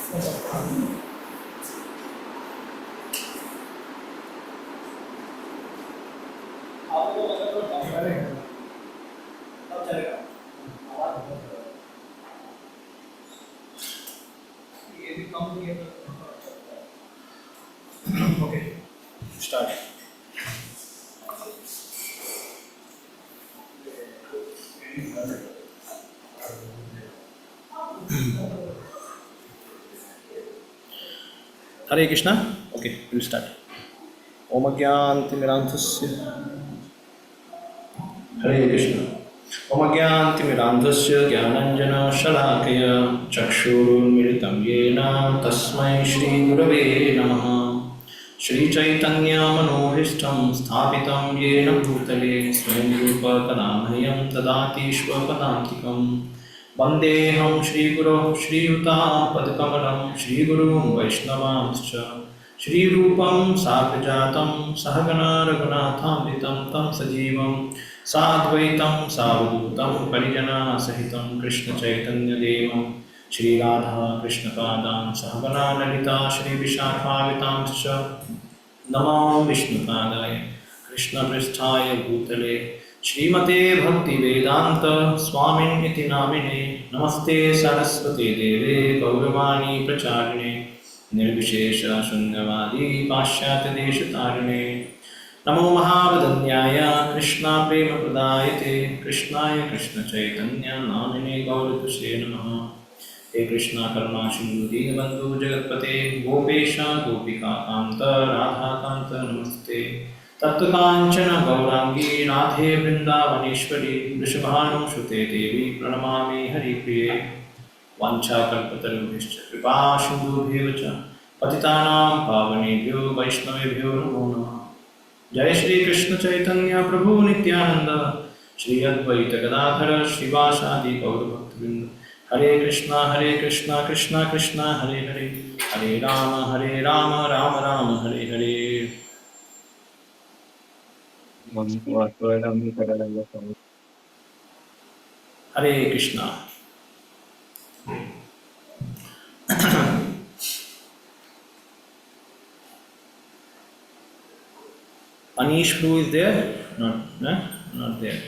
Okay start. Hare Krishna. Okay will start. ओम अज्ञानतिमिरान्धस्य हरे कृष्ण। ओम अज्ञानतिमिरान्धस्य ज्ञानाञ्जनशलाकया चक्षुरुन्मिलितं येन तस्मै श्रीगुरवे नमः। श्रीचैतन्यमनोभीष्टं स्थापितं येन भूतले स्वयं रूप कदा मह्यं ददाति स्वपदान्तिकम्। वन्देऽहं श्रीगुरोः श्रीयुतापदकमलं श्रीगुरुं वैष्णवांश्च श्रीरूपं साग्रजातं सहगना रघुनाथान्वितं तं सजीवं साद्वैतं सावधूतं परिजनासहितं कृष्णचैतन्यदेवं श्रीराधा कृष्णपादान् सहगना ललिता श्रीविशाखान्वितांश्च नमो विष्णुपादाय कृष्णपृष्ठाय भूतले श्रीमते भक्तिवेदान्त स्वामिन्निति नामिने नमस्ते सरस्वती देवे गौरवाणी प्रचारिणे निर्विशेष शून्यवादी पाश्चात्यदेशतारिणे नमो महावदन्याय कृष्णा प्रेम प्रदायते कृष्णाय कृष्णचैतन्य नामिने गौरतुसे नमः। हे कृष्णा करुणा सिंधु दीनबंधु जगत्पते गोपेश गोपिका कांत राधा कांत नमस्ते। तत्कांचन गौरांगी राधे वृंदावनेश्वरी वृषभानुसुते देवी प्रणमामि हरिप्रिये। वाञ्छाकल्पतरुभ्यश्च कृपा सिन्धुभ्येव च पतितानां पावनेभ्यो वैष्णवेभ्यो नमो नमः। जय श्री कृष्ण चैतन्य प्रभु नित्यानंद श्री अद्वैत गदाधर श्रीवासादि गौरभक्तवृंद। हरे कृष्णा कृष्णा कृष्णा हरे हरे हरे राम राम राम हरे हरे। हरे Krishna. Anish Blue is there? Not there.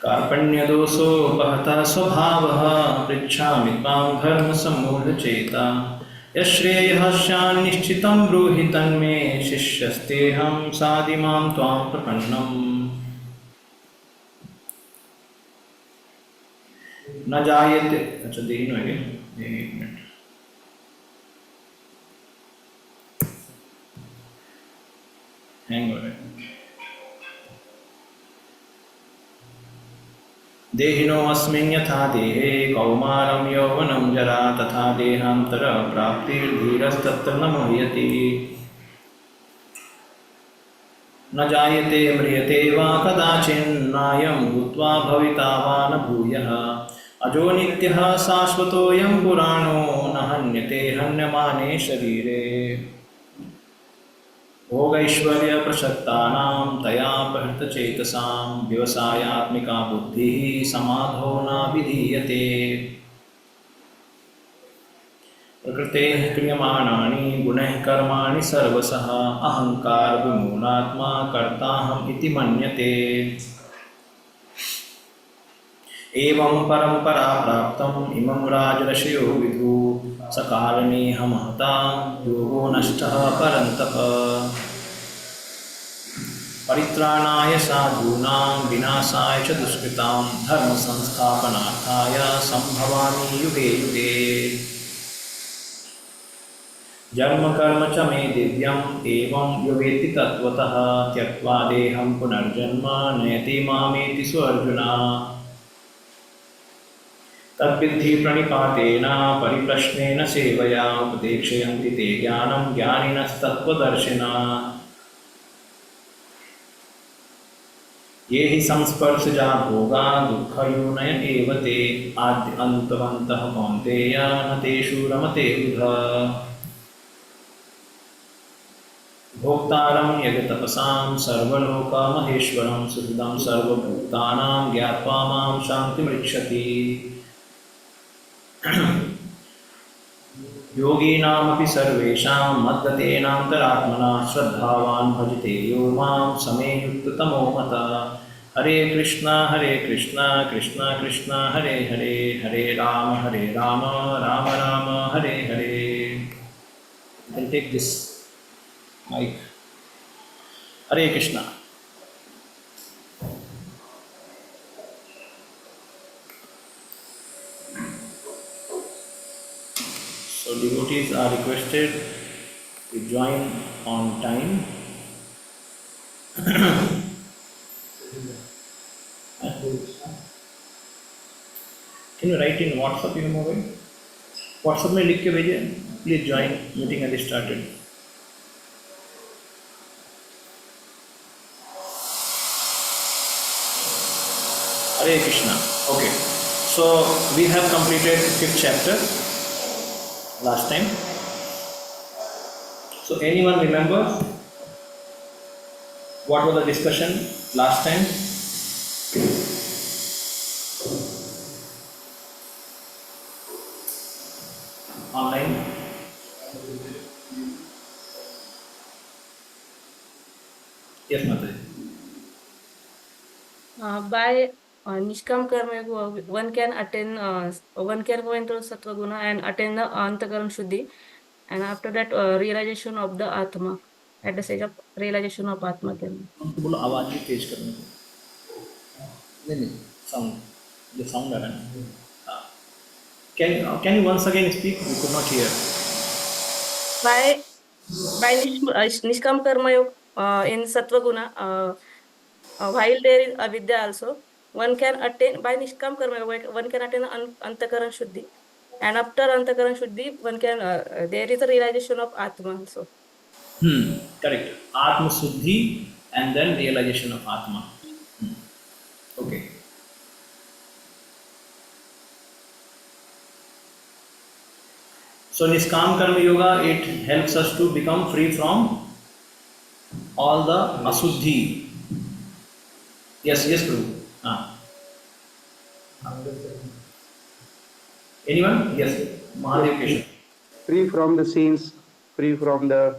कार्पण्यदोषोपहतः स्वभावः पृच्छामि त्वां धर्मसम्मूढचेता। यश्रेयः स्यान्निश्चितं ब्रूहि तन्मे शिष्यस्तेऽहं साधिमां त्वां प्रपन्नम्। न जायते अच्छा देरी हो गई एक मिनट। हैंग हो रहा है। देहिनो अस्मिन् यथा देहे कौमारं यौवनं जरा तथा देहान्तर प्राप्तिर्धीरस्तत्र न मुह्यति। न जायते म्रियते वा कदाचिन्नायं भूत्वा भविता वा न भूयः। अजो नित्यः शाश्वतोऽयं पुराणो न हन्यते हन्यमाने शरीरे। भोगैश्वर्यप्रसक्तानां तया प्रहृतचेतसां व्यवसायात्मिका बुद्धिः समाधो न विधीयते। प्रकृतेः क्रियमाणानि गुणैः कर्माणि सर्वशः अहङ्कारविमूढात्मा कर्ताहम् इति मन्यते। एवं परम्परा प्राप्तम् इमं राजर्षयो विदुः सकारणेह महता योगो नष्टः परन्तप। परित्राणाय साधूनां विनाशाय च दुष्कृतां धर्मसंस्थापनार्थाय सम्भवामि युगे युगे। जन्म कर्म च मे दिव्यम् एवं यो वेत्ति तत्त्वतः त्यक्त्वा देहं पुनर्जन्म नयति मामेति अर्जुन। तद्विद्धि प्रणिपातेन परिप्रश्नेन सेवया उपदेक्षयन्ति ते ज्ञानं ज्ञानिनस्तत्त्वदर्शिनः। ये हि संस्पर्शजा भोगा दुःखयोनय एव ते आद्य अन्तवन्तः कौन्तेय न तेषु रमते बुधा भोक्तारं यगतपसां सर्वलोकमहेश्वरं सुहृदं सर्वभूतानां ज्ञात्वा मां शान्तिमृच्छति योगिनामपि सर्वेषां मद्गतेनान्तरात्मना श्रद्धावान् भजते यो मां समे युक्ततमो मतः हरे Krishna Krishna Krishna Hare Hare Hare Ram Ram Ram Hare Hare. You can take this mic. Hare Krishna. So devotees are requested to join on time. Can you write in WhatsApp your mobile? WhatsApp में लिख के भेजिए. Please join. Meeting has started. Hare Krishna. Okay. So we have completed 5th chapter last time. So anyone remember what was the discussion last time? Online? Yes, Mataji. By Nishkam Karma, one can attain, one can go into Sattva Guna and attain the Antakaram Shuddhi, and after that, realization of the Atma, at the stage of realization of Atma. हमको बोलो आवाज भी तेज करने को. नहीं sound जो sound आ रहा है. हाँ. Can you once again speak? We could not hear. By Nishkam Karma in Sattva Guna, while there is avidya also, one can attain by Nishkam Karma, one can attain Antakaran Shuddhi, and after Antakaran Shuddhi, one can there is a realization of Atma also. Correct. Atma Suddhi and then realization of Atma. Okay. So Niskam Karma Yoga, it helps us to become free from all the asuddhi. Yes, Prabhu. Anyone? Yes, Mahadev Keshav. Free from the scenes, free from the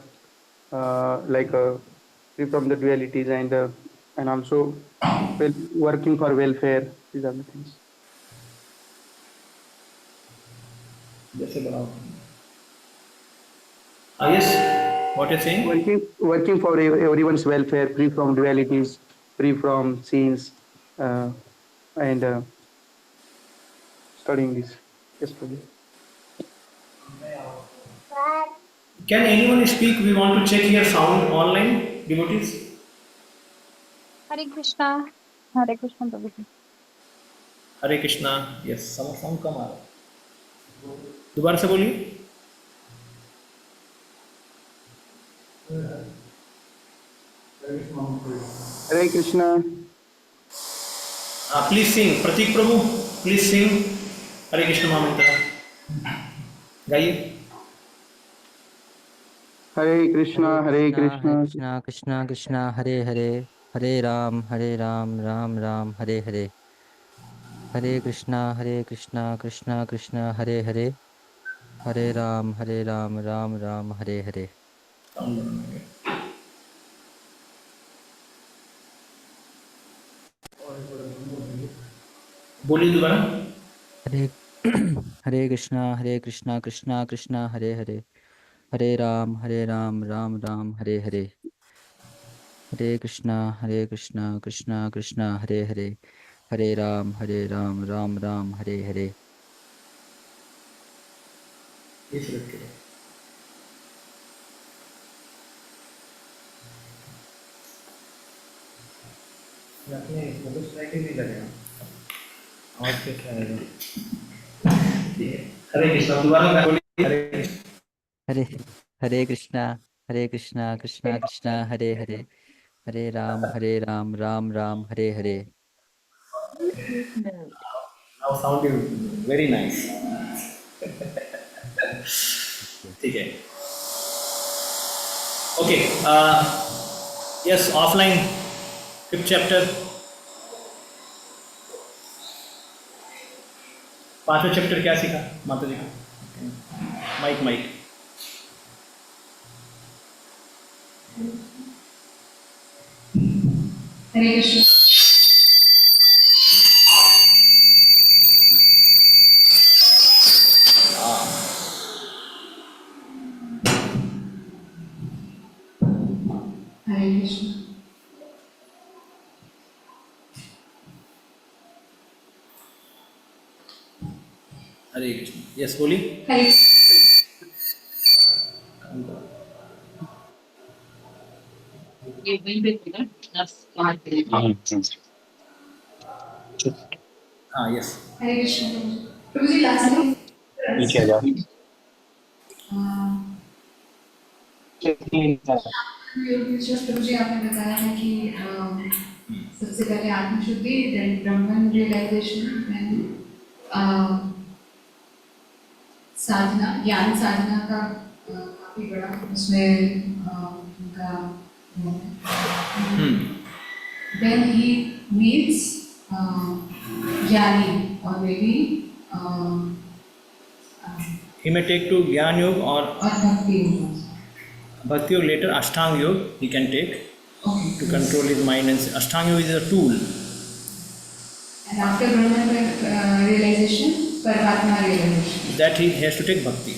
free from the dualities and also working for welfare. These are the things. Yes, what you're saying? Working for everyone's welfare, free from dualities, free from scenes, and studying this. Yes, Prabhu. Can anyone speak? We want to check your sound online, devotees. Hare Krishna. Hare Krishna, Prabhuji. Hare Krishna. Yes, sound कम आ रहा है. दोबारा से बोलिए. Hare Krishna. Please sing. Pratik Prabhu, please sing Hare Krishna Mahamantra. गाइए. Hare Krishna, Hare Krishna. Krishna Krishna Krishna Hare Hare Hare Ram Ram Ram Hare Hare Hare Krishna Krishna Krishna Hare Hare Hare Ram Ram Ram Hare Hare. बोलिए दोबारा. Hare Krishna Krishna Krishna Hare Hare Hare Ram Ram Ram Hare Hare Hare Krishna Krishna Krishna Hare Hare Hare Ram Ram Ram Hare Hare. ये select करो. अपने focus light ही नहीं लगेगा. आवाज कैसे आएगा? ठीक है. हरे कृष्णा दोबारा बोलिए. Hare Krishna Krishna Krishna Hare Hare Hare Ram, Ram Ram, Hare Hare. Now sounding very nice. ठीक है. Okay. Yes, offline, 5th chapter. 5वां चैप्टर क्या सीखा माता जी को? माइक. हरे कृष्ण. हरे कृष्ण. हरे कृष्ण. यस, बोली. हरे हाँ, यस. हरे कृष्ण. प्रभु जी लास्ट में नीचे आ जाओ. प्रभु जी आपने बताया है कि सबसे पहले आत्मशुद्धि, देन ब्रह्मन रियलाइजेशन, साधना, ज्ञान साधना का काफी बड़ा उसमें उनका देन ही मीट्स ज्ञानी और may be He may take to Gyan Yoga or भक्ति योग. Bhakti Yoga later. Ashtanga Yoga he can take Okay. to control his mind, and Ashtanga Yoga is a tool. And after Brahman realization, Paramatma realization. That he has to take Bhakti.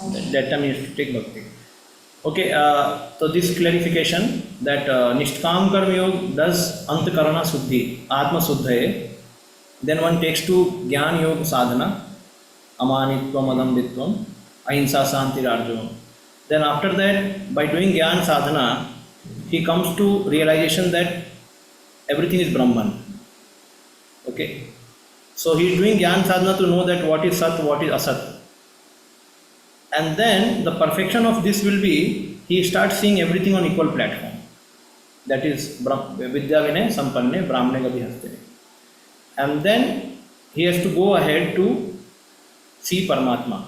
Okay. That time he has to take Bhakti. Okay, so this clarification that Nishtkam Karma Yoga does Antkarana Suddhi, Atma Suddhaye. Then one takes to Gyan Yoga Sadhana, Amanitvam, Adambitvam, Ahimsa, Santi, Arjun. Then after that, by doing Gyan Sadhana, he comes to realization that everything is Brahman. Okay, so he is doing Gyan Sadhana to know that what is Sat, what is Asat. And then the perfection of this will be, he starts seeing everything on equal platform. That is Vidya Vinay Sampanne Brahmane Gati Haste. And then he has to go ahead to see Paramatma.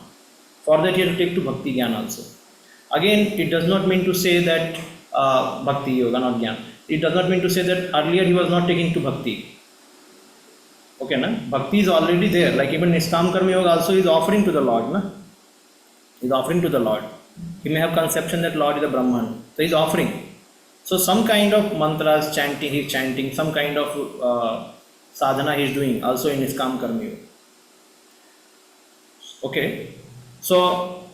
For that he has to take to Bhakti Gyan also. Again, it does not mean to say that Bhakti Yoga, not Gyan. It does not mean to say that earlier he was not taking to Bhakti. Okay, na? Bhakti is already there. Like even Niskam Karma Yoga also is offering to the Lord. Na? He is offering to the Lord. He may have conception that Lord is a Brahman. So he is offering. So some kind of mantras chanting, he is chanting. Some kind of sadhana he is doing also in Niskam Karma Yoga. Okay. So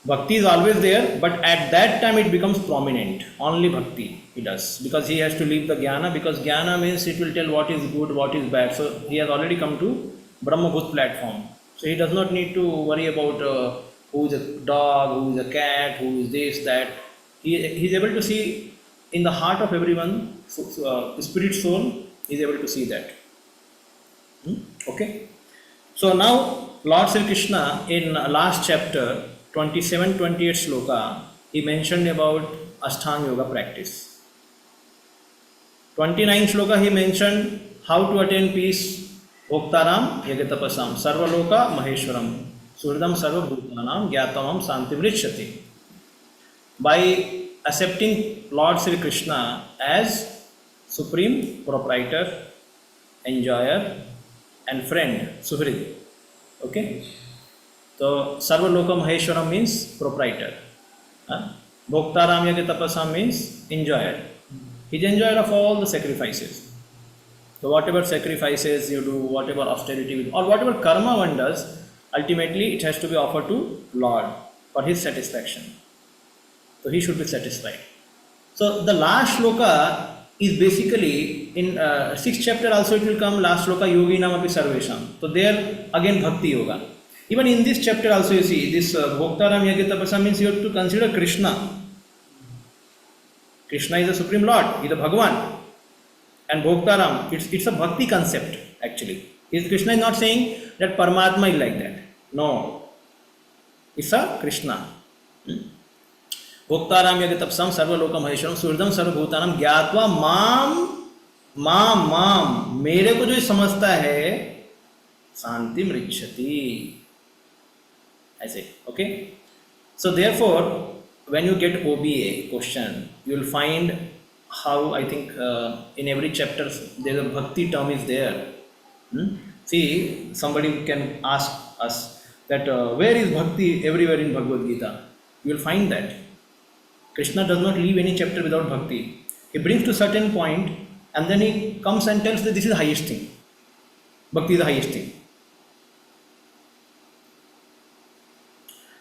Bhakti is always there, but at that time it becomes prominent. Only Bhakti he does. Because he has to leave the Jnana. Because Jnana means it will tell what is good, what is bad. So he has already come to Brahmabhut platform. So he does not need to worry about who is a dog, who is a cat, who is this, that. He is able to see in the heart of everyone, spirit soul, he is able to see that. Okay. So now Lord Sri Krishna in last chapter 27-28 sloka, he mentioned about Ashtanga Yoga practice. 29 sloka he mentioned how to attain peace. Bhoktaram yagatapasam sarvaloka maheshwaram suridam sarva bhutanam gyatamam santi vrichyati. By accepting Lord Sri Krishna as supreme proprietor, enjoyer and friend, Suhrid. Okay? So Sarvaloka Maheshwaram means proprietor. Bhoktaram Yagatapasam means enjoyer. He is enjoyer of all the sacrifices. So whatever sacrifices you do, whatever austerity or whatever karma one does, ultimately it has to be offered to Lord for his satisfaction. So he should be satisfied. So the last shloka is basically in 6th chapter also it will come last shloka yoginam api sarvesham. So there again bhakti yoga. Even in this chapter also you see this bhoktaram yagatapasam means you have to consider Krishna. Krishna is the supreme Lord, he is the Bhagavan. And bhoktaram, it's a bhakti concept actually. Krishna is not saying that Paramatma is like that. No. It's a Krishna. भोक्ताराम यज्ञ तपसम सर्वलोक महेश्वरम सुहृदम सर्वभूतानाम ज्ञात्वा माम माम माम, मेरे को जो समझता है, शांति मृच्छति, ऐसे. Okay, so therefore when you get OBA question, you will find how I think in every chapter there is a bhakti term is there. See, somebody can ask us that where is bhakti everywhere in Bhagavad Gita. You will find that Krishna does not leave any chapter without bhakti. He brings to certain point and then he comes and tells that this is the highest thing. Bhakti is the highest thing.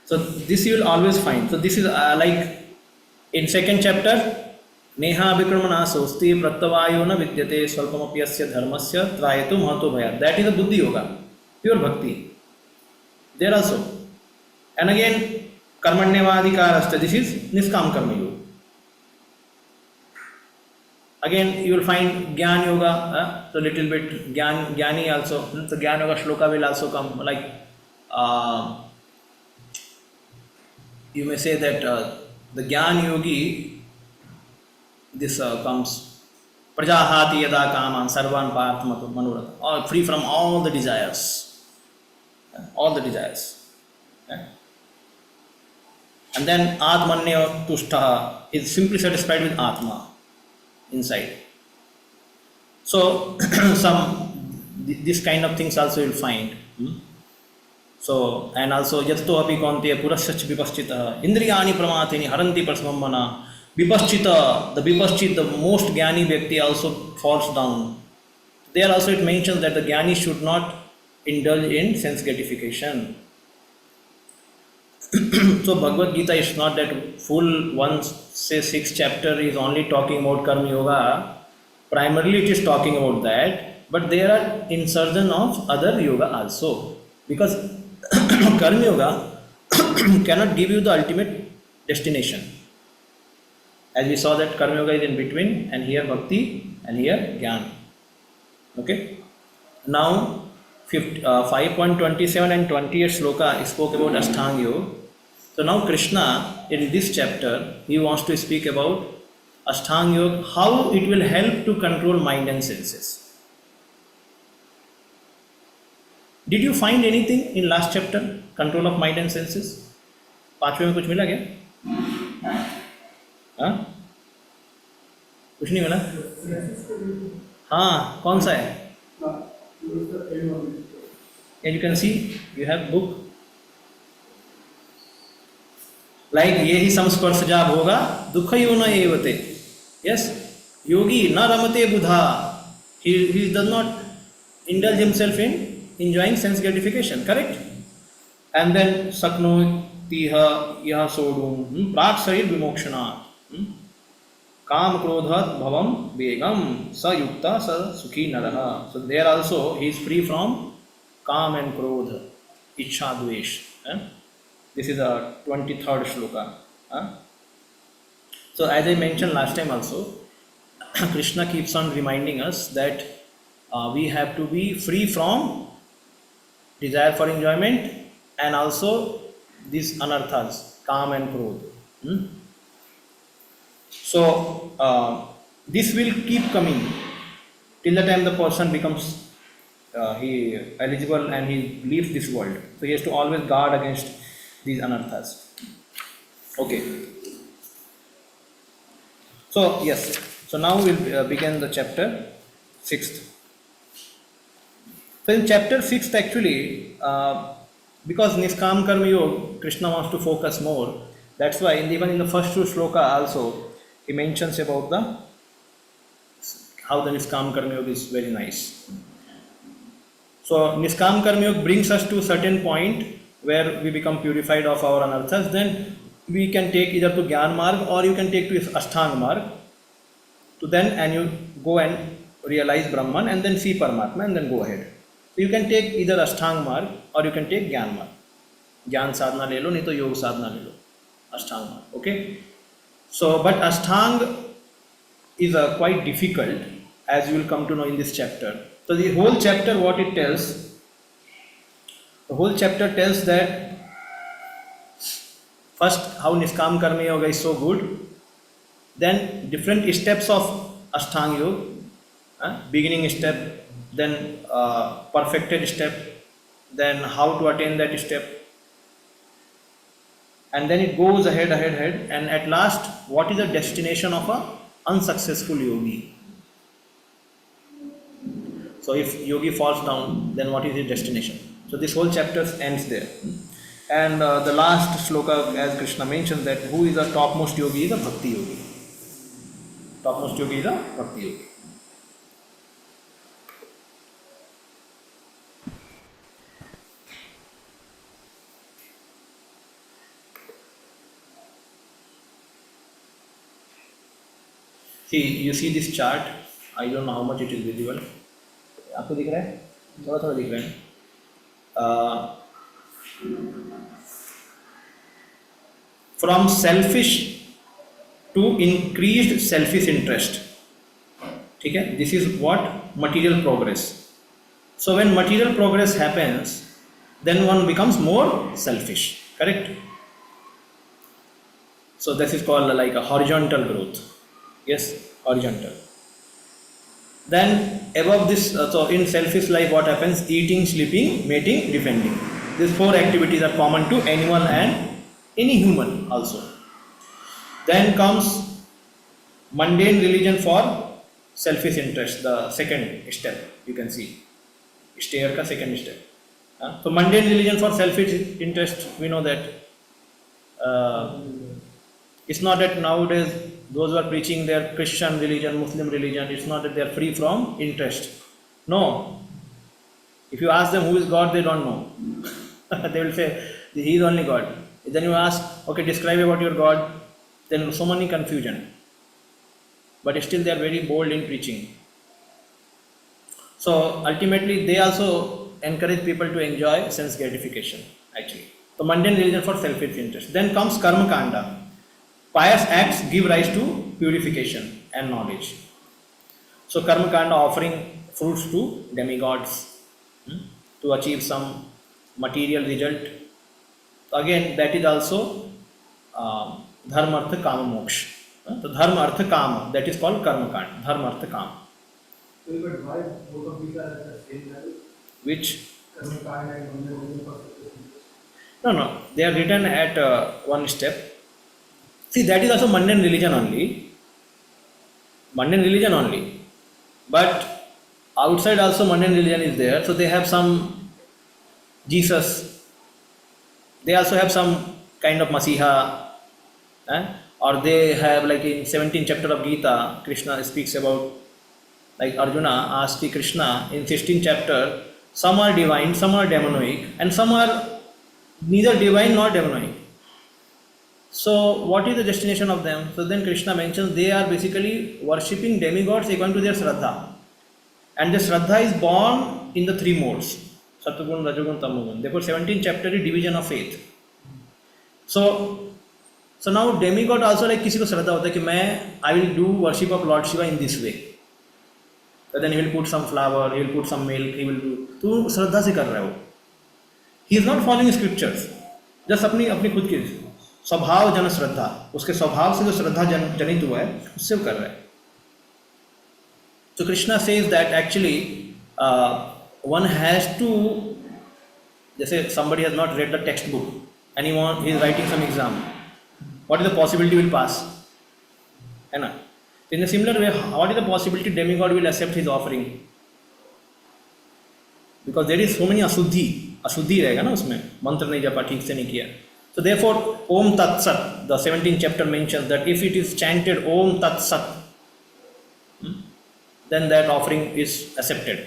So this you will always find. So this is like in second chapter, नेहा विक्रमणा सोस्ति प्रत्यवायो न विद्यते स्वल्पमप्यस्य धर्मस्य त्रायतु महतो भयात्. That is a buddhi yoga, pure bhakti. There also. And again, कर्मण्यवाधिकारश्च, this is niskam karma yoga. Again, you will find Gyan yoga, so little bit Gyani also. So Gyan yoga shloka will also come. Like you may say that the Gyan yogi, this comes prajahati yada kaman sarvan parthamatu manurata, or free from all the desires, all the desires. And then atmanya tushta is simply satisfied with atma inside. So this kind of things also you will find. So, and also yato api kaunteya purasya vipaschita indriyani pramatini haranti prasmamana. Vipaschita, the most Jnani Vyakti also falls down. There also it mentions that the Jnani should not indulge in sense gratification. So Bhagavad Gita is not that full one, say 6 chapter is only talking about Karma Yoga. Primarily it is talking about that, but there are insertion of other yoga also. Because Karma Yoga cannot give you the ultimate destination. As we saw that Karma Yoga is in between, and here Bhakti and here Jnana. Okay. Now 5.27 and 28 sloka spoke about Ashtanga Yoga. So now Krishna in this chapter he wants to speak about Ashtanga Yoga, how it will help to control mind and senses. Did you find anything in last chapter, control of mind and senses? पांचवें में कुछ मिला क्या? हाँ, कुछ नहीं मिला? हाँ, कौन सा है? As you can see, you have book. Like ये ही संस्पर्शजा भोगा दुख यो न एवते. Yes, yogi न रमते बुधा. He does not indulge himself in enjoying sense gratification. Correct? And then sakno tiha yah sodum प्राक शरीर विमोक्षणात्. काम क्रोधात् भवम वेगम स युक्ता स सुखी नरः. So there also he is free from काम and क्रोध, इच्छा द्वेष. This is a 23rd shloka. So as I mentioned last time also, Krishna keeps on reminding us that we have to be free from desire for enjoyment and also these anarthas, काम and क्रोध. So this will keep coming till the time the person becomes he eligible and he leaves this world. So he has to always guard against these anarthas. Okay. So yes. So now we'll begin the chapter 6th. So in chapter 6th actually, because Niskam Karma Yoga, Krishna wants to focus more. That's why even in the first 2 shloka also he mentions about how the Niskam Karma Yoga is very nice. So Niskam Karma Yoga brings us to a certain point where we become purified of our anarthas. Then we can take either to Gyan Marg or you can take to Ashtanga Marg. To then and you go and realize Brahman and then see Paramatma and then go ahead. So you can take either Ashtanga Marg or you can take Gyan Marg. Gyan sadhana le lo, nahi to yoga sadhana le lo. Ashtanga Marg. Okay. So but Ashtanga is quite difficult, as you will come to know in this chapter. So the whole chapter, what it tells, the whole chapter tells that first how Niskam Karma Yoga is so good, then different steps of Ashtanga Yoga, beginning step, then perfected step, then how to attain that step, and then it goes ahead, and at last, what is the destination of a unsuccessful yogi? So if yogi falls down, then what is his destination? So this whole chapter ends there. And the last sloka, as Krishna mentioned, that who is the topmost yogi is a bhakti yogi. Topmost yogi is a bhakti yogi. See, you see this chart. I don't know how much it is visible. आपको दिख रहा है? थोड़ा थोड़ा दिख रहा है. From selfish to increased selfish interest. ठीक है? This is what material progress. So when material progress happens, then one becomes more selfish. Correct? So this is called like a horizontal growth. Yes, horizontal. Then above this, so in selfish life what happens? Eating, sleeping, mating, defending. These 4 activities are common to animal and any human also. Then comes mundane religion for selfish interest, the second step, you can see. Stair ka second step. So mundane religion for selfish interest, we know that it's not that nowadays those who are preaching their Christian religion, Muslim religion, it's not that they are free from interest. No. If you ask them who is God, they don't know. They will say, He is only God. Then you ask, okay, describe about your God. Then so many confusion. But still they are very bold in preaching. So ultimately they also encourage people to enjoy sense gratification actually. So mundane religion for selfish interest. Then comes karma kanda. Pious acts give rise to purification and knowledge. So karma kanda offering fruits to demigods to achieve some material result. Again, that is also dharma artha kama moksha. So dharma artha kama, that is called karma kanda. Dharma artha kama. So, but why both of these are at the same level? Which? Karma kanda and mundane for No, they are written at one step. See, that is also mundane religion only. Mundane religion only. But outside also mundane religion is there. So they have some Jesus. They also have some kind of Masiha. Or they have, like in 17th chapter of Gita, Krishna speaks about, like Arjuna asked Krishna in 16th chapter, some are divine, some are demonic, and some are neither divine nor demonic. So what is the destination of them? So then Krishna mentions they are basically worshipping demigods according to their Shraddha. And the Shraddha is born in the 3 modes. Sattvagun, Rajagun, Tamogun. Therefore 17th chapter is division of faith. So now demigod also, like किसी को श्रद्धा होता है कि मैं I will do worship of Lord Shiva in this way. So then he will put some flower, he will put some milk, he will do. तो श्रद्धा से कर रहा है वो. He is not following scriptures. Just अपनी खुद की स्वभाव जन श्रद्धा, उसके स्वभाव से जो श्रद्धा जनित हुआ है उससे वो कर रहा है. So Krishna says that actually one has to, जैसे somebody has not read the textbook and he is writing some exam. What is the possibility will pass? है ना? In a similar way, what is the possibility demigod will accept his offering? Because there is so many अशुद्धि रहेगा ना उसमें, मंत्र नहीं जपा, ठीक से नहीं किया. So therefore, Om Tat Sat, the 17th chapter mentions that if it is chanted Om Tat Sat, then that offering is accepted.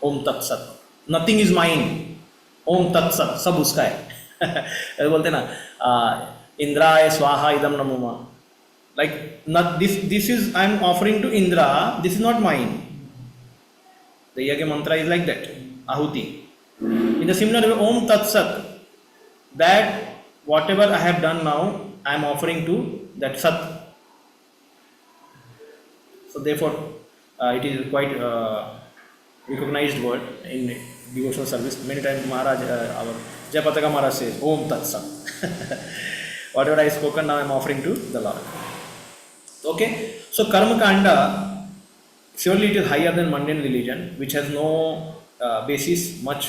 Om Tat Sat. Nothing is mine. Om Tat Sat. सब उसका है. बोलते ना इंद्राय स्वाहा इदम नमोमा. Like not this is I am offering to Indra. This is not mine. The yagya mantra is like that. Ahuti. In the similar way, Om Tat Sat. That whatever I have done now, I am offering to that Sat. So therefore, it is quite recognized word in devotional service. Many times Maharaj, our Jayapataka Maharaj says, Om Tat Sat. Whatever I spoken now I am offering to the Lord. Okay, so karma kanda, surely it is higher than mundane religion, which has no basis much.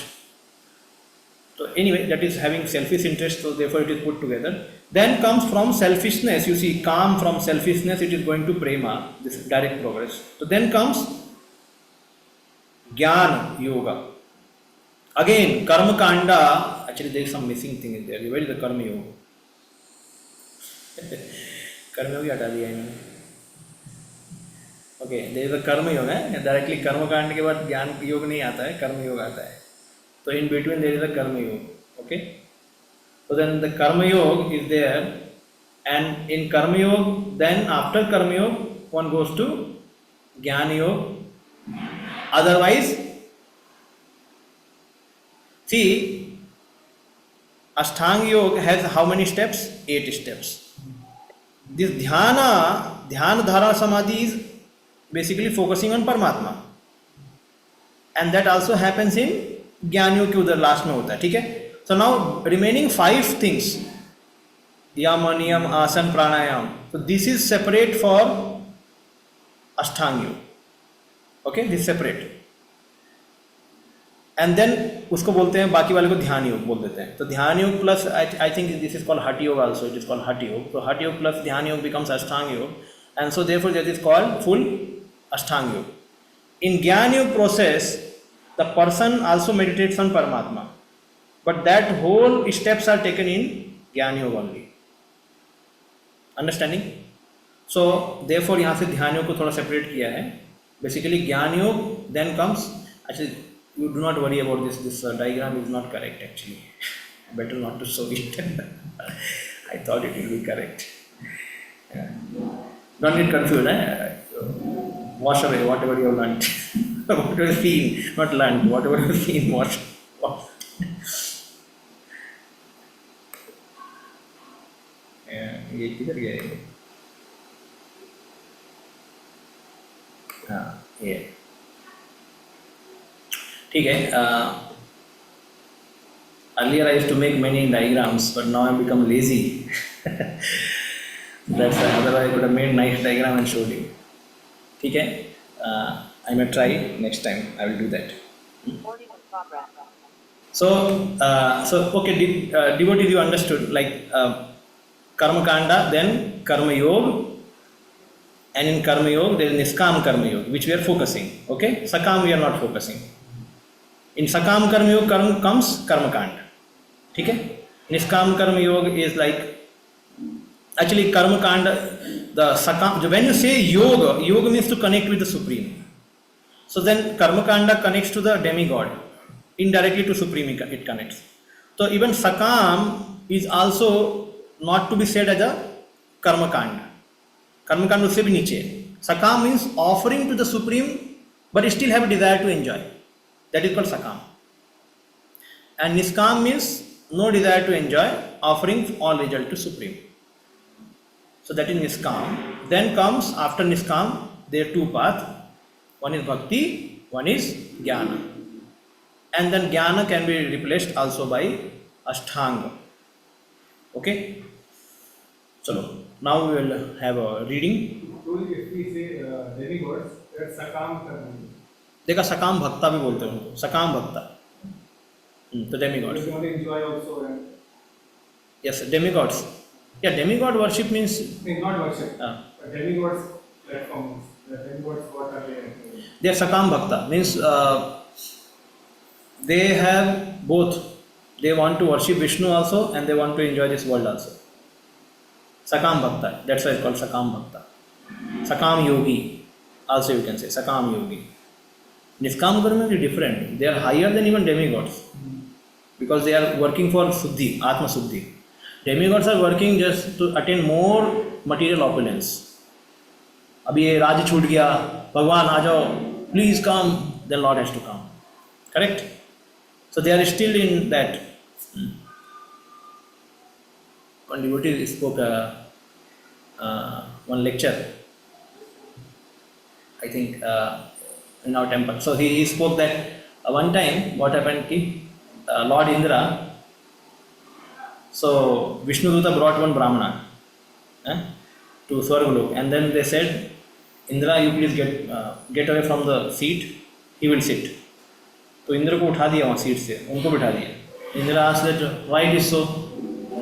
So anyway, that is having selfish interest, so therefore it is put together. Then comes from selfishness, you see, calm from selfishness, it is going to prema, this direct progress. So then comes jnana yoga. Again, karma kanda, actually there is some missing thing in there. Where is the karma yoga? कर्म योग हटा दिया इन्होंने. Okay, there is a कर्म योग है, directly कर्म कांड के बाद ज्ञान योग नहीं आता है, कर्म योग आता है. तो in between their is a कर्म योग. Okay, so then the karma yog is there, and in karma yog, then after karma yog one goes to jnana yog. Otherwise, see, ashtanga yoga has how many steps? 8 steps. This dhyana dharana samadhi is basically focusing on Paramatma, and that also happens in ज्ञान योग के उधर last में होता है. ठीक है, so now remaining 5 things, यम नियम आसन प्राणायाम, so this is separate for Ashtanga yoga. Okay, this separate, and then उसको बोलते हैं, बाकी वाले को ध्यान योग बोल देते हैं. तो ध्यान योग plus I think this is called हठ योग आल्सो, इट इज कॉल्ड हठ योग. तो हठ योग प्लस ध्यान योग बिकम्स अष्टांग योग, and so therefore that is called full अष्टांग योग. इन ज्ञान योग process the person also meditates on Paramatma, but that whole steps are taken in Jnana Yoga only. Understanding? So therefore यहाँ से ध्यान योग को थोड़ा separate किया है. Basically ज्ञान योग then comes, actually you do not worry about this diagram is not correct actually. Better not to show it. I thought it will be correct. Don't get confused. Wash away whatever you have learnt. Whatever you seen, not learnt, whatever you seen, wash. ये किधर गया है? हाँ, ये ठीक है. Earlier I used to make many diagrams, but now I have become lazy. That's why. Otherwise I could have made nice diagram and showed you. ठीक है. I may try next time. I will do that. So okay, devotees, you understood, like karma kanda, then karma yoga, and in karma yoga there is niskam karma yoga, which we are focusing. Okay, sakam we are not focusing. In sakam karma yoga comes karma kanda. ठीक है. Niskam karma yoga is like, actually karma kanda, the sakam, when you say yoga means to connect with the supreme. So then karma kanda connects to the demigod, indirectly to supreme it connects. So even sakam is also not to be said as a karma kanda. Karma kanda usse bhi niche. Sakam means offering to the supreme but still have a desire to enjoy. That is called sakam. And niskam means no desire to enjoy, offering all result to supreme. So that is niskam. Then comes, after niskam there are 2 paths. One is bhakti, one is jnana, and then jnana can be replaced also by ashtanga. Okay, so now we will have a reading. Truly, if we say demigods, that's sakam karma. देखा, सकाम भक्ता भी बोलते हैं, सकाम भक्ता. तो demigods. You only enjoy also. Yes, demigods. Yeah, demigod worship means Not worship. But demigods platforms. The demigods, what are they? they are sakam bhakta, means they have both. They want to worship Vishnu also, and they want to enjoy this world also. Sakam bhakta, that's why it's called sakam bhakta. Sakam yogi also you can say, sakam yogi. Niskam karma is different. They are higher than even demigods, because they are working for suddhi, atma suddhi. Demigods are working just to attain more material opulence. अभी ये राज्य छूट गया, भगवान आ जाओ, please come, then lord has to come. Correct? So they are still in that. One devotee spoke one lecture, I think in our temple. So he spoke that one time what happened ki Lord Indra, So Vishnuduta brought one Brahmana to Swargalok, and then they said, Indra, you please get away from the seat, he will sit. तो इंद्र को उठा दिया वहाँ seat से, उनको बिठा दिया. Indra asked that why it is so.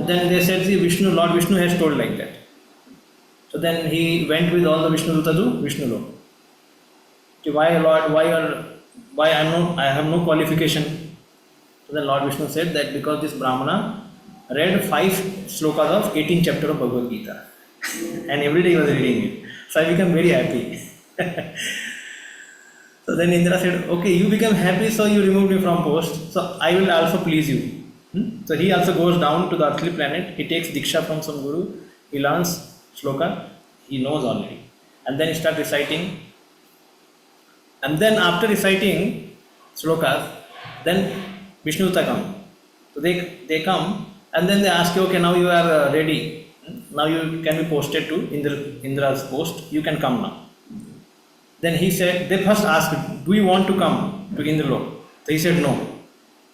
Then they said, see, Lord Vishnu has told like that. So then he went with all the Vishnu Duta to Vishnu Lok. Why Lord, why I have no qualification. So then Lord Vishnu said that because this Brahmana read 5 slokas of 18th chapter of Bhagavad Gita. And every day he was reading it. So I became very happy. So then Indra said, okay, you became happy, so you removed me from post. So I will also please you. So he also goes down to the earthly planet. He takes Diksha from some guru. He learns sloka. He knows already. And then he starts reciting. And then after reciting slokas, then Vishnuduta come. So they come and then they ask you, okay, now you are ready. Now you can be posted to Indra's post. You can come now. Then he said, they first asked, do you want to come to Indralok? So he said, no.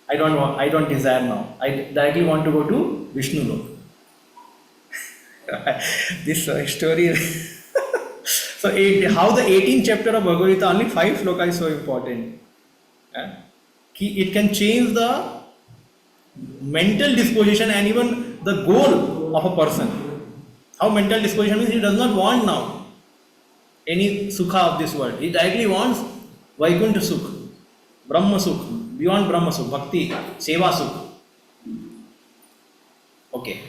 I don't desire now. I directly want to go to Vishnu Lok. This story. So how the 18th chapter of Bhagavad Gita, only 5 sloka is so important. It can change the mental disposition and even the goal of a person. How mental disposition means he does not want now any sukha of this world. He directly wants Vaikuntha Sukh, Brahma Sukh, beyond Brahma Sukh, Bhakti, Seva Sukh. Okay.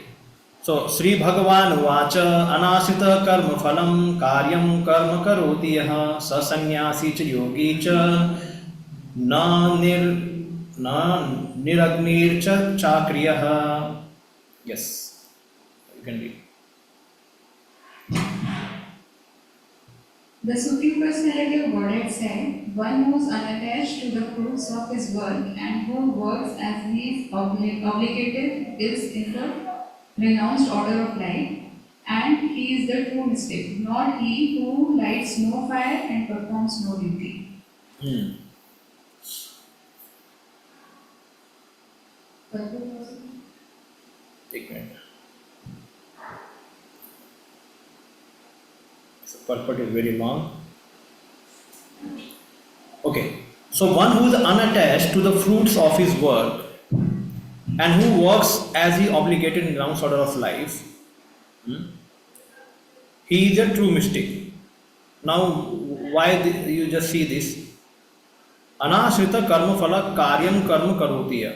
So, Sri Bhagavan Vacha Anasita Karma Phalam Karyam Karma Karoti Yaha Sasanyasi Cha Yogi Cha Na Niragnir Cha Chakriyaha. Yes, you can read. The Supreme Personality of Godhead said, one who is unattached to the fruits of his work and who works as he is obligated is in the renounced order of life, and he is the true mystic, not he who lights no fire and performs no duty. Take a minute. So purport is very long. Okay. So one who is unattached to the fruits of his work and who works as he obligated in the round order of life, he is a true mystic. Now, why you just see this? Anashrita karma phala karyam karma karotiya.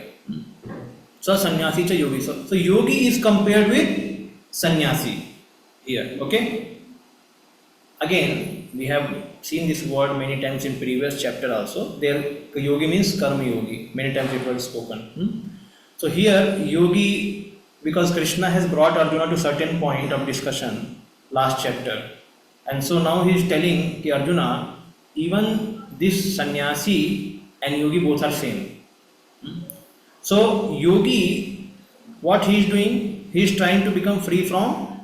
So sannyasi cha yogi. So yogi is compared with sannyasi here. Okay. Again, we have seen this word many times in previous chapter also. There, yogi means karma yogi. Many times it was spoken. So here, yogi, because Krishna has brought Arjuna to certain point of discussion last chapter, and so now he is telling ki Arjuna, even this sannyasi and yogi both are same. So yogi, what he is doing? He is trying to become free from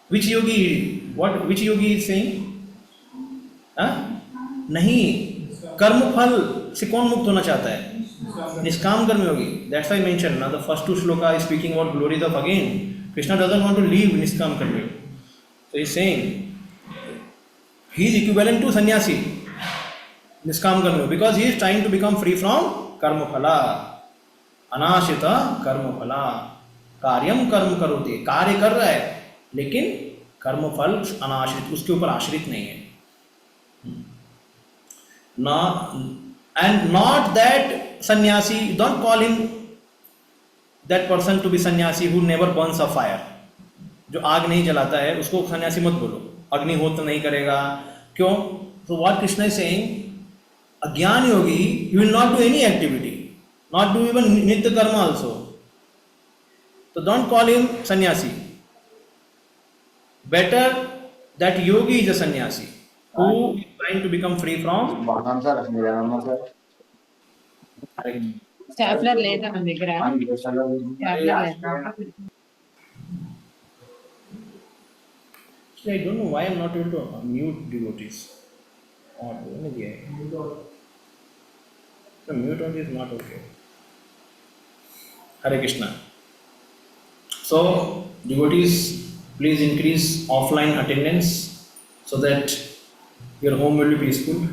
which yogi? Which yogi is saying? नहीं, कर्म फल से कौन मुक्त होना चाहता है? निष्काम कर्म योगी. That's why I mentioned now the first 2 shloka is speaking about glories of again. Krishna doesn't want to leave niskam karma yogi. So he is saying he is equivalent to sannyasi, niskam karma yogi, because he is trying to become free from karma phala. अनाश्रिता कर्म फला कार्यम कर्म करोति. कार्य कर रहा है लेकिन कर्म फल अनाश्रित, उसके ऊपर आश्रित नहीं है. And not that sannyasi, don't call him that person to be sannyasi who never burns a fire. जो आग नहीं जलाता है उसको सन्यासी मत बोलो, अग्निहोत्र नहीं करेगा. क्यों? So what Krishna is saying, अज्ञान योगी, you will not do any activity, not do even nitya karma also. So don't call him sannyasi. Better that yogi is a sannyasi who is trying to become free from. Stapler లేదా మన దగ్గర stapler లేదా I don't know why I am not able to mute devotees. The mute on is not okay. Hare Krishna. So, devotees, please increase offline attendance so that your home will be peaceful.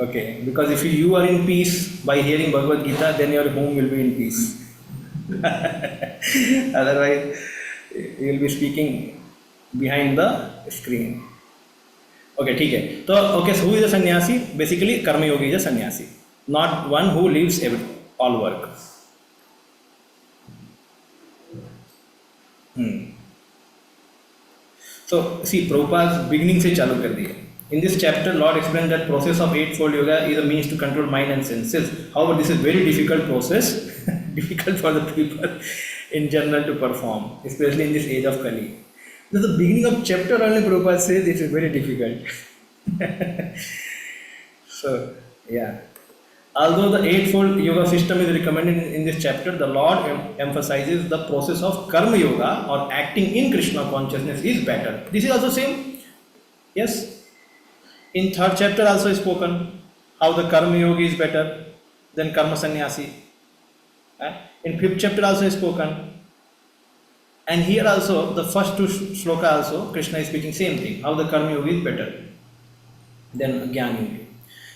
Okay, because if you are in peace by hearing Bhagavad Gita, then your home will be in peace. Otherwise, you will be speaking behind the screen. Okay, ठीक है. तो okay, so who is a sannyasi? Basically, karma yogi is a sannyasi, not one who leaves all work. So see, Prabhupada's beginning से चालू कर दिया. In this chapter, Lord explained that process of eightfold yoga is a means to control mind and senses. However, this is very difficult process, difficult for the people in general to perform, especially in this age of Kali. So the beginning of chapter only Prabhupada says it is very difficult. So, yeah. Although the eightfold yoga system is recommended in this chapter, the Lord emphasizes the process of karma yoga or acting in Krishna consciousness is better. This is also same. Yes. In third chapter also is spoken how the karma yogi is better than karma sannyasi. In fifth chapter also is spoken. And here also, the first two shloka also, Krishna is speaking same thing, how the karma yogi is better than jnana yogi.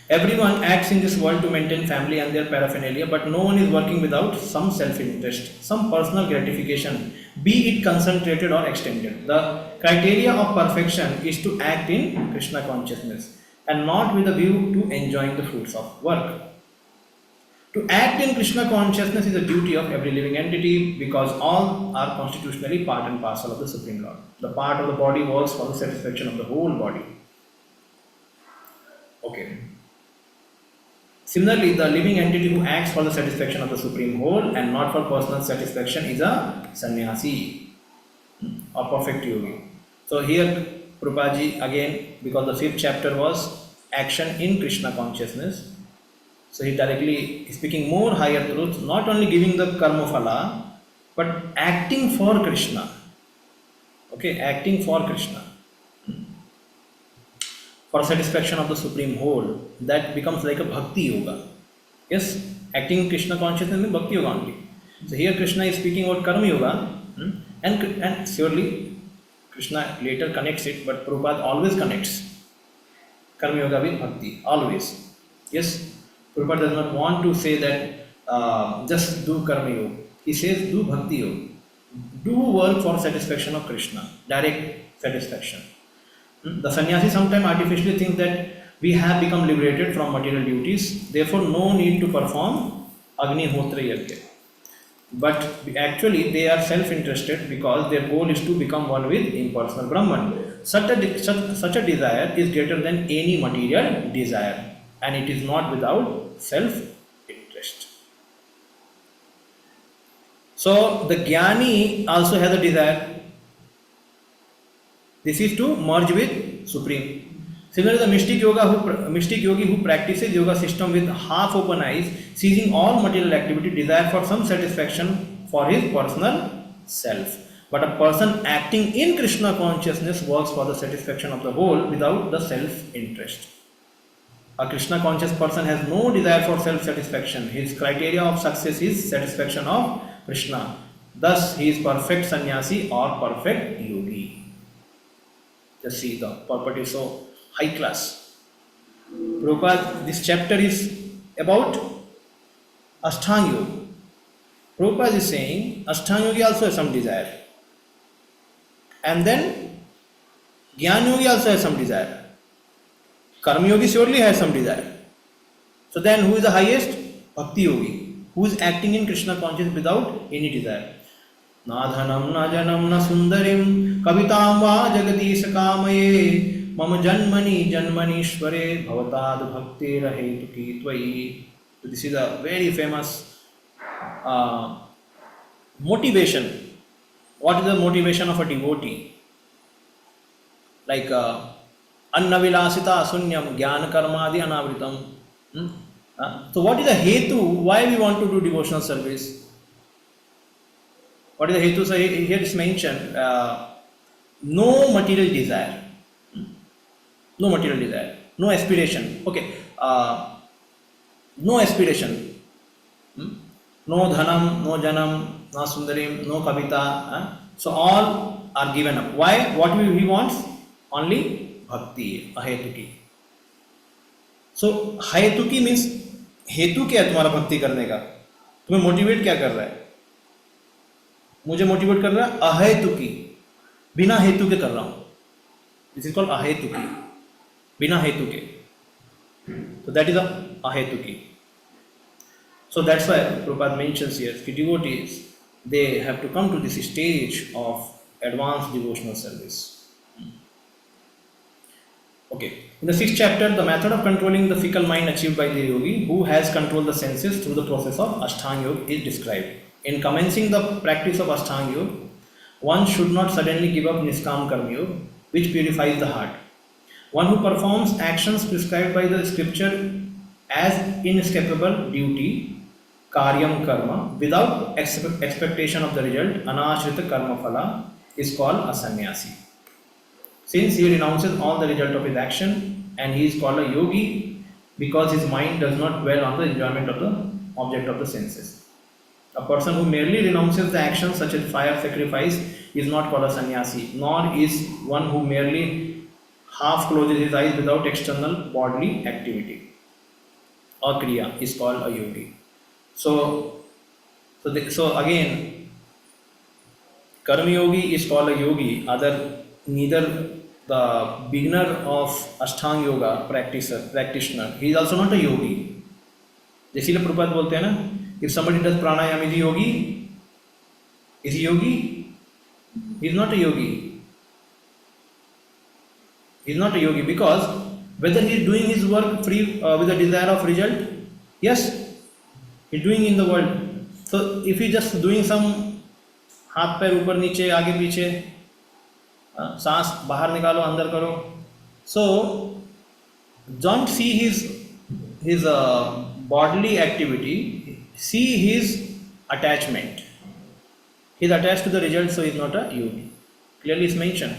Everyone acts in this world to maintain family and their paraphernalia, but no one is working without some self-interest, some personal gratification, be it concentrated or extended. The criteria of perfection is to act in Krishna consciousness and not with a view to enjoying the fruits of work. To act in Krishna consciousness is a duty of every living entity because all are constitutionally part and parcel of the Supreme Lord. The part of the body works for the satisfaction of the whole body. Okay. Similarly, the living entity who acts for the satisfaction of the Supreme Whole and not for personal satisfaction is a sannyasi or perfect yogi. So here Prabhupada again, because the fifth chapter was action in Krishna consciousness, so he directly is speaking more higher truths, not only giving the karma phala, but acting for Krishna. Okay, acting for Krishna. For satisfaction of the Supreme Whole, that becomes like a Bhakti Yoga. Yes, acting in Krishna consciousness means Bhakti Yoga only. So here Krishna is speaking about Karma Yoga, and surely Krishna later connects it, but Prabhupada always connects Karma Yoga with Bhakti, always. Yes, Prabhupada does not want to say that just do Karma Yoga. He says do Bhakti Yoga. Do work for satisfaction of Krishna, direct satisfaction. The sannyasi sometimes artificially think that we have become liberated from material duties, therefore no need to perform Agni Hotra Yajna. But actually they are self-interested because their goal is to become one with impersonal Brahman. Such a desire is greater than any material desire, and it is not without self-interest. So the Jnani also has a desire. This is to merge with Supreme. Similarly, the mystic yogi who practices yoga system with half open eyes, seizing all material activity, desire for some satisfaction for his personal self. But a person acting in Krishna consciousness works for the satisfaction of the whole without the self-interest. A Krishna conscious person has no desire for self-satisfaction. His criteria of success is satisfaction of Krishna. Thus, he is perfect sannyasi or perfect yogi. Just see the property so high class. Prabhupada, this chapter is about Ashtanga Yoga. Prabhupada is saying Ashtanga Yogi also has some desire. And then Jnana Yogi also has some desire. Karma Yogi surely has some desire. So then who is the highest? Bhakti Yogi, who is acting in Krishna consciousness without any desire. Na dhanam na janam na sundarim kavitam va jagadish kamaye mama janmani ishware bhavatad bhakti rahetuki tvai. So this is a very famous motivation. What is the motivation of a devotee? Like annavilasita asunyam jnana karmadi anavritam. So what is the hetu? Why we want to do devotional service? What is the hetu? So here is mentioned no material desire, no material desire, no aspiration. Okay, no aspiration, no dhanam, no janam, no sundarim, no kavita. So all are given up. Why? What he wants? Only bhakti, ahetuki. So hetuki means हेतु क्या है तुम्हारा भक्ति करने का? तुम्हें motivate क्या कर रहा है? मुझे मोटिवेट कर रहा है अहेतुकी, बिना हेतु के कर रहा हूं. दिस इज कॉल्ड अहेतुकी, बिना हेतु के. So that is a ahetuki. So that's why Prabhupada mentions here that devotees, they have to come to this stage of advanced devotional service. Okay. In the 6th chapter, the method of controlling the fickle mind achieved by the yogi who has controlled the senses through the process of Ashtanga Yoga is described. In commencing the practice of Ashtanga Yoga, one should not suddenly give up Niskam Karma Yoga, which purifies the heart. One who performs actions prescribed by the scripture as inescapable duty, karyam karma, without expectation of the result, anashrita karma phala, is called a sannyasi. Since he renounces all the result of his action, and he is called a yogi because his mind does not dwell on the enjoyment of the object of the senses. A person who merely renounces the actions such as fire sacrifice is not called a sannyasi, nor is one who merely half closes his eyes without external bodily activity or kriya is called a yogi. So again, karma yogi is called a yogi. Neither the beginner of Ashtanga Yoga practitioner, he is also not a yogi. जैसे प्रभुपाद बोलते हैं ना, if somebody does pranayam, is he yogi? Is he yogi? He is not a yogi. He is not a yogi because whether he is doing his work free with a desire of result, yes, he is doing in the world. So if he is just doing some हाथ पैर ऊपर नीचे आगे पीछे, सांस बाहर निकालो अंदर करो, so don't see his bodily activity, see his attachment. He is attached to the result, so he is not a yogi. Clearly is mentioned.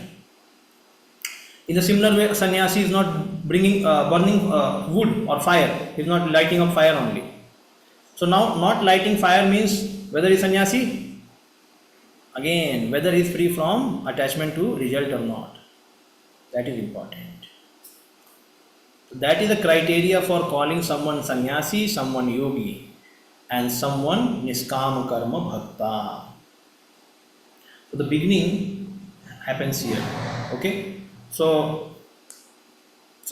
In a similar way, sannyasi is not burning wood or fire. He is not lighting up fire only. So now, not lighting fire means whether he is sannyasi. Again, whether he is free from attachment to result or not. That is important. So that is the criteria for calling someone sannyasi, someone yogi, and someone niskama karma bhakta. So the beginning happens here. Okay. So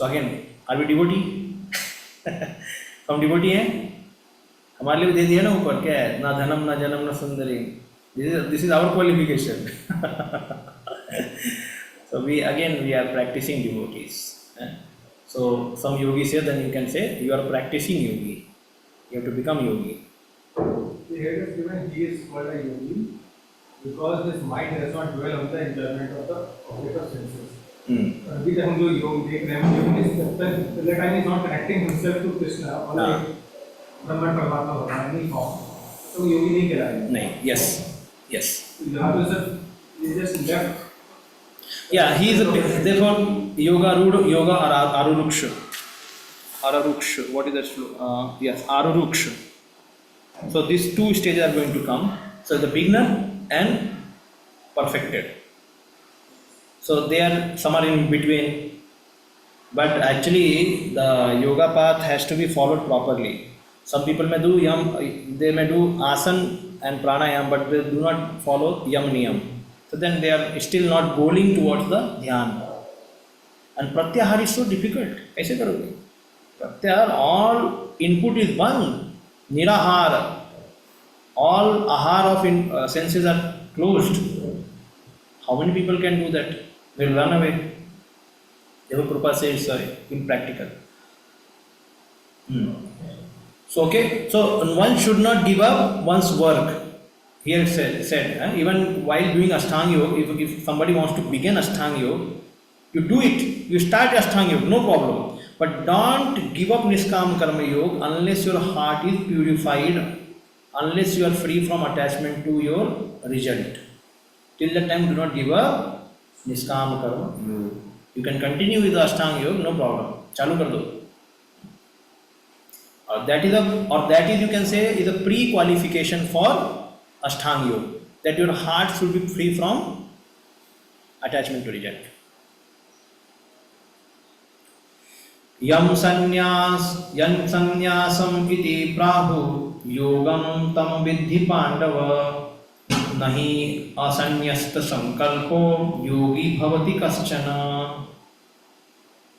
again, are we devotee? हम devotee हैं? हमारे लिए भी दे दिया ना ऊपर, क्या है? ना धनम ना जनम ना सुंदरी. This is our qualification. So we are practicing devotees. So some yogi say, then you can say you are practicing yogi. You have to become yogi. The head is given, he is called a yogi because his mind does not dwell on the enjoyment of the object of senses. अभी जब हम जो योग देख रहे हैं, योग is the time is not connecting himself to Krishna or like ब्रह्मन परमात्मा भगवान नहीं फॉर्म, तो योगी नहीं कहलाएगा. नहीं, yes. यहाँ तो sir he just left. Yeah, he is therefore yoga aruruksha. What is that? Yes, aruruksha. So these two stages are going to come. So the beginner and perfected. So some are in between, but actually the yoga path has to be followed properly. Some people may do they may do asan and pranayam, but they do not follow yam niyam. So then they are still not going towards the dhyan. And pratyahar is so difficult. कैसे करोगे? Pratyahar, all input is one. Nirahara, all ahar of senses are closed. How many people can do that? They will run away. Therefore Prabhupada says impractical. So one should not give up one's work. Here said even while doing Ashtanga Yoga, if somebody wants to begin Ashtanga Yoga, you do it, you start Ashtanga Yoga, no problem. But don't give up Niskam Karma Yoga unless your heart is purified, unless you are free from attachment to your result. Till that time, do not give up Niskam Karma Yoga. You can continue with the Ashtanga Yoga, no problem. Chalu kar do. That is you can say is a pre-qualification for Ashtanga Yoga. That your heart should be free from attachment to result. यं संन्यासम इति प्राहु योगम तम विद्धि पांडव नहि असन्यस्त संकल्पो योगी भवति कश्चन.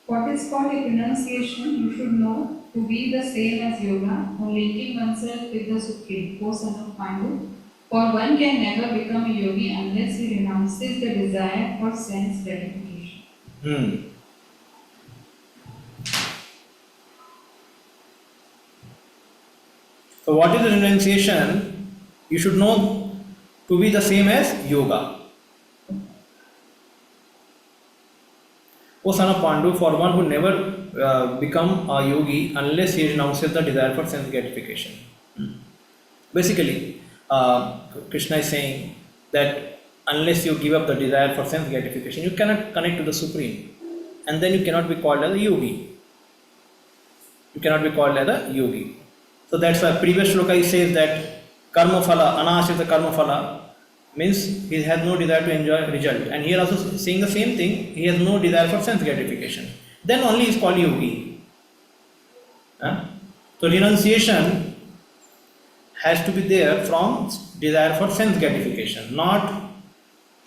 What is called a renunciation, you should know to be the same as yoga, or linking oneself with the Supreme, O son of Pandu. For one can never become a yogi unless he renounces the desire for sense gratification. So what is the renunciation? You should know to be the same as yoga. O son of Pandu, for one who never become a yogi unless he renounces the desire for sense gratification. Basically, Krishna is saying that unless you give up the desire for sense gratification, you cannot connect to the Supreme, and then you cannot be called as a yogi. You cannot be called as a yogi. So that's why previous shloka he says that karma phala, anashrita karma phala, means he has no desire to enjoy result. And here also saying the same thing, he has no desire for sense gratification. Then only he is called yogi. So renunciation has to be there from desire for sense gratification, not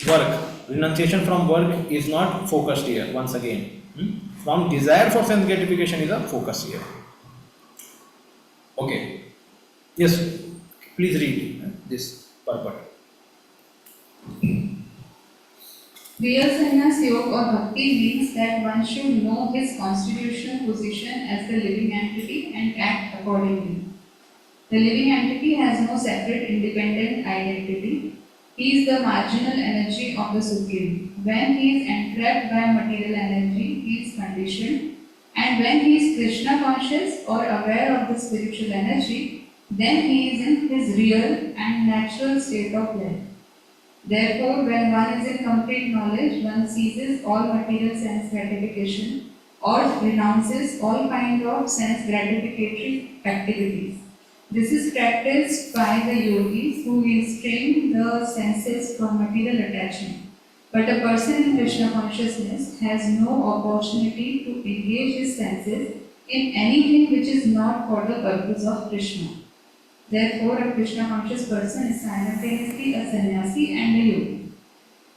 work. Renunciation from work is not focused here once again. From desire for sense gratification is a focus here. Okay. Yes, please read this purport. Real sannyas yoga or bhakti means that one should know his constitutional position as the living entity and act accordingly. The living entity has no separate independent identity. He is the marginal energy of the Supreme. When he is entrapped by material energy, he is conditioned. And when he is Krishna conscious or aware of the spiritual energy, then he is in his real and natural state of life. Therefore, when one is in complete knowledge, one ceases all material sense gratification or renounces all kind of sense gratificatory activities. This is practiced by the yogis who restrain the senses from material attachment. But a person in Krishna consciousness has no opportunity to engage his senses in anything which is not for the purpose of Krishna. Therefore, a Krishna conscious person is simultaneously a sannyasi and a yogi.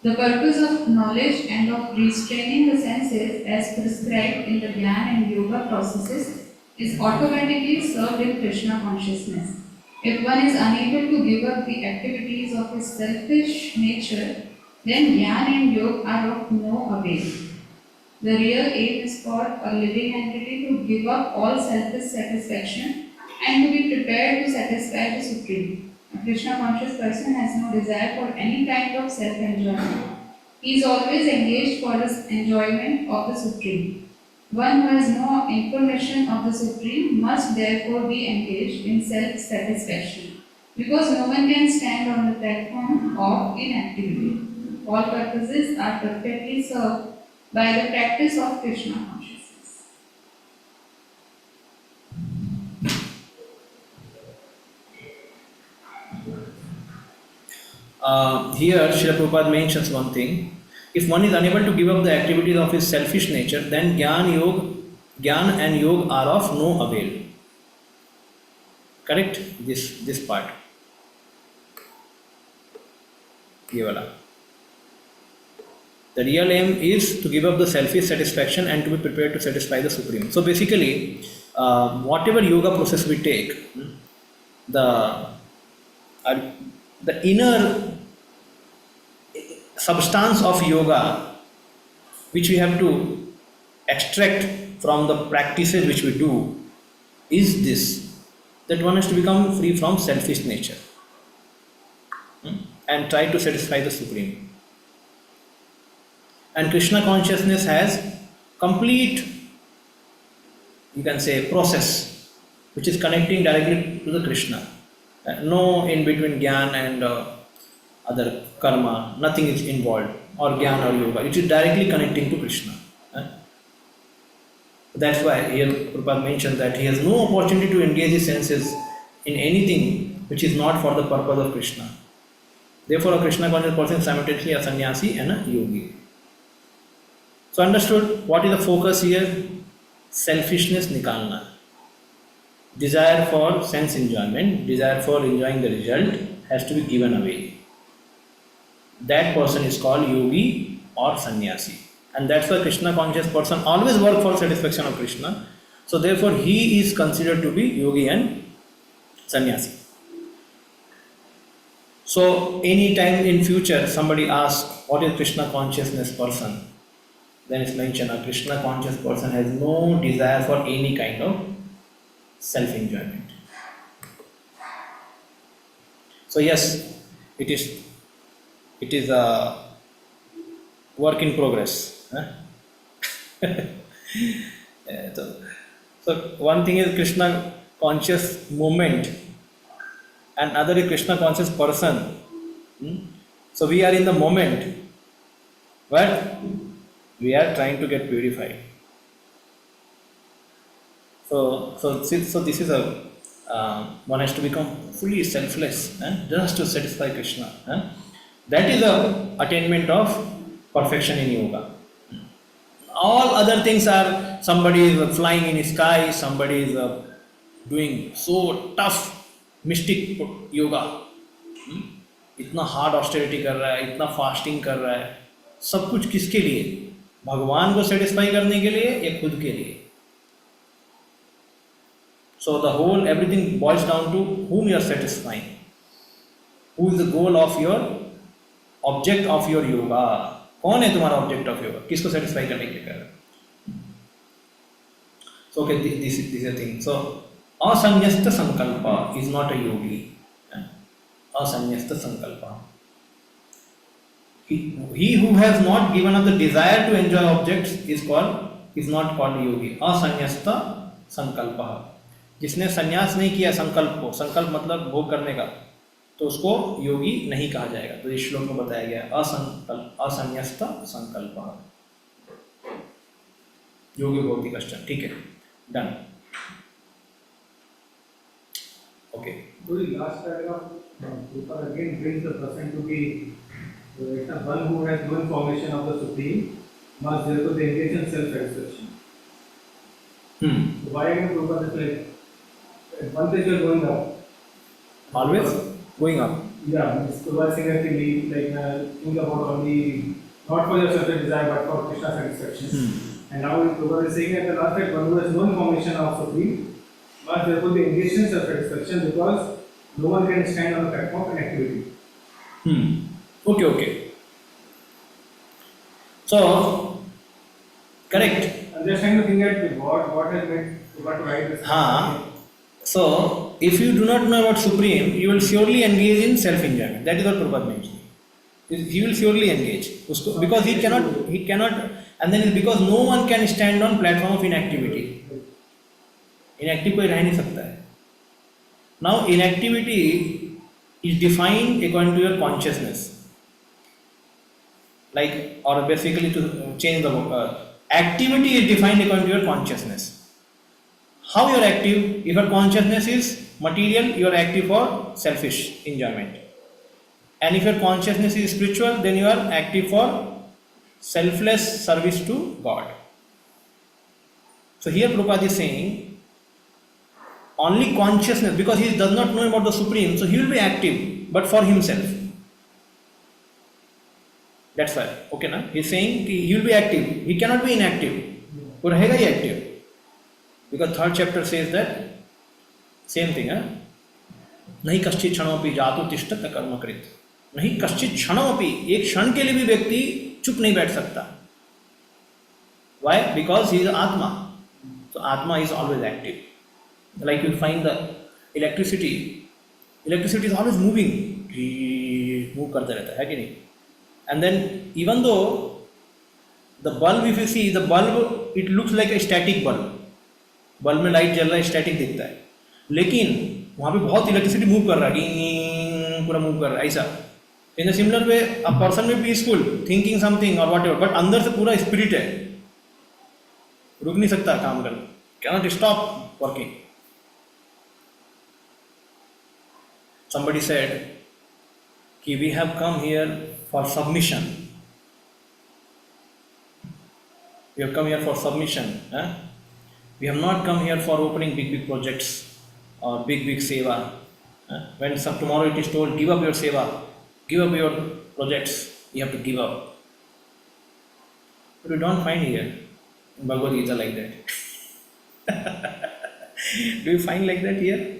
The purpose of knowledge and of restraining the senses as prescribed in the Jnana and Yoga processes is automatically served in Krishna consciousness. If one is unable to give up the activities of his selfish nature, then Jnana and Yoga are of no avail. The real aim is for a living entity to give up all selfish satisfaction and to be prepared to satisfy the Supreme. A Krishna conscious person has no desire for any kind of self-enjoyment. He is always engaged for the enjoyment of the Supreme. One who has no information of the Supreme must therefore be engaged in self-satisfaction, because no one can stand on the platform of inactivity. All purposes are perfectly served by the practice of Krishna consciousness. Here, Srila Prabhupada mentions one thing. If one is unable to give up the activities of his selfish nature, then Jnana and Yoga are of no avail. Correct? This part. ये वाला. The real aim is to give up the selfish satisfaction and to be prepared to satisfy the Supreme. So basically, whatever yoga process we take, the inner substance of yoga, which we have to extract from the practices which we do, is this: that one has to become free from selfish nature and try to satisfy the Supreme. And Krishna consciousness has complete, you can say, process which is connecting directly to the Krishna. No in between Jnana and other karma, nothing is involved, or Jnana or yoga. It is directly connecting to Krishna. That's why here Prabhupada mentioned that he has no opportunity to engage his senses in anything which is not for the purpose of Krishna. Therefore, a Krishna conscious person is simultaneously a sannyasi and a yogi. So, understood what is the focus here? Selfishness nikalna. Desire for sense enjoyment, desire for enjoying the result has to be given away. That person is called yogi or sannyasi. And that's why Krishna conscious person always work for satisfaction of Krishna. So therefore he is considered to be yogi and sannyasi. So any time in future somebody asks what is Krishna consciousness person, then it's mentioned a Krishna conscious person has no desire for any kind of self-enjoyment. So yes, it is a work in progress. So one thing is Krishna conscious movement and other is Krishna conscious person. So we are in the moment where we are trying to get purified. So this is a one has to become fully selfless, just to satisfy Krishna. That is the attainment of perfection in yoga. All other things are somebody is flying in the sky, somebody is doing so tough mystic yoga, इतना hard austerity कर रहा है, इतना fasting कर रहा है, सब कुछ किसके लिए? भगवान को सेटिस्फाई करने के लिए या खुद के लिए? So the whole everything boils down to whom you are satisfying. Who is the goal of your object of your yoga? कौन है तुम्हारा object of yoga? किसको satisfy करने के लिए कर रहे हो? So okay, this is a thing. So asanyasta sankalpa is not a yogi. Asanyasta sankalpa. He who has not given up the desire to enjoy objects is not called a yogi. Asanyasta sankalpa. जिसने संन्यास नहीं किया संकल्प को, संकल्प मतलब भोग करने का, तो उसको योगी नहीं कहा जाएगा. तो इस श्लोक में बताया गया असंन्यस्त संकल्प योगी भौतिक कष्ट. ठीक है, done. Okay. Last paragraph, Prabhupada again brings the person to be one who has no information of the Supreme must therefore engage in self-satisfaction. Why again Prabhupada is like, at one place you are going up. Always going up. Yeah, Prabhupada saying that we think about only not for your self-desire but for Krishna satisfaction. And now Prabhupada is saying at the last that one who has no information of Supreme must therefore be engaged in self-satisfaction because no one can stand on the platform and activity. Okay. So, correct. I'm just trying to think at what has made Prabhupada write this. So, if you do not know about Supreme, you will surely engage in self-enjoyment. That is what Prabhupada mentioned. He will surely engage. Because he cannot, and then because no one can stand on platform of inactivity. Inactive कोई रह नहीं सकता है. Now, inactivity is defined according to your consciousness. Like, or basically to change the word, activity is defined according to your consciousness. How you are active? If your consciousness is material, you are active for selfish enjoyment. And if your consciousness is spiritual, then you are active for selfless service to God. So here Prabhupada is saying, only consciousness, because he does not know about the Supreme, so he will be active, but for himself. That's why, okay na? He is saying he will be active, he cannot be inactive. वो रहेगा ही active. Because third chapter says that same thing. नहीं कश्चित् क्षणमपि जातु तिष्ठत् कर्मकृत्. नहीं कश्चित् क्षणमपि, एक क्षण के लिए भी व्यक्ति चुप नहीं बैठ सकता. Why? Because he is Atma. So Atma is always active. Like you find the electricity is always moving. Move करता रहता है कि नहीं? And then even though the bulb, if you see the bulb, it looks like a static bulb. Bulb में light जल रहा है, static दिखता है, लेकिन वहाँ पे बहुत इलेक्ट्रिसिटी मूव कर रहा है, पूरा मूव कर रहा है ऐसा. इन the similar way a person में पीसफुल थिंकिंग समथिंग और व्हाटएवर, बट अंदर से पूरा स्पिरिट है. रुक नहीं सकता काम करना, cannot stop working. Somebody said कि we have come here for submission. We have come here for submission. We have not come here for opening big projects or big seva. When tomorrow it is told, give up your seva, give up your projects, you have to give up. But we don't find here in Bhagavad Gita like that. Do you find like that here?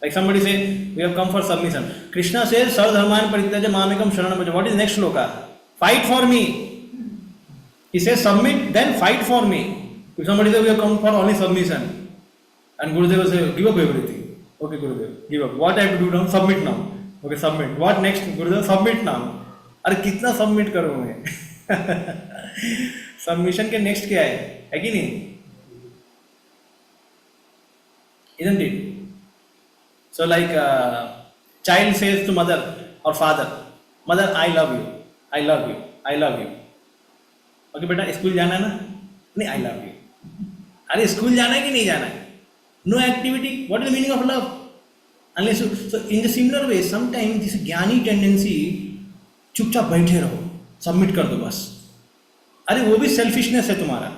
Like somebody say, we have come for submission. Krishna says, Sarvadharman parityaja mamekam sharanam vraja. What is next shloka? Fight for me. He says, submit, then fight for me. If somebody says, we have come for only submission, and Gurudev will say, give up everything. Okay, Gurudev, give up. What I have to do now? Submit now. Okay, submit. What next? Gurudev, submit now. अरे कितना submit करूँ मैं? Submission के next क्या है कि नहीं? Isn't it? So like child says to mother or father, mother, I love you, I love you, I love you. Okay बेटा स्कूल जाना है ना? नहीं, I love you. अरे स्कूल जाना है कि नहीं जाना है? No activity. What is the meaning of love? Unless you, so in the similar way, sometimes this ज्ञानी tendency, चुपचाप बैठे रहो, सबमिट कर दो बस. अरे वो भी सेल्फिशनेस है तुम्हारा,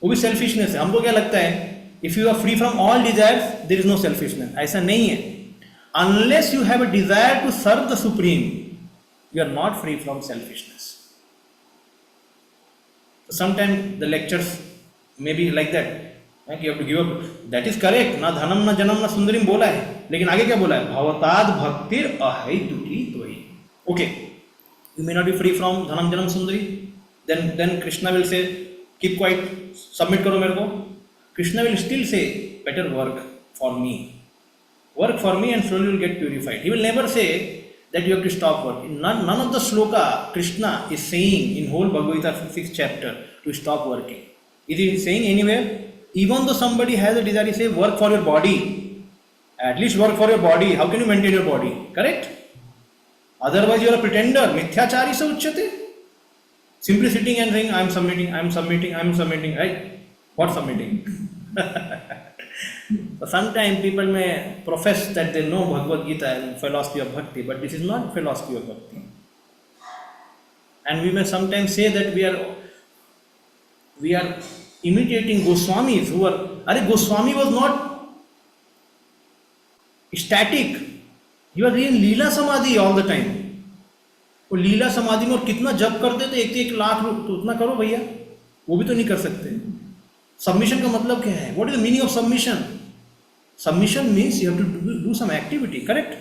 वो भी सेल्फिशनेस है. हमको क्या लगता है, if you are free from all desires there is no selfishness. ऐसा नहीं है. Unless you have a desire to serve the supreme, you are not free from selfishness. Sometime the lectures may be like that, कि you have to give up. That is correct. ना धनम ना जनम ना सुंदरीम बोला है, लेकिन आगे क्या बोला है? भवताद भक्तिर अहैतुकी त्वयि. Okay, you may not be free from dhanam janam sundari, then Krishna will say, keep quiet, submit karo mere ko. Krishna will still say, better work for me, work for me, and slowly you will get purified. He will never say that you have to stop working. None of the shloka Krishna is saying in whole Bhagavad Gita 6th chapter to stop working. Is he saying anywhere? Even though somebody has a desire, he say work for your body, at least work for your body. How can you maintain your body? Correct? Otherwise you are a pretender. Mithyachari se uchyate. Simply sitting and saying, I am submitting, I am submitting, I am submitting. Right? What submitting? So sometimes people may profess that they know Bhagavad Gita and philosophy of bhakti, but this is not philosophy of bhakti. And we may sometimes say that we are imitating Goswamis who are. Goswami was not static. You are in लीला समाधि all the time. वो लीला समाधि में और कितना जप करते थे, 1 लाख तो उतना करो भैया, वो भी तो नहीं कर सकते. सबमिशन का मतलब क्या है? What is the meaning of submission? Submission means you have to do some activity. Correct?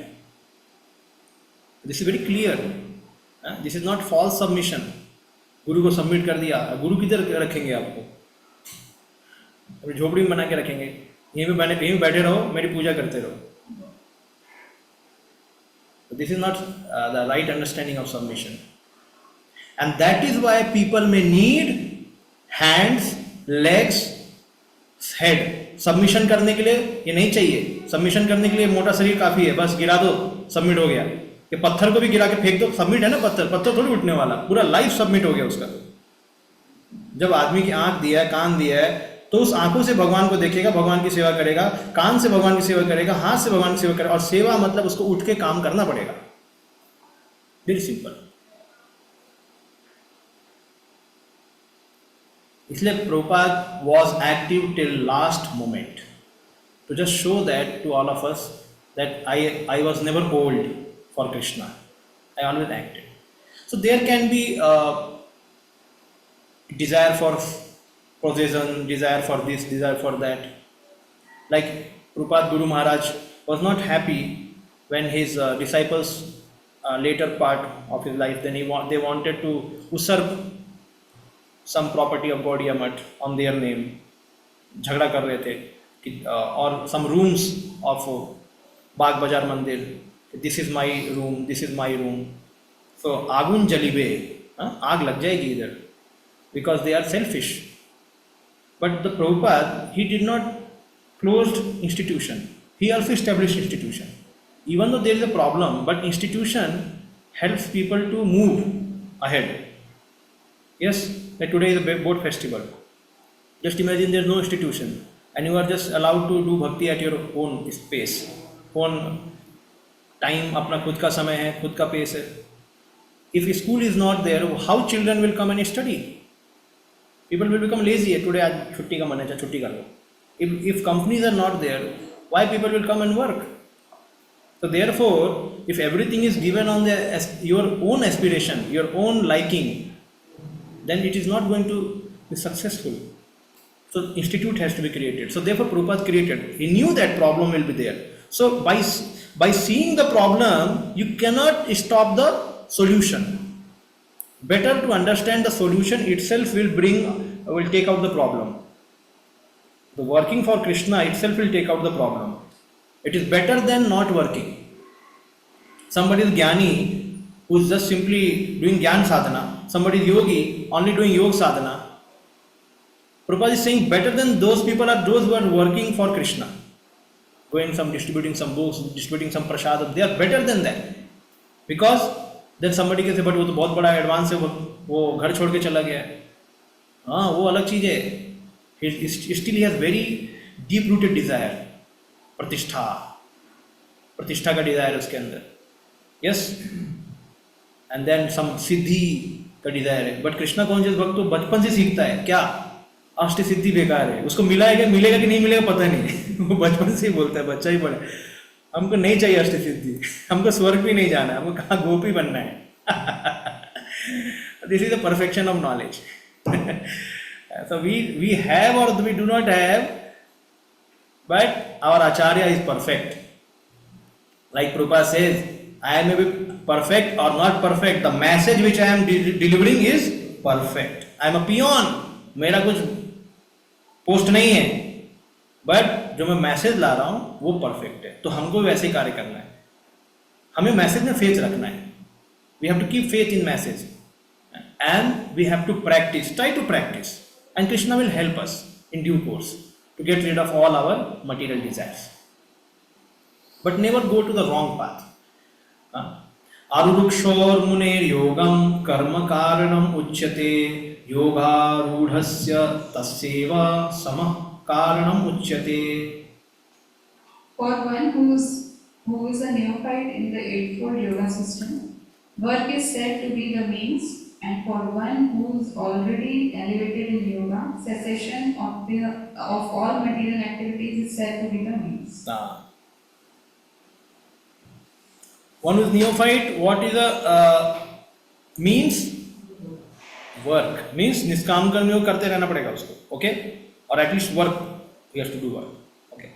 This is very clear. This is not false submission. गुरु को सबमिट कर दिया, गुरु किधर रखेंगे आपको? अभी झोपड़ी में बना के रखेंगे, यहीं बैठे रहो, मेरी पूजा करते रहो. This is not the right understanding of submission. And that is why people may need hands, legs, head. Submission करने के लिए ये नहीं चाहिए. Submission करने के लिए मोटा शरीर काफी है, बस गिरा दो, सबमिट हो गया. ये पत्थर को भी गिरा के फेंक दो, सबमिट है ना. पत्थर थोड़ी उठने वाला, पूरा लाइफ सबमिट हो गया उसका. जब आदमी की आंख दिया है, कान दिया है, तो उस आंखों से भगवान को देखेगा, भगवान की सेवा करेगा, कान से भगवान की सेवा करेगा, हाथ से भगवान की सेवा करेगा. और सेवा मतलब उसको उठ के काम करना पड़ेगा. Very simple. इसलिए Prabhupada was active till last moment to just show that to all of us that I was never old for Krishna. I always acted. So there can be desire for possession, desire for this, desire for that. Like Prabhupada Guru Maharaj was not happy when his disciples later part of his life, then they wanted to usurp some property of Gaudiya Math on their name. झगड़ा कर रहे थे. और some rooms of बाग बाजार मंदिर, this is my room, this is my room. So आगुन जलिबे, आग लग जाएगी इधर, because they are selfish. But the Prabhupada, he did not close institution. He also established institution. Even though there is a problem, but institution helps people to move ahead. Yes, like today is a boat festival. Just imagine there is no institution and you are just allowed to do bhakti at your own space, own time, अपना खुद का समय है, खुद का pace है. If school is not there, how children will come and study? People will become lazy. Today आज छुट्टी का मन है, छुट्टी कर लो. If companies are not there, why people will come and work? So therefore, if everything is given on your own aspiration, your own liking, then it is not going to be successful. So institute has to be created. So therefore Prabhupada created. He knew that problem will be there. So by seeing the problem, you cannot stop the solution. Better to understand the solution itself will take out the problem. The working for Krishna itself will take out the problem. It is better than not working. Somebody is Jnani who is just simply doing Jnana sadhana. Somebody is Yogi only doing Yoga sadhana. Prabhupada is saying better than those people are those who are working for Krishna. Going distributing some books, distributing some prasad. They are better than that. Because then somebody can say, but वो तो बहुत बड़ा advance है, वो घर छोड़ के चला गया है. हाँ, वो अलग चीज़ है. Still he has very deep rooted desire. प्रतिष्ठा का desire उसके अंदर. Yes. And then some सिद्धि का desire है. But Krishna conscious भक्त तो बचपन से सीखता है. क्या? अष्ट सिद्धि बेकार है. उसको मिलेगा कि नहीं मिलेगा पता नहीं. वो बचपन से ही बोलता है, बच्चा ही बड़ा. हमको नहीं चाहिए अष्ट सिद्धि. हमको स्वर्ग भी नहीं जाना है. हमको कहाँ गोपी बनना है. This is the perfection of knowledge. So we have or we do not have, but our Acharya is perfect. Like Prabhupada says, I may be perfect or not perfect. The message which I am delivering is perfect. I am a peon. मेरा कुछ post नहीं है, but जो मैं message ला रहा हूँ वो perfect है. तो हमको वैसे ही कार्य करना है. हमें मैसेज में फेथ रखना है. We have to keep faith in message, and we have to practice. Try to practice, and Krishna will help us in due course to get rid of all our material desires. But never go to the wrong path. Arurukshor muner yogam karma karanam uchyate yogarudhasya tasyeva samah karanam uchyate. For one who is a neophyte in the Eightfold Yoga system, work is said to be the means, and for one who is already elevated in yoga, cessation of all material activities is said to be the means. One who is neophyte, what is the means? Work. Means निष्काम कर्म योग करते रहना पड़ेगा उसको. Okay? Or at least work. He has to do work. Okay.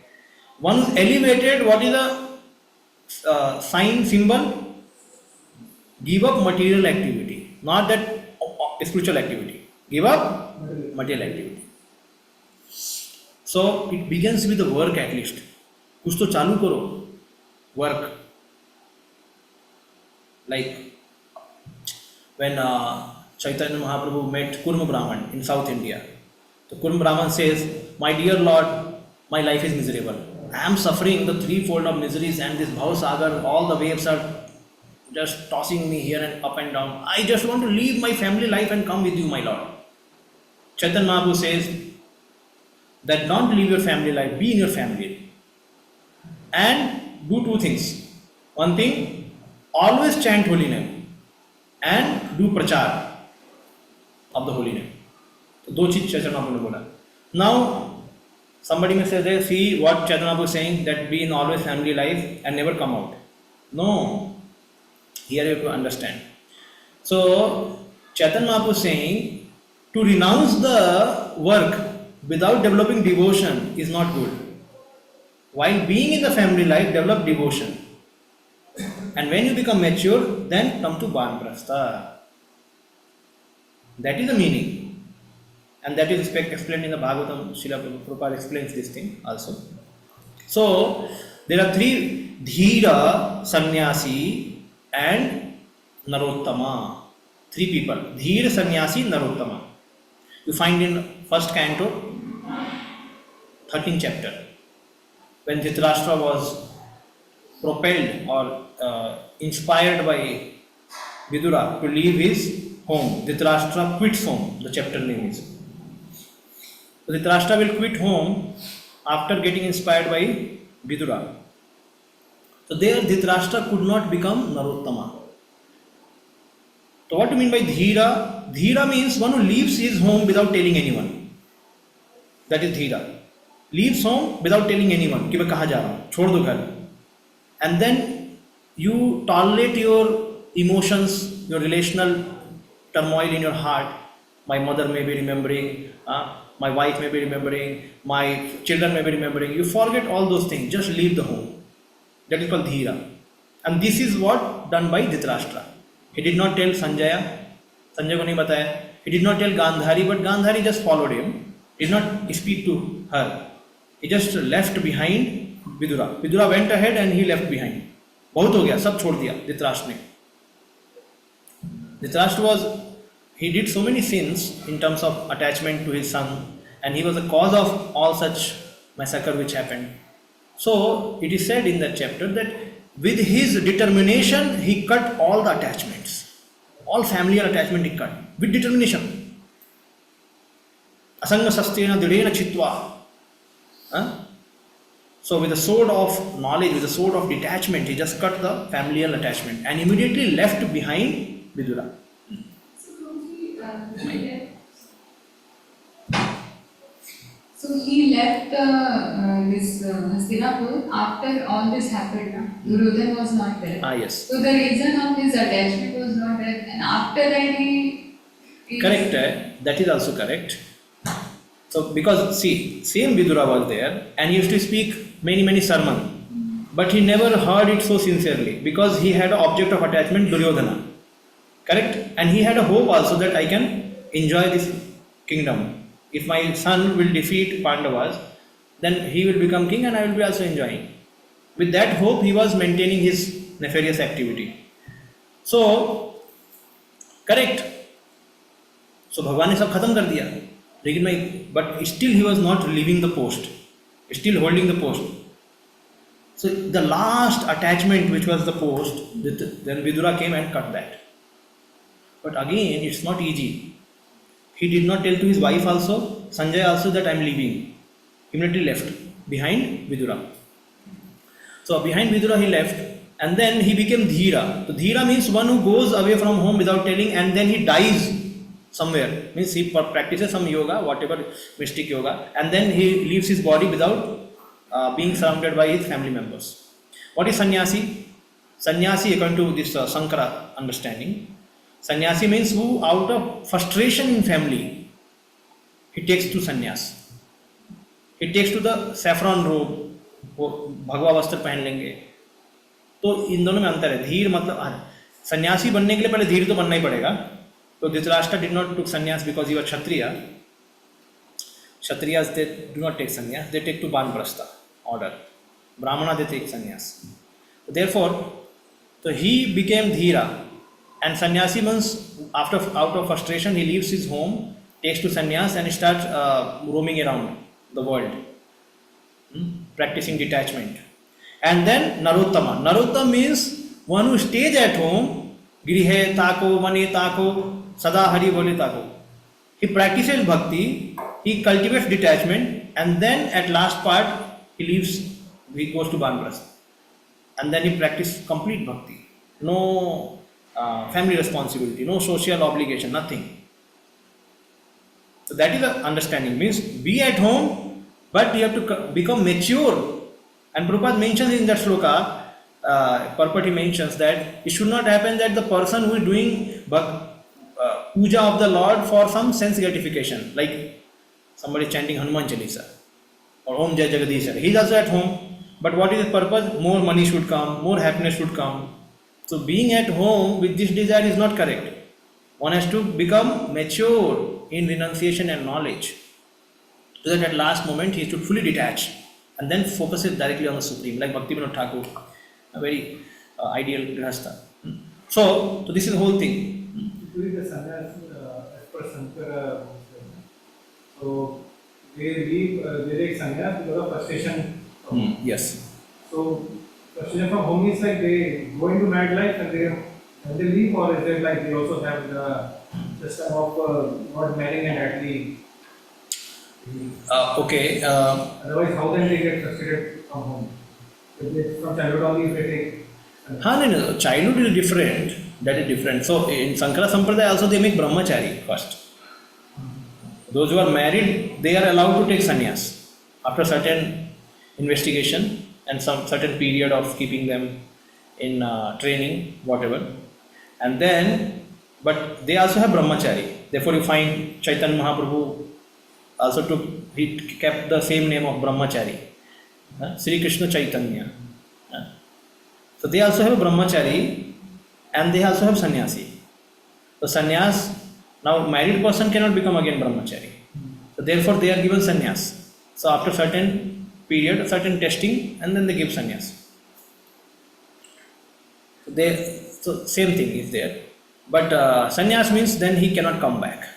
One who is elevated, what is the sign, symbol? Give up material activity. Not that spiritual activity. Give up material activity. So it begins with the work at least. कुछ तो चालू करो. Work. Like when Chaitanya Mahaprabhu met Kurma Brahman in South India. So Kurma Brahman says, my dear Lord, my life is miserable. I am suffering the threefold of miseries, and this Bhav Sagar, all the waves are just tossing me here and up and down. I just want to leave my family life and come with you, my Lord. Chaitanya Mahaprabhu says that don't leave your family life, be in your family. And do two things. One thing, always chant holy name and do prachar of the holy name. So, दो चीज Chaitanya Mahaprabhu ने बोला. Now, somebody may say, see what Chaitanya Mahaprabhu is saying, that be in always family life and never come out. No. Here you have to understand. So, Chaitanya Mahaprabhu is saying, to renounce the work without developing devotion is not good. While being in the family life, develop devotion. And when you become mature, then come to Banprastha. That is the meaning. And that is explained in the Bhagavatam. Srila Prabhupada explains this thing also. So, there are three: Dhira, Sannyasi, and Narottama. Three people: Dhira, Sannyasi, Narottama. You find in first canto, 13th chapter, when Dhritarashtra was propelled or inspired by Vidura to leave his home. Dhritarashtra quits home. The chapter name is. So Dhritarashtra will quit home after getting inspired by Vidura. So there Dhritarashtra could not become Narottama. So what do you mean by Dhira? Dhira means one who leaves his home without telling anyone. That is Dhira. Leaves home without telling anyone कि मैं कहाँ जा रहा हूँ, छोड़ दो घर. And then you tolerate your emotions, your relational turmoil in your heart. My mother may be remembering, my wife may be remembering, my children may be remembering. You forget all those things. Just leave the home. That is called Dhira. And this is what done by Dhritarashtra. He did not tell Sanjaya. Sanjay को नहीं बताया. He did not tell Gandhari, but Gandhari just followed him. He did not speak to her. He just left behind Vidura. Vidura went ahead and he left behind. बहुत हो गया, सब छोड़ दिया धृतराष्ट्र ने. Dhritarashtra he did so many sins in terms of attachment to his son, and he was the cause of all such massacre which happened. So it is said in that chapter that with his determination he cut all the attachments, all familiar attachment he cut with determination. Asanga sastena didena chitva. So with the sword of knowledge, with the sword of detachment, he just cut the familial attachment and immediately left behind Vidura. So he left this Hastinapur after all this happened. Duryodhana was not there. Yes. So the reason of his attachment was not there, and after that he. Correct. That is also correct. So because see, same Vidura was there and he used to speak many sermons, but he never heard it so sincerely because he had an object of attachment, Duryodhana. Correct? And he had a hope also that I can enjoy this kingdom. If my son will defeat Pandavas, then he will become king and I will be also enjoying. With that hope, he was maintaining his nefarious activity. So, correct. So, Bhagwan ने सब खत्म कर दिया. लेकिन but still he was not leaving the post, still holding the post. So, the last attachment which was the post, then Vidura came and cut that. But again, it's not easy. He did not tell to his wife also, Sanjay also, that I am leaving. He immediately left behind Vidura. So behind Vidura he left and then he became Dhira. So Dhira means one who goes away from home without telling and then he dies somewhere. Means he practices some yoga, whatever mystic yoga, and then he leaves his body without being surrounded by his family members. What is sannyasi? Sannyasi, according to this Sankara understanding, sannyasi means who out of frustration in family, he takes to sannyas. He takes to the saffron robe, वो भगवा वस्त्र पहन लेंगे. तो इन दोनों में अंतर है. धीर मतलब सन्यासी बनने के लिए पहले धीर तो बनना ही पड़ेगा. तो Dhritarashtra did not took sannyas because he was Kshatriya. Kshatriyas, they do not take sannyas, they take to Banprastha order. Brahmana, they take sannyas. Therefore, so he became Dhira. And sannyasi means out of frustration he leaves his home, takes to sannyas and starts roaming around the world, practicing detachment. And then Narottama. Narottama means one who stays at home, Grihe Tako, Mane Tako, Sada Hari Bole Tako. He practices bhakti, he cultivates detachment, and then at last part he goes to Banprastha. And then he practices complete bhakti. No family responsibility, no social obligation, nothing. So that is the understanding. Means be at home, but you have to become mature. And Prabhupada mentions in that sloka, purport he mentions that it should not happen that the person who is doing puja of the Lord for some sense gratification, like somebody chanting Hanuman Chalisa or Om Jai Jagadishar, he is also at home. But what is his purpose? More money should come, more happiness should come. So being at home with this desire is not correct. One has to become mature in renunciation and knowledge, so that at last moment he should fully detach and then focus it directly on the Supreme, like Bhakti Vinod Thakur, a very ideal grihastha. So this is the whole thing. Doing the sannyas as per Sankara, so they take sannyas because of frustration. Yes. So frustration from home is like they go into mad life and they when they leave, or is it like they also have the system of not marrying and directly? Okay. Otherwise, how then they get frustrated from home? If they from childhood only, if they take. No. Childhood is different. That is different. So in Sankara Sampradaya also they make brahmachari first. Those who are married, they are allowed to take sannyas after certain investigation and some certain period of keeping them in training, whatever. And then, but they also have brahmachari. Therefore, you find Chaitanya Mahaprabhu also took, he kept the same name of brahmachari, Sri Krishna Chaitanya. So they also have a brahmachari and they also have sannyasi. So sannyas, now married person cannot become again brahmachari. So therefore they are given sannyas. So after certain period, certain testing, and then they give sannyas. So same thing is there. But sannyas means then he cannot come back.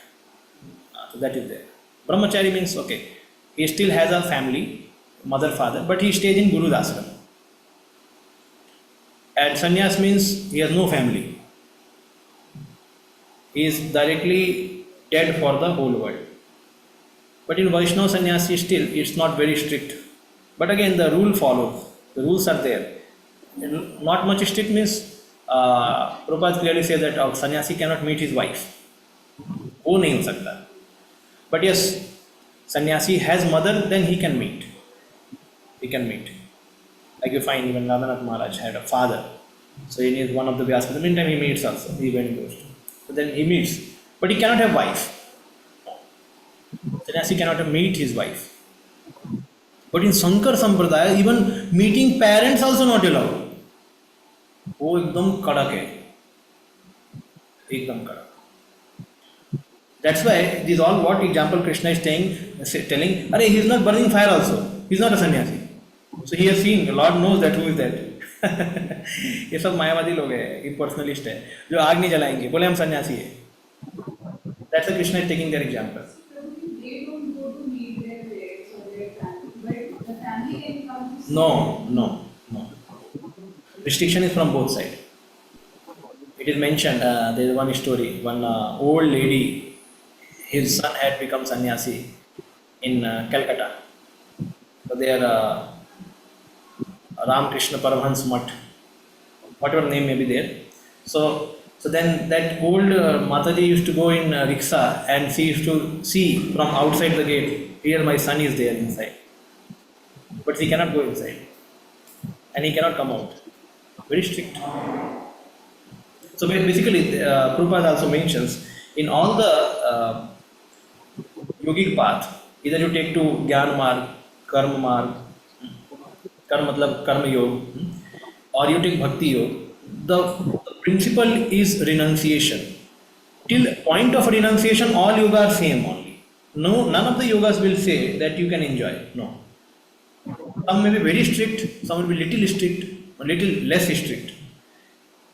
So that is there. Brahmachari means okay, he still has a family, mother, father, but he stays in Guru's ashram. And sannyas means he has no family. He is directly dead for the whole world. But in Vaishnava sannyasi still it's not very strict. But again the rule follows. The rules are there. Not much strict means Prabhupada clearly says that a sannyasi cannot meet his wife. वो नहीं हो सकता. But yes, sannyasi has mother, then he can meet. He can meet. Like you find even Radhanath Maharaj had a father. So in his one of the Vyas, in the meantime he meets also. He went goes. So then he meets. But he cannot have wife. Sannyasi cannot meet his wife. But in Sankar Sampradaya, even meeting parents also not allowed. वो एकदम कड़क है. एकदम कड़क. That's why this all what example Krishna is telling, Arey, he is not burning fire also. He is not a sannyasi. So he has seen, Lord knows that who is that. ये सब मायावादी लोग हैं, impersonalist है, जो आग नहीं जलाएंगे, बोले हम सन्यासी है. That's why Krishna is taking their example. They don't go to meet their parents or their family, but the family can come to see. No. Restriction is from both sides. It is mentioned, there is one story, one old lady, his son had become sannyasi in Calcutta. So there Ram Krishna Paramhans Mutt, whatever name may be there. So then that old Mataji used to go in rickshaw and she used to see from outside the gate, here my son is there inside. But he cannot go inside and he cannot come out. Very strict. So basically, Prabhupada also mentions in all the yogic path, either you take to Gyan Marg, Karma Marg, Karma matlab Karma Yoga, or you take Bhakti Yoga, the principle is renunciation. Till point of renunciation, all yoga are same only. No, none of the yogas will say that you can enjoy. No. Some may be very strict, some will be little strict, a little less strict.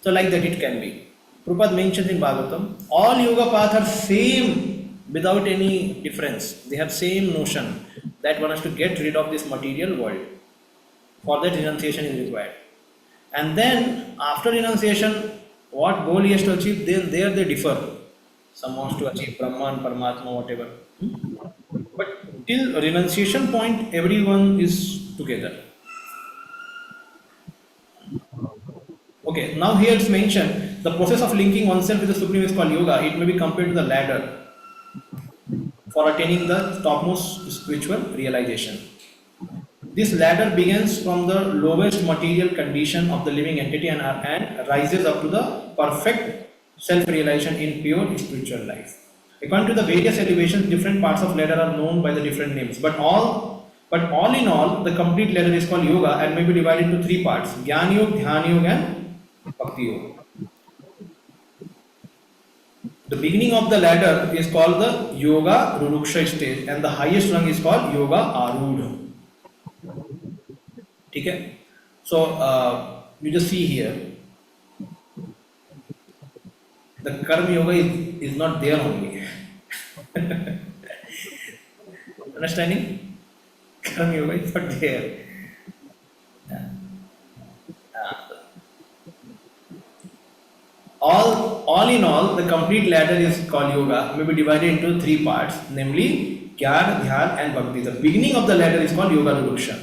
So like that it can be. Prabhupada mentions in Bhagavatam, all yoga paths are same without any difference. They have same notion that one has to get rid of this material world. For that renunciation is required. And then after renunciation, what goal he has to achieve, then there they differ. Some wants to achieve Brahman, Paramatma, whatever. But till renunciation point, everyone is together. Okay, now here it's mentioned, the process of linking oneself with the Supreme is called yoga. It may be compared to the ladder for attaining the topmost spiritual realization. This ladder begins from the lowest material condition of the living entity and rises up to the perfect self-realization in pure spiritual life. According to the various elevations, different parts of ladder are known by the different names. But all in all, the complete ladder is called yoga and may be divided into three parts: Jnana Yoga, Dhyana Yoga, and Bhakti Yoga. The beginning of the ladder is called the Yoga Ruruksha stage, and the highest rung is called Yoga Arudha. Okay? So you just see here, the Karma Yoga is not there only. Understanding? Karma Yoga is not there. All in all, the complete ladder is called yoga, may be divided into three parts, namely Gyan, Dhyan and Bhakti. The beginning of the ladder is called Yoga Ruksha,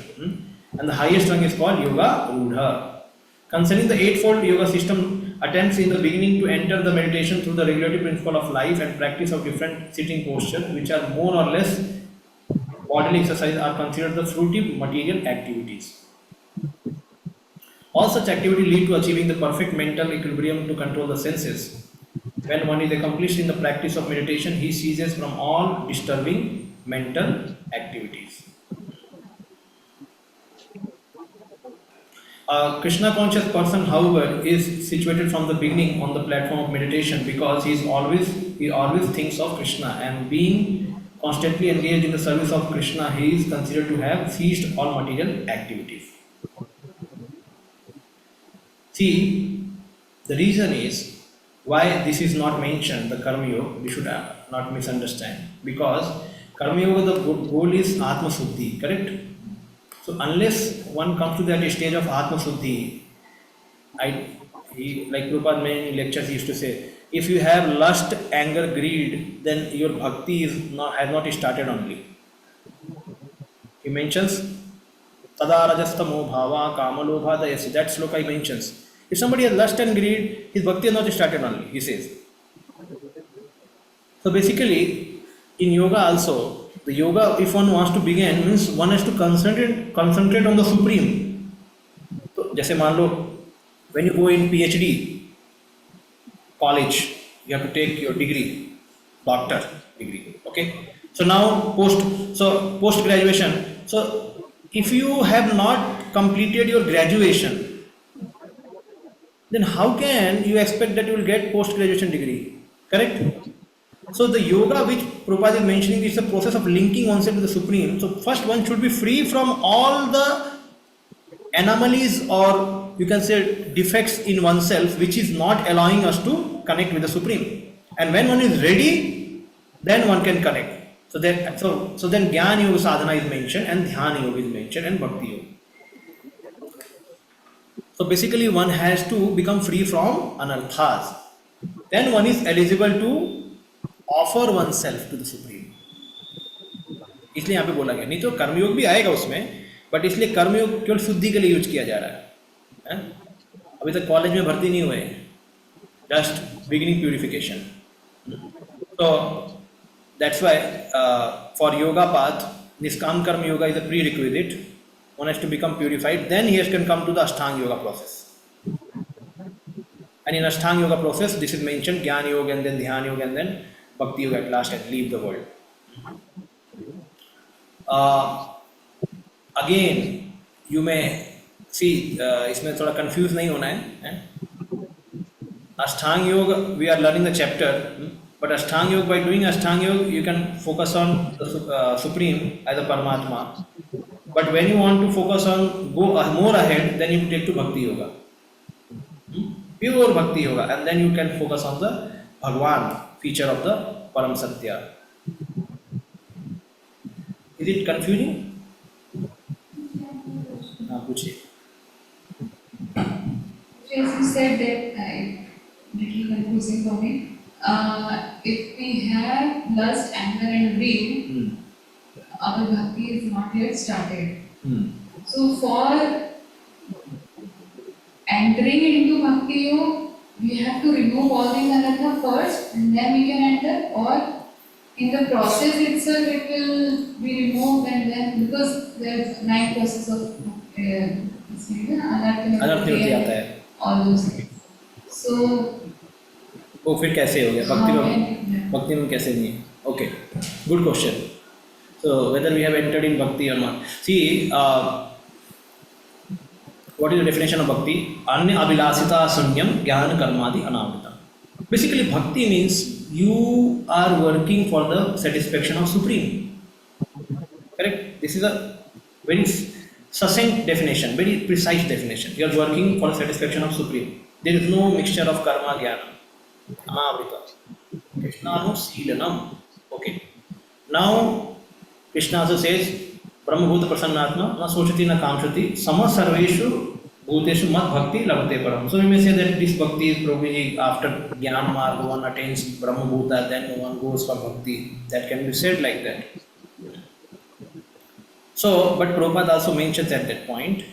and the highest one is called Yoga Rudha. Concerning the eightfold yoga system, attempts in the beginning to enter the meditation through the regulative principle of life and practice of different sitting postures, which are more or less bodily exercise, are considered the fruitive material activities. All such activities lead to achieving the perfect mental equilibrium to control the senses. When one is accomplished in the practice of meditation, he ceases from all disturbing mental activities. A Krishna conscious person, however, is situated from the beginning on the platform of meditation because he always thinks of Krishna, and being constantly engaged in the service of Krishna, he is considered to have ceased all material activities. See, the reason is why this is not mentioned, the Karma Yoga, we should not misunderstand. Because Karma Yoga, the goal is Atma Suddhi, correct? So unless one comes to that stage of Atma Suddhi, like Prabhupada many lectures used to say, if you have lust, anger, greed, then your bhakti has not started only. He mentions Tada rajastamo bhava kamalobha dayasi. That sloka he mentions. If somebody has lust and greed, his bhakti has not started only, he says. So basically, in yoga also, the yoga, if one wants to begin, means one has to concentrate on the supreme. So, जैसे मान लो, when you go in PhD college, you have to take your degree, doctor degree. Okay. So now post graduation. So if you have not completed your graduation, then how can you expect that you will get post graduation degree? Correct. So the yoga which Prabhupada is mentioning is the process of linking oneself to the Supreme. So first one should be free from all the anomalies, or you can say defects in oneself, which is not allowing us to connect with the Supreme. And when one is ready, then one can connect. So then Jnana Yoga Sadhana is mentioned, and Dhyana Yoga is mentioned, and Bhakti Yoga. So basically one has to become free from anarthas. Then one is eligible to offer oneself to the supreme. इसलिए यहाँ पे बोला गया, नहीं तो कर्मयोग भी आएगा उसमें, बट इसलिए कर्मयोग केवल शुद्धि के लिए यूज किया जा रहा है. अभी तक कॉलेज में भर्ती नहीं हुए, जस्ट बिगिनिंग प्यूरिफिकेशन. तो that's why for yoga path निष्काम karma yoga is a prerequisite. One has to become purified, then he can come to the Ashtanga yoga process. And in Ashtanga Yoga process, this is mentioned, Jnana Yoga and then Dhyana Yoga and then Bhakti Yoga at last, and leave the world. Again, you may see, इसमें थोड़ा confuse नहीं होना है. Ashtanga Yoga, we are learning the chapter, but Ashtanga Yoga, by doing Ashtanga Yoga, you can focus on the Supreme as a Paramatma. But when you want to focus on, go more ahead, then you take to Bhakti Yoga. Pure Bhakti Yoga, and then you can focus on the Bhagwan feature of the Param Satya. Is it confusing? पूछिए. As you said that, little confusing for me. If we have lust, anger, and greed, our bhakti is not yet started. So for entering into Bhakti Yoga, we have to remove all these anartha first, and then we can enter, or in the process itself it will be removed, and then because there's 9 processes of अनर्थी आता है. all those things. So वो फिर कैसे हो गया भक्ति में कैसे नहीं है? Okay, good question. So whether we have entered in bhakti or not. See, what is the definition of bhakti? Anya abhilasita sunyam jnana karmadi anavita. Basically, bhakti means you are working for the satisfaction of Supreme. Correct? This is a very succinct definition, very precise definition. You are working for the satisfaction of Supreme. There is no mixture of karma jnana. Anavita. Krishnanu silanam. Okay. Now, Krishna also says, Brahmabhuta prasannatma na sochati na kamshati sama sarveshu Bhuteshu mat bhakti labhate param. So we may say that this bhakti is probably after Jnana Marga, one attains Brahma Bhuta, then one goes for bhakti. That can be said like that. So, but Prabhupada also mentions at that point,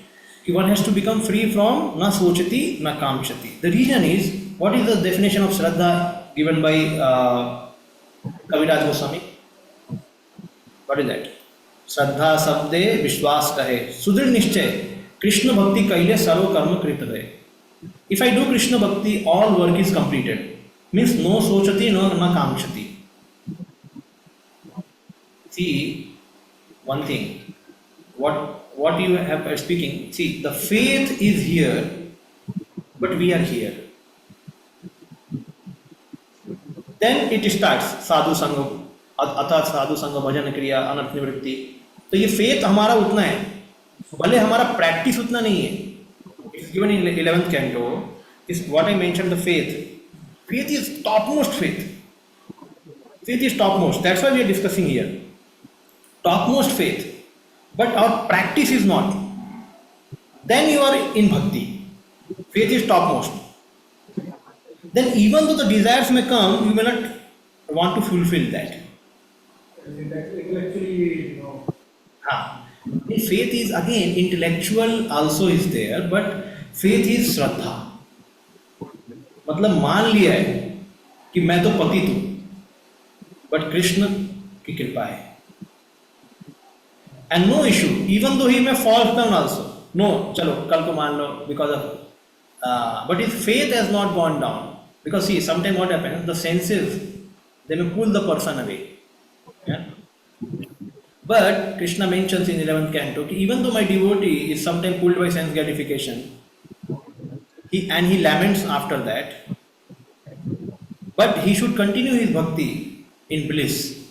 one has to become free from na sochati, na kamchati. The reason is, what is the definition of Shraddha given by Kaviraj Goswami? What is that? Shraddha sabde vishwas kahe, sudhir nischay, Krishna bhakti kaile sarva karma krita hai. If I do Krishna bhakti, all work is completed. Means no sochati, no na kamchati. See, one thing. What you have speaking, see, the faith is here, but we are here. Then it starts sadhu sangha, अतः साधु संग भजन क्रिया अनर्थ निवृत्ति. तो ये faith हमारा उतना है, भले हमारा प्रैक्टिस उतना नहीं है. It's given in 11th canto. Is what I mentioned, the faith. Faith is topmost faith. Faith is topmost. That's why we are discussing here. Topmost faith. But our practice is not. Then you are in bhakti. Faith is topmost. Then even though the desires may come, you may not want to fulfill that. Intellectually, Faith is again intellectual also is there, but faith is श्रद्धा. मतलब मान लिया है कि मैं तो पतित हूं, but Krishna की कृपा है. And no issue, even though he may fall down also. No, chalo, kal ko maan lo, because of, but his faith has not gone down. Because see, sometimes what happens, the senses, they may pull the person away. Yeah? But Krishna mentions in 11th canto, even though my devotee is sometimes pulled by sense gratification, he laments after that, but he should continue his bhakti in bliss,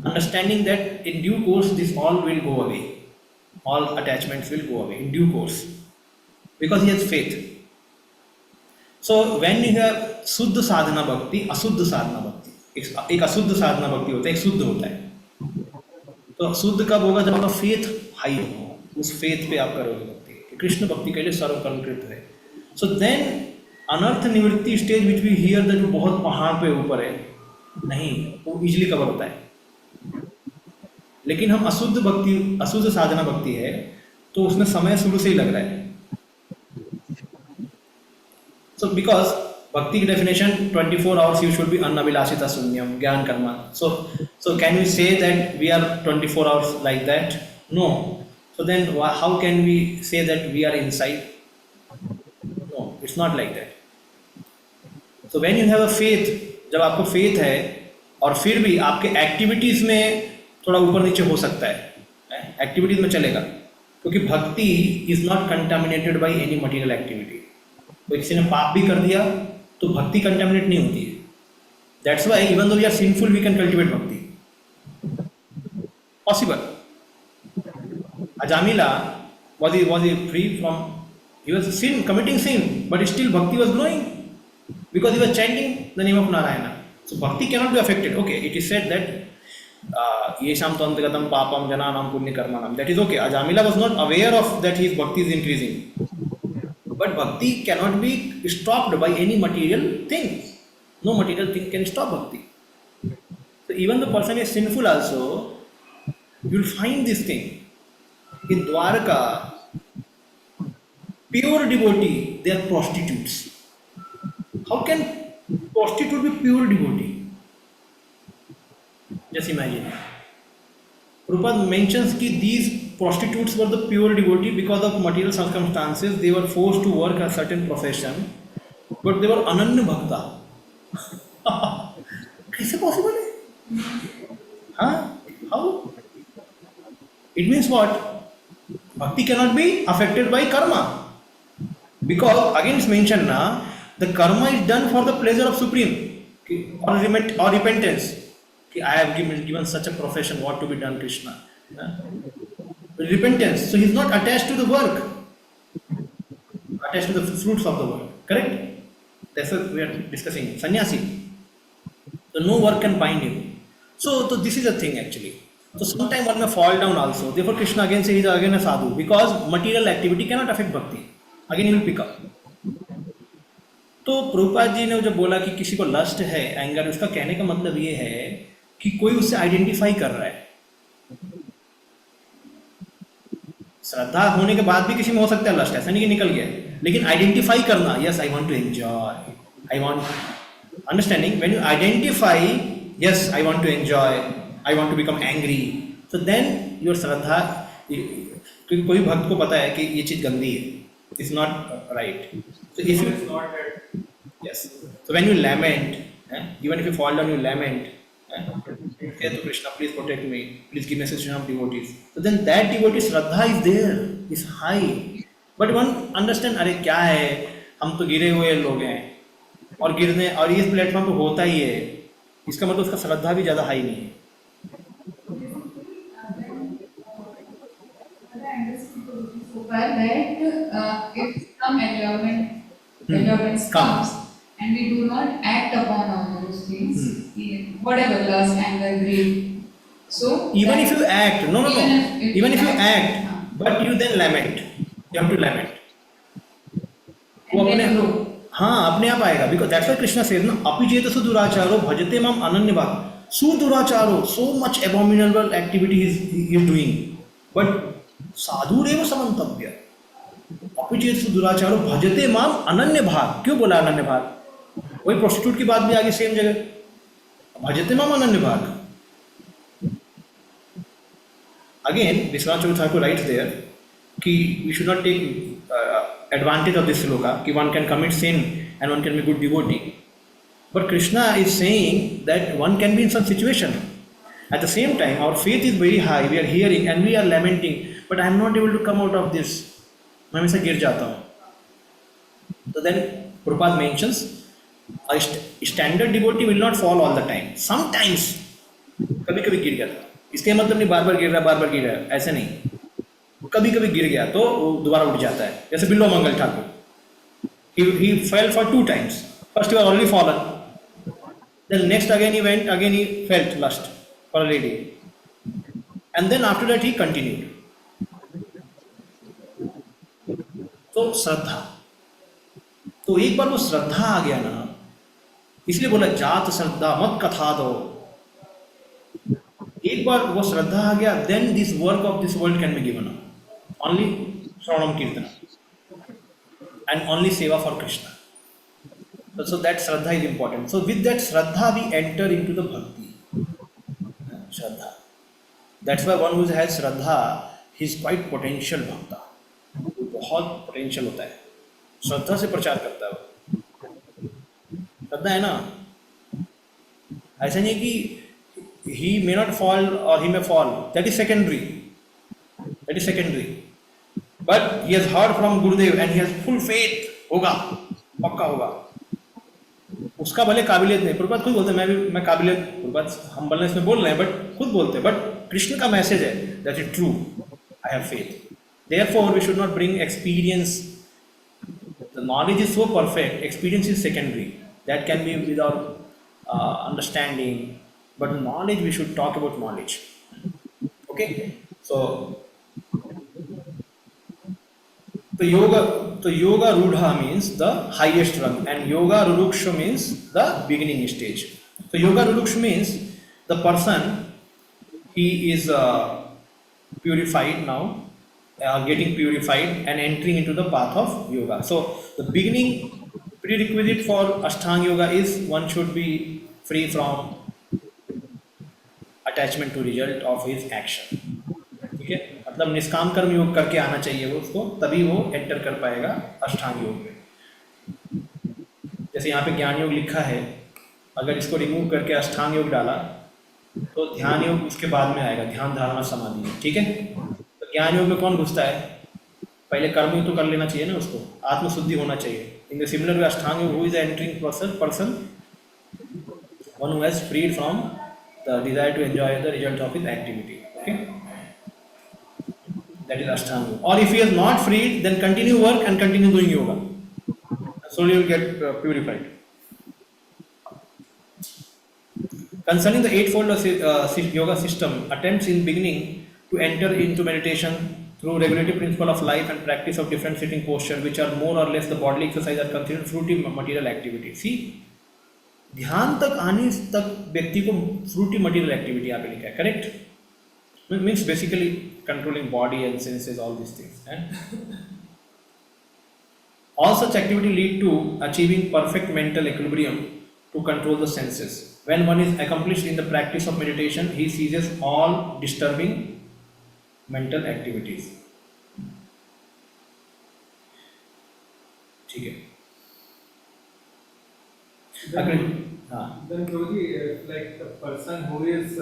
understanding that in due course this all will go away. All attachments will go away in due course, because he has faith. So when you have शुद्ध साधना भक्ति, अशुद्ध साधना भक्ति, एक अशुद्ध साधना भक्ति होता है, एक शुद्ध होता है. तो शुद्ध कब होगा? जब आपका फेथ हाई हो, उस फेथ पे आप करोगे भक्ति. कृष्ण भक्ति के लिए सर्व कर्मकृत है. सो देन अनर्थ निवृत्ति stage which we hear that वो बहुत पहाड़ पे ऊपर है, नहीं, वो इजीली कवर होता है. लेकिन हम अशुद्ध भक्ति, अशुद्ध साधना भक्ति है, तो उसमें समय शुरू से ही लग रहा है. So because bhakti definition 24 hours you should be annavilashita sunyam, gyan karma. So can we say that we are 24 hours like that? No. So then how can we say that we are inside? No, it's not like that. So when you have a faith, जब आपको faith है और फिर भी आपके activities में थोड़ा ऊपर नीचे हो सकता है, activities में चलेगा, क्योंकि भक्ति is not contaminated by any material activity. तो किसी ने पाप भी कर दिया तो भक्ति कंटेमिनेट नहीं होती है. That's why even though we are sinful we can cultivate bhakti. Possible. Ajamila was he free from, he was committing sin, but still bhakti was growing because he was chanting the name of Narayana. So bhakti cannot be affected. Okay, it is said that yesham tantagatam papam jananam punya karmanam, that is okay. Ajamila was not aware of that his bhakti is increasing. But bhakti cannot be stopped by any material thing. No material thing can stop bhakti. So even the person is sinful also, you will find this thing. In Dwarka, pure devotee, they are prostitutes. How can prostitute be pure devotee? Just imagine. Prabhupada mentions that these prostitutes were the pure devotee because of material circumstances. They were forced to work a certain profession, but they were ananya bhakta. Kaise possible hai? How? It means what? Bhakti cannot be affected by karma. Because again it's mentioned na, the karma is done for the pleasure of Supreme, or repentance. I have given such a profession, what to be done, Krishna. Repentance. So he is not attached to the work, attached to the fruits of the work. Correct? That's what we are discussing. Sannyasi. So no work can bind him. So this is a thing actually. So sometimes one may fall down also. Therefore Krishna again says he is again a sadhu, because material activity cannot affect bhakti. Again you will pick up. तो प्रभुपाद जी ने जब बोला कि किसी को lust है, anger, उसका कहने का मतलब ये है कि कोई उससे आइडेंटिफाई कर रहा है। श्रद्धा होने के बाद भी किसी में हो सकता है लस्ट, ऐसा नहीं कि निकल गया, लेकिन आइडेंटिफाई करना, yes I want to enjoy, I want understanding, when you identify yes I want to enjoy, I want to become angry, so then your श्रद्धा, क्योंकि कोई भक्त को पता है कि ये चीज गंदी है, it's not right, so if you It's not that. yes, so when you lament, even if you fall down you lament, say to Krishna, please protect me, please give me a situation of devotees, so then that devotee shraddha is there, is high, but one understand, अरे क्या है, हम तो गिरे हुए लोग हैं, और गिरने, और इस प्लेटफॉर्म पे होता ही है, इसका मतलब उसका श्रद्धा भी ज़्यादा हाई नहीं है। So far that if some endurance comes and we do not act upon all those things, whatever lust, anger, greed, so Even that- if you act, no, even if you act, हाँ, but you then lament, you have to lament, वो and अपने, then grow. हाँ अपने आप आएगा, because that's why Krishna says ना, अपिचेत सुदुराचारो भजते माम अनन्यभाग, सुदुराचारो, so much abominable activity he is doing, but साधुरेव समन्तव्य, अपिचेत सुदुराचारो भजते माम अनन्य भाग। क्यों बोला अनन्य भाग? वही प्रोस्टिट्यूट की बात भी आगे सेम जगह, भजते माम अनन्य भाग। Again Vishwanath Chaudhary Thakur writes there कि we should not take advantage of this sloka, कि one can commit sin and one can be good devotee. But Krishna is saying that one can be in some situation. At the same time, our faith is very high, we are hearing and we are lamenting, but I am not able to come out of this. मैं हमेशा गिर जाता हूँ। So then Prabhupada mentions, a standard devotee will not fall all the time. Sometimes, कभी-कभी गिर गया था। इसके मतलब नहीं बार-बार गिर रहा है, ऐसे नहीं। कभी कभी गिर गया तो वो दोबारा उठ जाता है, जैसे बिल्लो मंगल Thakur, he fell for 2 times. First he was already fallen, then next again he felt lust for a lady, and then after that he continued. तो श्रद्धा, तो एक बार वो श्रद्धा आ गया ना, इसलिए बोला जात श्रद्धा मत कथा दो। एक बार वो श्रद्धा आ गया, then this work of this world can be given up. Only Shravanam Kirtana and only Seva for Krishna. So that Shraddha is important. So with that Shraddha we enter into the Bhakti. Shraddha. That's why one who has Shraddha, he is quite potential Bhakta. बहुत potential होता है, श्रद्धा से प्रचार करता है वो। श्रद्धा है ना, ऐसा नहीं कि he may not fall or he may fall, that is secondary. But he has heard from Gurudev and he has full faith, होगा, पक्का होगा। उसका भले काबिलियत नहीं, प्रभुपाद खुद बोलते हैं मैं काबिलियत, प्रभुपाद हम बोलने इसमें बोल रहे हैं बट खुद बोलते हैं, बट कृष्ण का मैसेज है that is true, I have faith. Therefore we should not bring experience. The knowledge is so perfect, experience is secondary. That can be without understanding, but knowledge, we should talk about knowledge. Okay, so yoga rudha means the highest rung, and yoga ruruksha means the beginning stage. So yoga ruruksha means the person, he is purified now, getting purified and entering into the path of yoga. So the beginning prerequisite for Ashtanga yoga is one should be free from attachment to result of his action. ठीक है, मतलब निष्काम कर्म योग करके आना चाहिए वो उसको, तभी वो एंटर कर पाएगा अष्टांग योग में। जैसे यहाँ पे ज्ञान योग लिखा है, अगर इसको रिमूव करके अष्टांग योग डाला तो ध्यान योग उसके बाद में आएगा, ध्यान धारणा समाधि, ठीक है। तो ज्ञान योग में कौन घुसता है, पहले कर्म योग तो कर लेना चाहिए ना, उसको आत्मशुद्धि होना चाहिए। इन the similar way Ashtanga yoga, who is the entering person, one who has freed from the desire to enjoy the result of his activity, okay, that is Ashtanga. Or if he is not freed, then continue work and continue doing yoga, so you will get purified. Concerning the eightfold yoga system, attempts in beginning to enter into meditation through regulative principle of life and practice of different sitting posture, which are more or less the bodily exercise, are considered fruity material activity. See, ध्यान तक आने तक व्यक्ति को fruity material activity यहाँ पे लिखा है, correct? Means basically controlling body and senses, all these things. All such activity lead to achieving perfect mental equilibrium to control the senses. When one is accomplished in the practice of meditation, he ceases all disturbing mental activities. ठीक है. Then Prabhuji, like the person who is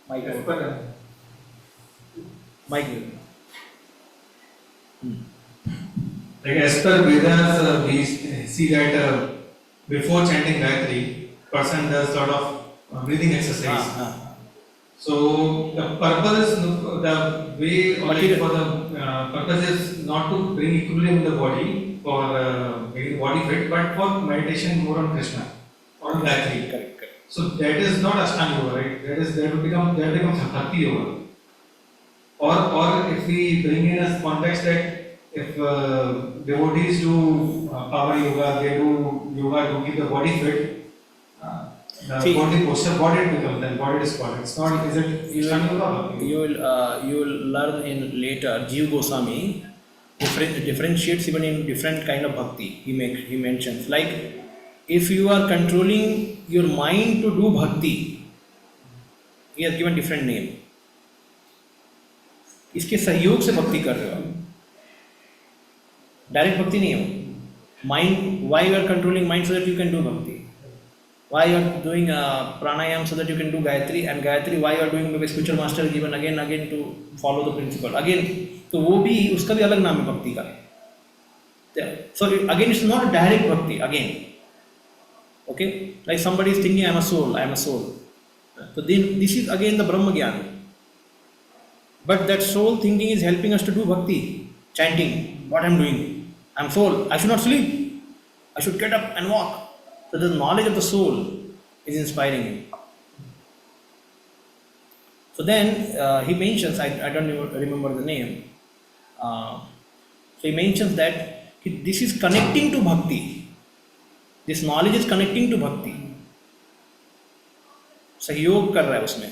like as per like as per Vedas, we see that before chanting Gayatri, person does lot of breathing exercise. So the purpose is the way, or like for the purpose is not to bring equilibrium in the body for making the body fit, but for meditation more on Krishna or on Gayatri. Correct. So that is not Ashtanga Yoga, right? That becomes Bhakti Yoga. Or if we bring in a context that if devotees do power yoga, they do yoga to keep the body fit. The body posture, body becomes, then body is called. It's not, is it? You will learn in later. Jiva Goswami differentiates even in different kind of bhakti. He mentions, like if you are controlling your mind to do bhakti, he has given different name. इसके सहयोग से भक्ति कर रहे हो, direct भक्ति नहीं हो. Mind, why you are controlling mind so that you can do bhakti? Why you are doing pranayam so that you can do Gayatri, and Gayatri why you are doing, maybe spiritual master given again to follow the principle again, तो वो भी उसका भी अलग नाम है भक्ति का. So again it's not a direct bhakti again. Okay, like somebody is thinking I am a soul. So then this is again the Brahma Gyan. But that soul thinking is helping us to do bhakti, chanting, what I am doing. I am soul, I should not sleep, I should get up and walk. So the knowledge of the soul is inspiring him. So then he mentions, I don't remember the name, so he mentions that this is connecting to bhakti. This knowledge is connecting to bhakti. सहयोग कर रहा है उसमें.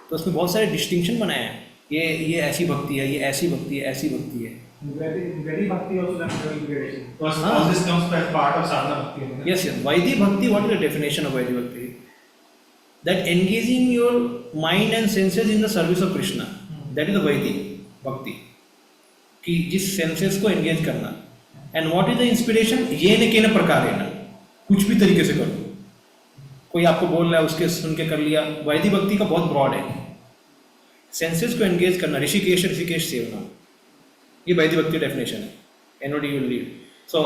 तो उसमें बहुत सारे distinction बनाए हैं. ये ऐसी भक्ति है, ये ऐसी भक्ति है, ऐसी भक्ति है. Vaidhi Bhakti also done meditation. Because all this comes as part of sadhana bhakti. Yes. Vaidhi Bhakti, what is the definition of Vaidhi Bhakti? That engaging your mind and senses in the service of Krishna. That is the Vaidhi Bhakti. कि जिस senses को engage करना. And what is the inspiration? ये न केन प्रकारेण, कुछ भी तरीके से करो. कोई आपको बोल रहा है उसके सुन के कर लिया. वैदिक भक्ति का बहुत ब्रॉड है. सेंसेस को एंगेज करना, ऋषिकेश सेवना, ये वैदिक भक्ति डेफिनेशन है. NOD you will read. So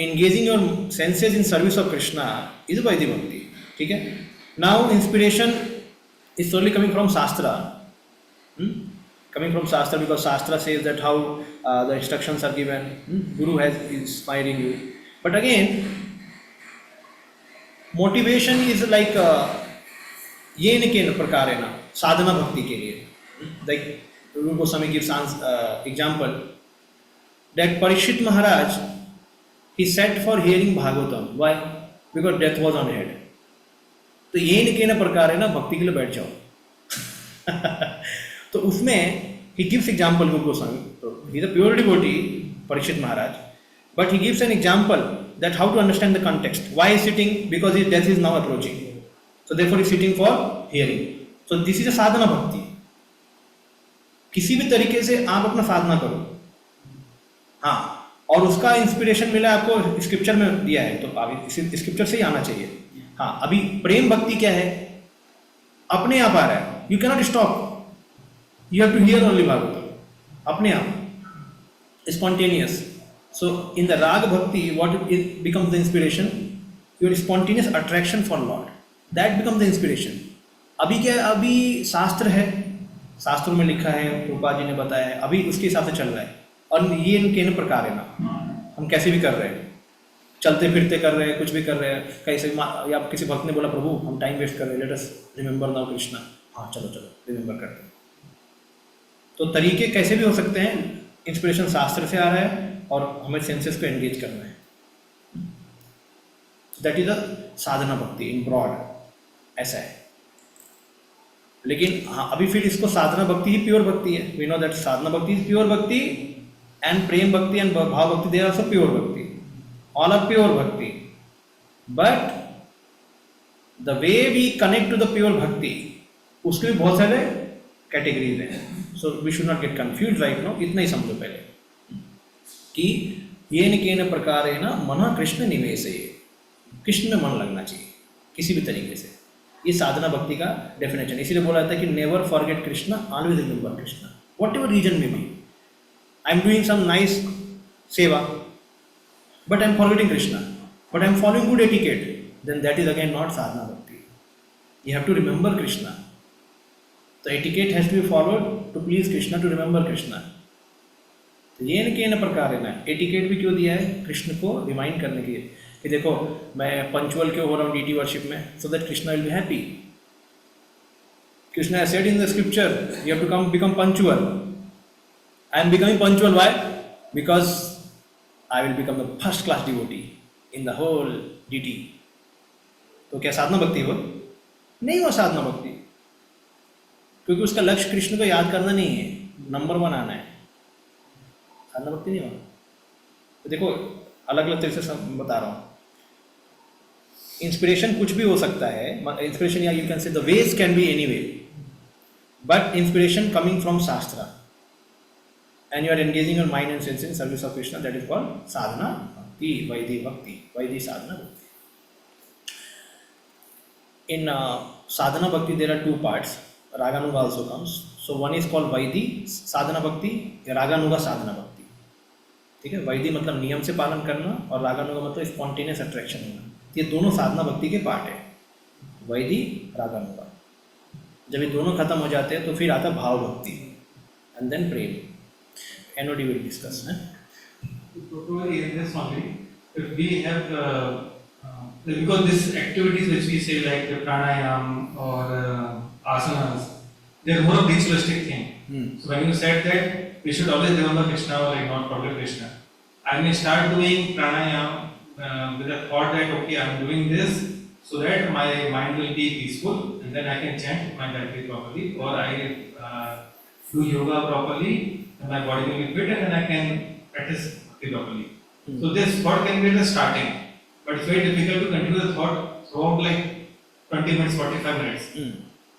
engaging your senses in service of Krishna is वैदिक भक्ति. ठीक है. Now inspiration is solely coming from Shastra. Coming from Shastra because Shastra says that how the instructions are given. Guru has inspiring you. But again, motivation is like ये न के प्रकार है ना साधना भक्ति के लिए. लाइक रूप Goswami gives example that Parikshit Maharaj he set for hearing Bhagavatam. Why? Because death was on head. तो ये न के प्रकार है ना भक्ति के लिए बैठ जाओ. तो उसमें ही गिव्स एग्जांपल रूप Goswami. He is a pure devotee Parikshit Maharaj, but he gives an example that how to understand the context. Why is sitting? Because his death is now approaching. So therefore he is sitting for hearing. So this is a sadhana bhakti. किसी भी तरीके से आप अपना साधना करो. हाँ, और उसका इंस्पिरेशन मिला आपको स्क्रिप्चर में दिया है, तो आप स्क्रिप्चर से ही आना चाहिए. हाँ, अभी प्रेम भक्ति क्या है? अपने आप आ रहा है. You cannot stop. You have to hear only Bhagavat. अपने आप, spontaneous. So in the Rag Bhakti, what becomes the inspiration? Your spontaneous attraction for Lord. That becomes the inspiration. अभी क्या है? अभी शास्त्र है, शास्त्रों में लिखा है, रूपा जी ने बताया है, अभी उसके हिसाब से चल रहा है. और ये इनके प्रकार है ना, हम कैसे भी कर रहे हैं, चलते फिरते कर रहे हैं, कुछ भी कर रहे हैं. कैसे या किसी भक्त ने बोला प्रभु हम टाइम वेस्ट कर रहे हैं, let us remember now Krishna. हाँ चलो रिमेंबर करते हैं. तो तरीके कैसे भी हो सकते हैं, इंस्पिरेशन शास्त्र से आ रहा है और हमें सेंसेस को एंगेज करना है। दैट इज अ साधना भक्ति इन ब्रॉड, ऐसा है। लेकिन हाँ, अभी फिर इसको साधना भक्ति ही प्योर भक्ति है। We know that sadhana bhakti is pure bhakti and prema bhakti and bhava bhakti, they are also pure bhakti, all are pure bhakti. But the way we connect to the pure bhakti, उसके भी बहुत सारे कैटेगरीज हैं। So we should not get confuse right now. इतना ही समझो पहले कि येन केन प्रकारेण मन कृष्ण निवेशे, कृष्ण में मन लगना चाहिए किसी भी तरीके से। ये साधना भक्ति का डेफिनेशन। इसीलिए बोला जाता है कि never forget Krishna, always remember Krishna, whatever reason may be. I am doing some nice सेवा but I am forgetting Krishna, but I am following good etiquette, then that is again not sadhana bhakti. You have to remember Krishna. The etiquette has to be followed to please Krishna, to remember Krishna. तो ये न केन प्रकार है ना, etiquette भी क्यों दिया है? कृष्ण को रिमाइंड करने के लिए कि देखो मैं पंचुअल क्यों हो रहा हूँ डीटी वर्शिप में, so that Krishna will be happy. Krishna has said in the scripture, you have to become punctual. I am becoming punctual. Why? Because I will become the first class devotee in the whole DT. तो क्या साधना भक्ति हो? नहीं हो साधना भक्ति, क्योंकि उसका लक्ष्य कृष्ण को याद करना नहीं है, नंबर 1 आना है। साधना भक्ति नहीं होना। तो देखो अलग अलग तरीके से बता रहा हूँ। इंस्पिरेशन कुछ भी हो सकता है, इंस्पिरेशन या you can say the ways can be any way, but inspiration coming from शास्त्र and you are engaging your mind and sense in service of Krishna, that is called साधना भक्ति, वैदिक भक्ति, वैदिक साधना भक्ति। In sadhana bhakti there are 2 parts. Raganuga also comes. So one is called Vaidi sadhana bhakti, Raganuga sadhana bhakti. ठीक है, वैदी मतलब नियम से पालन करना और रागानुगा मतलब स्पॉन्टेनियस अट्रैक्शन होना। ये दोनों साधना भक्ति के पार्ट है, वैदी रागानुगा। जब ये दोनों खत्म हो जाते हैं तो फिर आता bhava bhakti and then prema. NOD will discuss है। Totally in this only, if we have because these activities which we say like the pranayam or asanas, they are more ritualistic thing. So when you said that we should always remember Krishna or like not forget Krishna, I may start doing pranayam with the thought that okay, I am doing this so that my mind will be peaceful and then I can chant my Gayatri properly, or I do yoga properly and my body will be fit and then I can practice Bhakti properly. So this thought can be the starting. But it's very difficult to continue the thought throughout like 20 minutes, 45 minutes.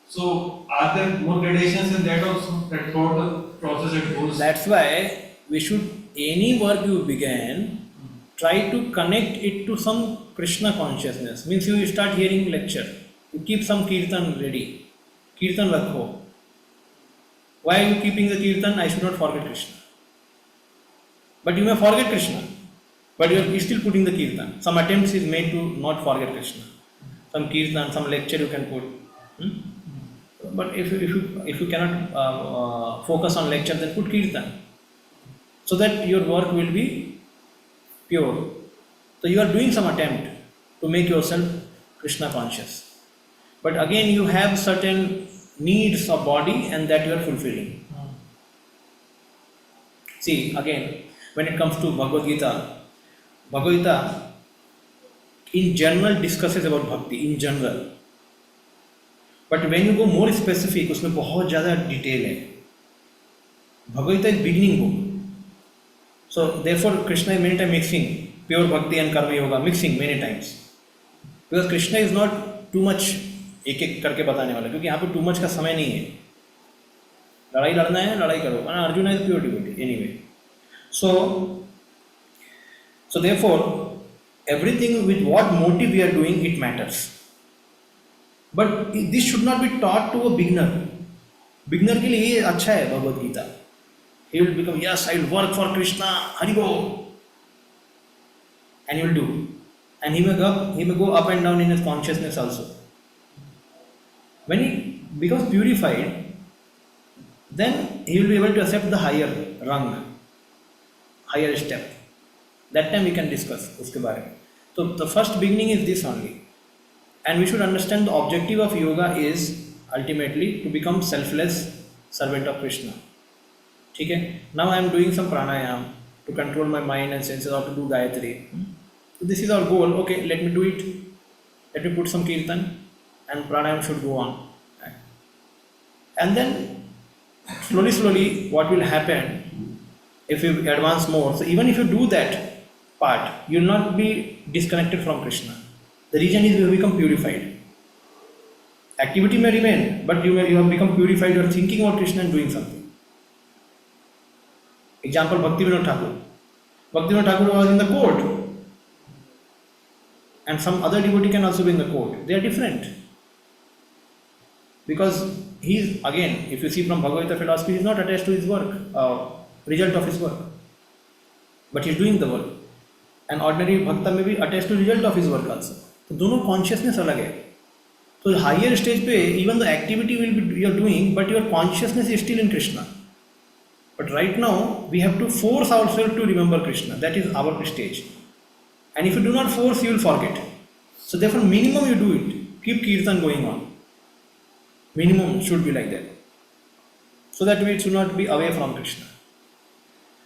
So are there more gradations in that also, that throughout the process it goes? That's why we should, any work you begin, try to connect it to some Krishna consciousness. Means you start hearing lecture, you keep some kirtan ready. Kirtan rakho. Why are you keeping the kirtan? I should not forget Krishna. But you may forget Krishna, but you are still putting the kirtan. Some attempts is made to not forget Krishna. Some kirtan, some lecture you can put. But if you cannot focus on lecture, then put kirtan, so that your work will be pure. So you are doing some attempt to make yourself Krishna conscious. But again you have certain needs of body and that you are fulfilling. See again, when it comes to Bhagavad Gita in general discusses about bhakti in general, but when you go more specific, उसमें बहुत ज़्यादा detail है। Bhagavad Gita is beginning book, so therefore Krishna is many times mixing pure bhakti and karma yoga, mixing many times, because Krishna is not too much एक एक करके बताने वाला, क्योंकि यहाँ पे too much का समय नहीं है। लड़ाई लड़ना है, लड़ाई करो। Arjun is pure devotee anyway. So therefore, everything with what motive we are doing, it matters. But this should not be taught to a beginner. Beginner के लिए ये अच्छा है Bhagavad Gita. He will become, yes, I will work for Krishna, Hari Bo, and he will do. And he may go up and down in his consciousness also. When he becomes purified, then he will be able to accept the higher rung, higher step. That time we can discuss उसके बारे में. So the first beginning is this only, and we should understand the objective of yoga is ultimately to become selfless servant of Krishna. ठीक है. Now I am doing some pranayam to control my mind and senses, or to do Gayatri. So this is our goal. Okay, let me do it. Let me put some kirtan, and pranayam should go on. And then slowly, what will happen if you advance more? So even if you do that part, you will not be disconnected from Krishna. The reason is you have become purified. Activity may remain, but you have become purified. You are thinking about Krishna and doing something. Example, Bhakti Thakur. Bhakti Thakur was in the court, and some other devotee can also be in the court. They are different. Because he is, again, if you see from Bhagavad Gita philosophy, he is not attached to his work, result of his work. But he is doing the work. And ordinary Bhakta may be attached to result of his work also. So, दोनों consciousness अलग है. So, higher stage पे, even the activity will be you are doing, but your consciousness is still in Krishna. But right now, we have to force ourselves to remember Krishna. That is our stage. And if you do not force, you will forget. So, therefore, minimum you do it. Keep kirtan going on. Minimum should be like that. So that we should not be away from Krishna.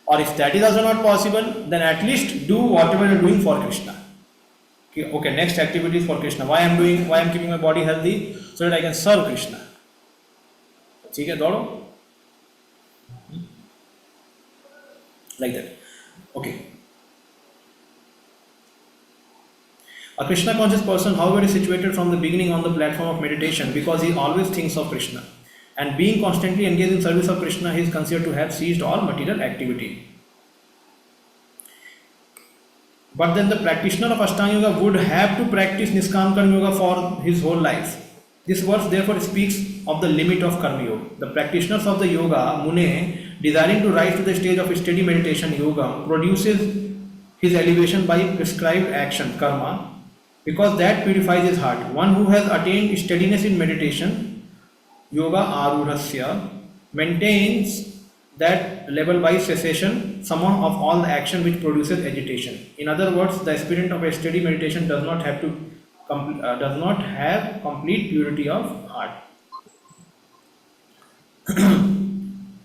Or if that is also not possible, then at least do whatever you are doing for Krishna. Okay, next activity is for Krishna. Why I am keeping my body healthy? So that I can serve Krishna. ठीक है, दौड़ो. Like that. Okay. A Krishna conscious person, however, is situated from the beginning on the platform of meditation because he always thinks of Krishna. And being constantly engaged in service of Krishna, he is considered to have ceased all material activity. But then the practitioner of Ashtanga Yoga would have to practice Niskam Karma Yoga for his whole life. This verse therefore speaks of the limit of Karma Yoga. The practitioners of the Yoga, Mune, desiring to rise to the stage of steady meditation yoga, produces his elevation by prescribed action, karma, because that purifies his heart. One who has attained steadiness in meditation, yoga arudhasya, maintains that level by cessation, summon of all the action which produces agitation. In other words, the aspirant of a steady meditation does not have complete purity of heart.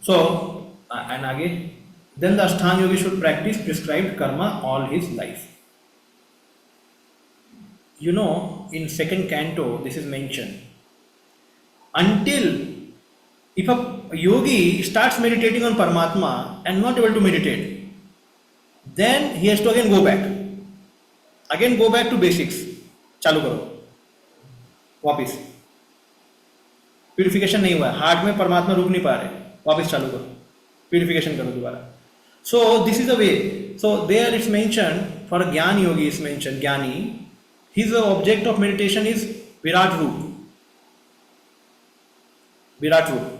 So, and again, then the Ashtanga yogi should practice prescribed karma all his life. You know, in second canto, this is mentioned. Until if a yogi starts meditating on Paramatma and not able to meditate, then he has to again go back. Again go back to basics. चालू करो वापिस. Purification नहीं हुआ है, heart में परमात्मा रुक नहीं पा रहे, वापिस चालू करो, प्यूरिफिकेशन करो दोबारा. So this is the way. So there it's mentioned, for a Jnani yogi is mentioned, Jnani, his object of meditation is Virat Roop. Virat Roop.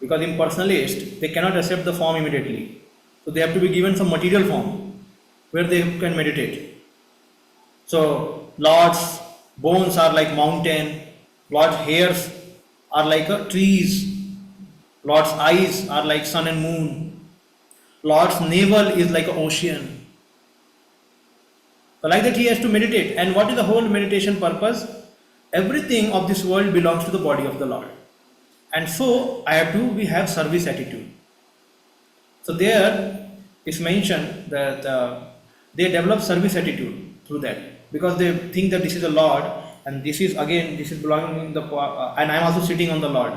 Because impersonalists, they cannot accept the form immediately. So they have to be given some material form where they can meditate. So Lord's bones are like mountain, Lord's hairs are like trees, Lord's eyes are like sun and moon, Lord's navel is like an ocean. So like that he has to meditate. And what is the whole meditation purpose? Everything of this world belongs to the body of the Lord. And so we have service attitude. So there is mentioned that they develop service attitude through that. Because they think that this is the Lord and this is belonging in the and I am also sitting on the Lord.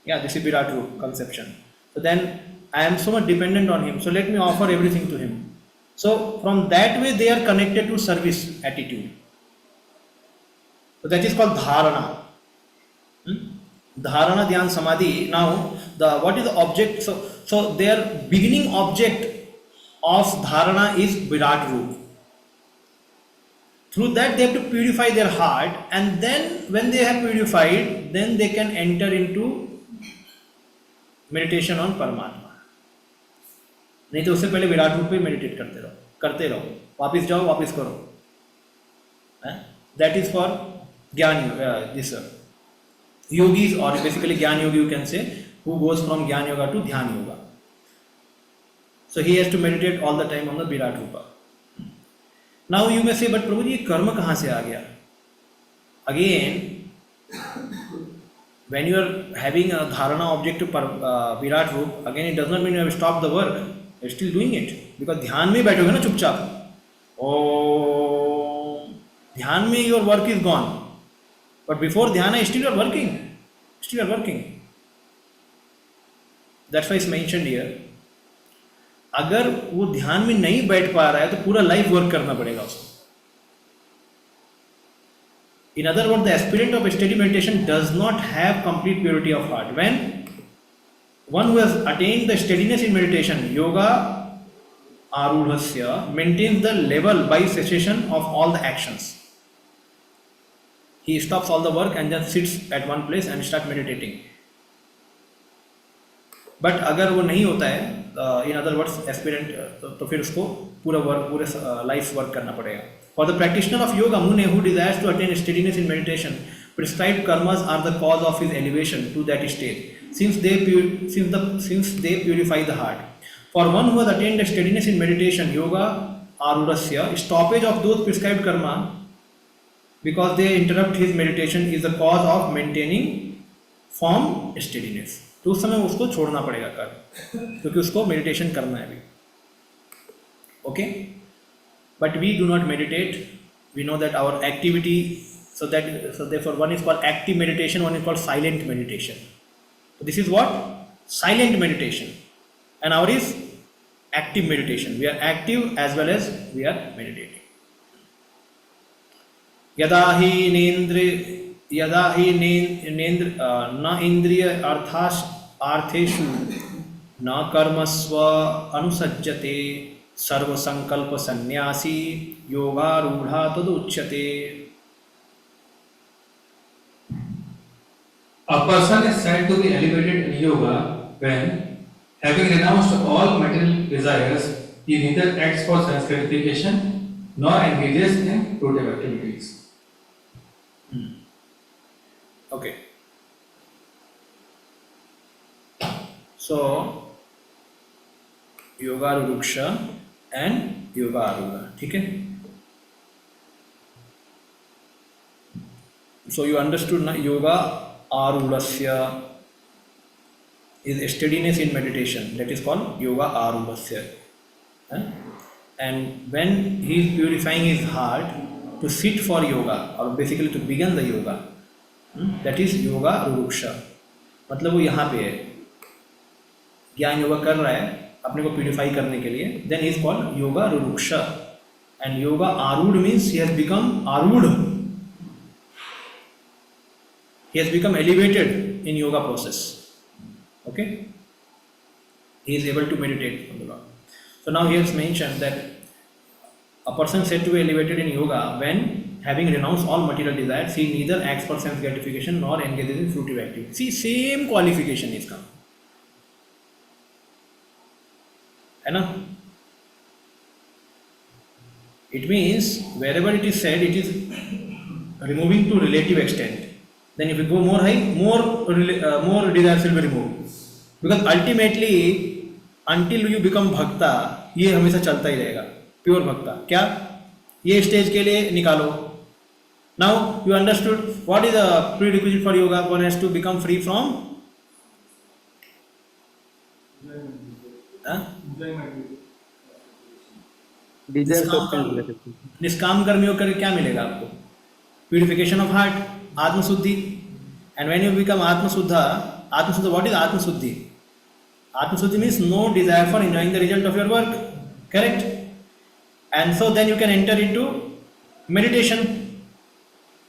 Yeah, this is Virat Roop conception. So then I am so much dependent on him. So let me offer everything to him. So from that way they are connected to service attitude. So that is called dharana. Dharana, Dhyan, Samadhi. Now, what is the object? So their beginning object of dharana is Virat Roop. Through that they have to purify their heart, and then when they have purified, then they can enter into meditation on Paramatma. नहीं तो उससे पहले विराट रूप पे meditate करते रहो, वापिस जाओ, वापिस करो. That is for Jnana, this yogis, or basically Jnana yogi you can say, who goes from Jnana yoga to Dhyana yoga. So he has to meditate all the time on the Virat Rupa. Now you may say, but Prabhuji, karma kahan se aa gaya? Again, when you are having a dharana object to virat roop, again it does not mean you have stopped the work. You are still doing it because ध्यान में बैठोगे ना चुपचाप, ओ ध्यान में your work is gone, but before dhyana still you are working, still you are working. That's why it's mentioned here. अगर वो ध्यान में नहीं बैठ पा रहा है तो पूरा लाइफ वर्क करना पड़ेगा उसको. In other words, the aspirant of steady meditation does not have complete purity of heart. When one who has attained the steadiness in meditation, yoga arudhasya, maintains the level by cessation of all the actions. He stops all the work and then sits at one place and starts meditating. But अगर वो नहीं होता है, in other words aspirant, तो फिर उसको पूरा life work करना पड़ेगा. For the practitioner of yoga मुने who desires to attain steadiness in meditation, prescribed karmas are the cause of his elevation to that stage, since they purify the heart. For one who has attained steadiness in meditation, yoga आरूढ़स्य, stoppage of those prescribed karma because they interrupt his meditation is the cause of maintaining form steadiness. तो उस समय उसको छोड़ना पड़ेगा कर्म, क्योंकि उसको मेडिटेशन करना है अभी. Okay, but we do not meditate, we know that our activity, so therefore one is called active meditation, one is called silent meditation. So this is what? Silent meditation, and our is active meditation. We are active as well as we are meditating. यदा ही न इंद्रिय अर्थेषु न कर्मस्व अनुसज्जते, सर्व संकल्प संन्यासी योगारूढ़ा तदुच्यते. A person is said to be elevated in yoga when, having renounced all material desires, he neither acts for sense gratification nor engages in productive activities. Okay. So, yoga ruksha and yoga arudha. ठीक है? So you understood na? Yoga arudhasya is steadiness in meditation. That is called yoga arudhasya. And when he is purifying his heart to sit for yoga, or basically to begin the yoga, that is yoga ruksha. मतलब वो यहाँ पे है, ज्ञान योगा कर रहा है अपने को प्यूरिफाई करने के लिए, then he is called yoga ruksha. And yoga arud means he has become arud, he has become elevated in yoga process. Okay, he is able to meditate on the Lord. So now he has mentioned that a person said to be elevated in yoga when, having renounced all material desires, he neither acts for sense gratification nor engages in fruitive activity. See, same qualification is come. है ना? It means wherever it is said, it is removing to relative extent. Then if you go more high, more desires will be removed. Because ultimately, until you become bhakta, ये हमेशा चलता ही रहेगा. Pure भक्ता क्या, ये stage के लिए निकालो. Now you understood what is the prerequisite for yoga. One has to become free from निष्काम कर्मियों करके क्या मिलेगा आपको? प्यूरिफिकेशन ऑफ हार्ट, आत्मशुद्धि. एंड व्हेन यू बिकम आत्मशुद्ध, व्हाट इज आत्मशुद्धि? आत्मशुद्धि means no desire for enjoying the result of your work. Correct? And so then you can enter into meditation,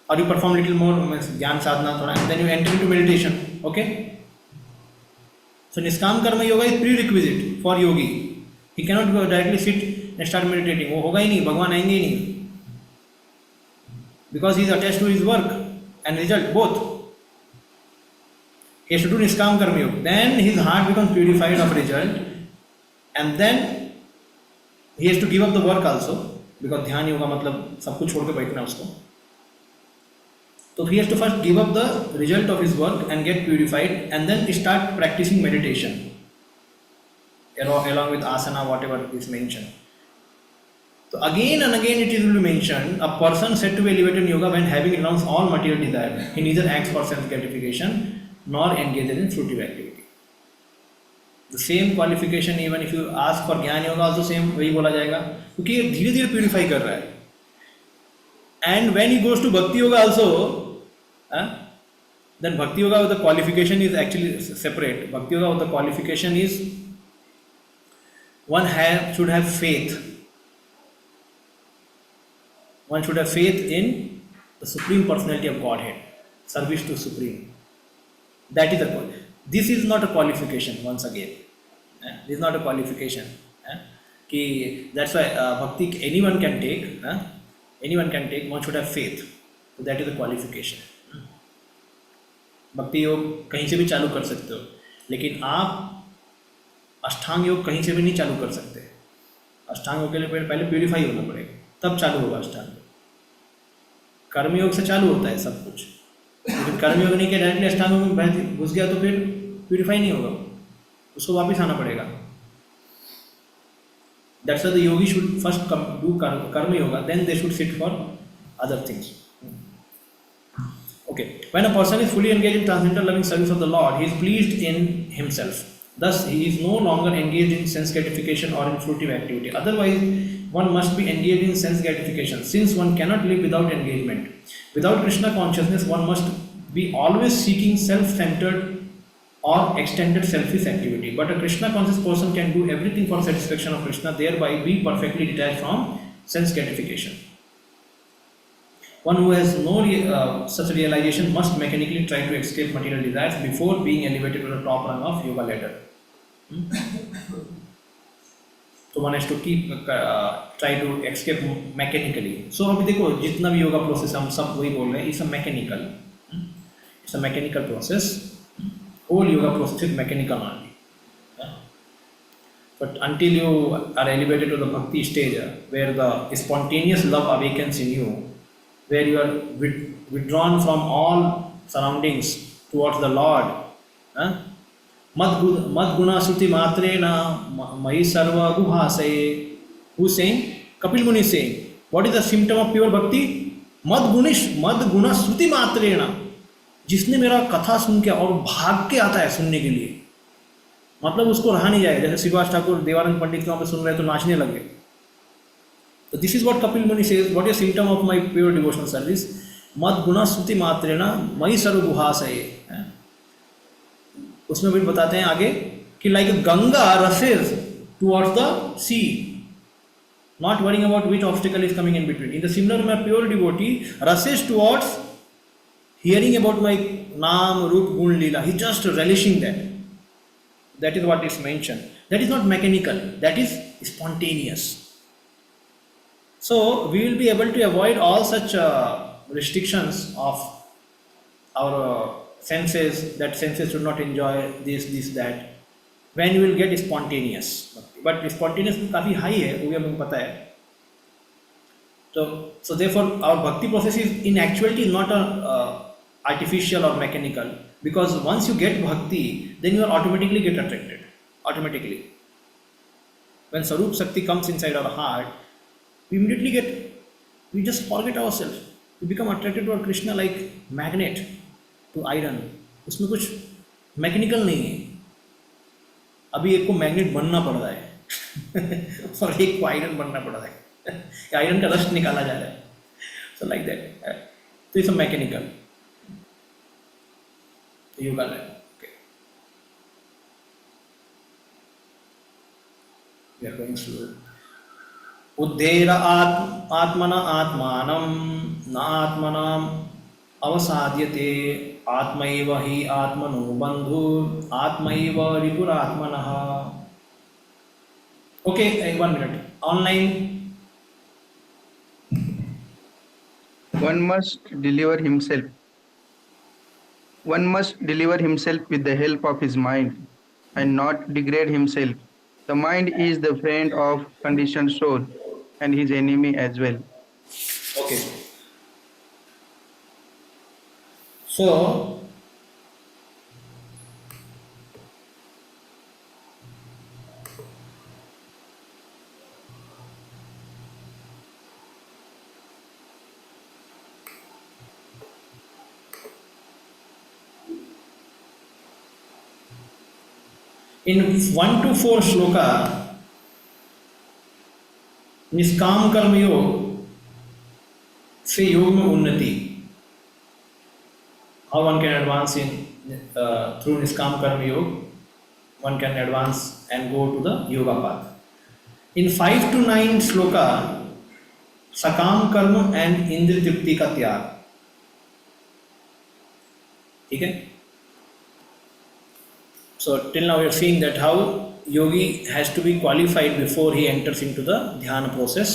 or you perform little more jnana sadhana thoda, and then you enter into meditation. Okay, so niskam karma yoga is prerequisite for yogi. He cannot go directly sit and start meditating. वो होगा ही नहीं, भगवान आएंगे ही नहीं, because he is attached to his work and result both. He has to do niskam karma yoga, then his heart becomes purified of result, and then he has to give up the work also, because ध्यान योगा मतलब सब कुछ छोड़ के बैठना उसको. So he has to first give up the result of his work and get purified, and then start practicing meditation along with asana, whatever is mentioned. So again and again it will be mentioned, a person said to be elevated in yoga when, having renounced all material desire, he neither acts for sense gratification nor engaged in fruitive activity. The same qualification even if you ask for ज्ञान yoga also same वही बोला जाएगा क्योंकि ये धीरे धीरे purify कर रहा है. And when he goes to Bhakti Yoga also, then Bhakti Yoga with the qualification is actually separate. Bhakti Yoga with the qualification is should have faith. One should have faith in the Supreme Personality of Godhead, service to Supreme. That is a this is not a qualification once again. This is not a qualification. That's why Bhakti anyone can take. Anyone can take, one should have faith. So that is the qualification. भक्ति योग कहीं से भी चालू कर सकते हो, लेकिन आप अष्टांग योग कहीं से भी नहीं चालू कर सकते. अष्टांग योग के लिए पहले प्यूरिफाई होना पड़ेगा, तब चालू होगा अष्टांग योग. कर्मयोग से चालू होता है सब कुछ, लेकिन कर्मयोग नहीं किया डायरेक्टली अष्टांग योग में घुस गया तो फिर प्यूरिफाई नहीं होगा, उसको वापस आना पड़ेगा. That's why the yogi should first do karma yoga, then they should sit for other things. Okay, when a person is fully engaged in transcendental loving service of the Lord, he is pleased in himself. Thus, he is no longer engaged in sense gratification or in fruitive activity. Otherwise, one must be engaged in sense gratification. Since one cannot live without engagement, without Krishna consciousness, one must be always seeking self-centered or extended selfish activity. But a Krishna conscious person can do everything for satisfaction of Krishna, thereby being perfectly detached from sense gratification. One who has no such realization must mechanically try to escape material desires before being elevated to the top rung of yoga ladder. So one has to try to escape mechanically. So अभी देखो जितना भी yoga process हम सब वही बोल रहे हैं, it's a mechanical process. Whole yoga process is mechanical only. But until you are elevated to the bhakti stage, where the spontaneous love awakens in you, where you are withdrawn from all surroundings towards the Lord, mad guna suti matrena mai sarva guhasaye. Who's saying? Kapil Muni is saying. What is the symptom of pure bhakti? Mad guna suti matrena. जिसने मेरा कथा सुन के और भाग के आता है सुनने के लिए, मतलब उसको रहा नहीं जाएगा. जैसे श्रीवास ठाकुर देवानंद पंडित को सुन रहे तो नाचने लगे. तो दिस इज व्हाट कपिल मुनि says, what is symptom of my pure devotional service. मद गुणा स्तुति मात्रेण मयि सर्व गुहासये. उसमें भी बताते हैं आगे कि like Ganga races towards the sea, not worrying about which obstacle is coming in between. In the similar my pure devotee races towards hearing about my Naam, Roop, Gun, Leela, he just relishing that. That is what is mentioned. That is not mechanical, that is spontaneous. So we will be able to avoid all such restrictions of our senses, that senses should not enjoy this, that, when you will get spontaneous. But spontaneous काफ़ी high है, वो भी हमें पता है. So therefore our bhakti process is in actuality not a artificial or mechanical, because once you get bhakti, then you automatically get attracted. Automatically, when Sarup Shakti comes inside our heart, we just forget ourselves. We become attracted to our Krishna like magnet to iron. उसमें कुछ mechanical नहीं है. अभी एक को magnet बनना पड़ रहा है और एक को आयरन बनना पड़ रहा है. आयरन का रस्ट निकाला जा रहा है. So like that. So it's a mechanical. You got it. Okay. We are going slow. Uddhera atmana atmanam na atmanam avasadhyate atmaiva hi atmano bandhu atmaiva ripur atmanaha. Okay, 1 minute. Online. One must deliver himself. One must deliver himself with the help of his mind and not degrade himself. The mind is the friend of conditioned soul and his enemy as well. Okay. So, In 1 to 4 shloka, निष्काम कर्म योग से योग में उन्नति, how one can advance in through niskam karma yoga, one can advance and go to the yoga path. In 5 to 9 shloka, sakam karma and indri tripti का त्याग, ठीक है. So till now we are seeing that how yogi has to be qualified before he enters into the dhyana process.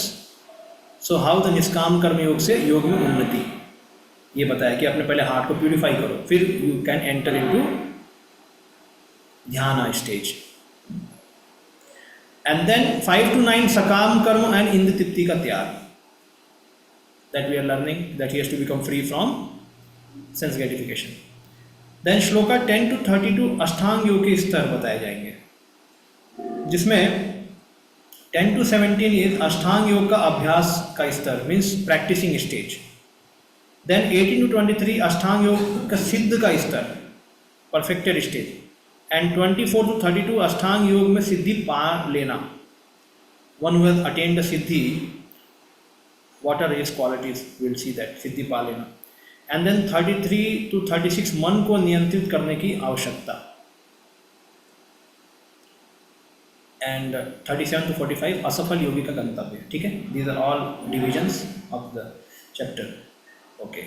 So how the niskam karma योग से योग में उन्नति, ये बताया कि अपने पहले हार्ट को प्यूरिफाई करो, फिर you can enter into dhyana stage. And then 5 to 9 सकाम कर्म एंड इंद्र तृप्ति का त्याग, that we are learning that he has to become free from sense gratification. Then shloka 10 to 32 अष्टांग योग के स्तर बताए जाएंगे, जिसमें 10 to 17 इज अष्टांग योग का अभ्यास का स्तर, means practising stage. Then 18 to 23 अष्टांग योग का सिद्ध का स्तर, परफेक्टेड स्टेज. एंड 24 to 32 अष्टांग योग में सिद्धि पा लेना, one who has attained the सिद्धि, what are his qualities, will see that, सिद्धि पा लेना. एंड देन 33 to 36 मन को नियंत्रित करने की आवश्यकता. एंड 37 to 45 असफल योगी का गंतव्य, ठीक है. These are all divisions of the chapter. Okay.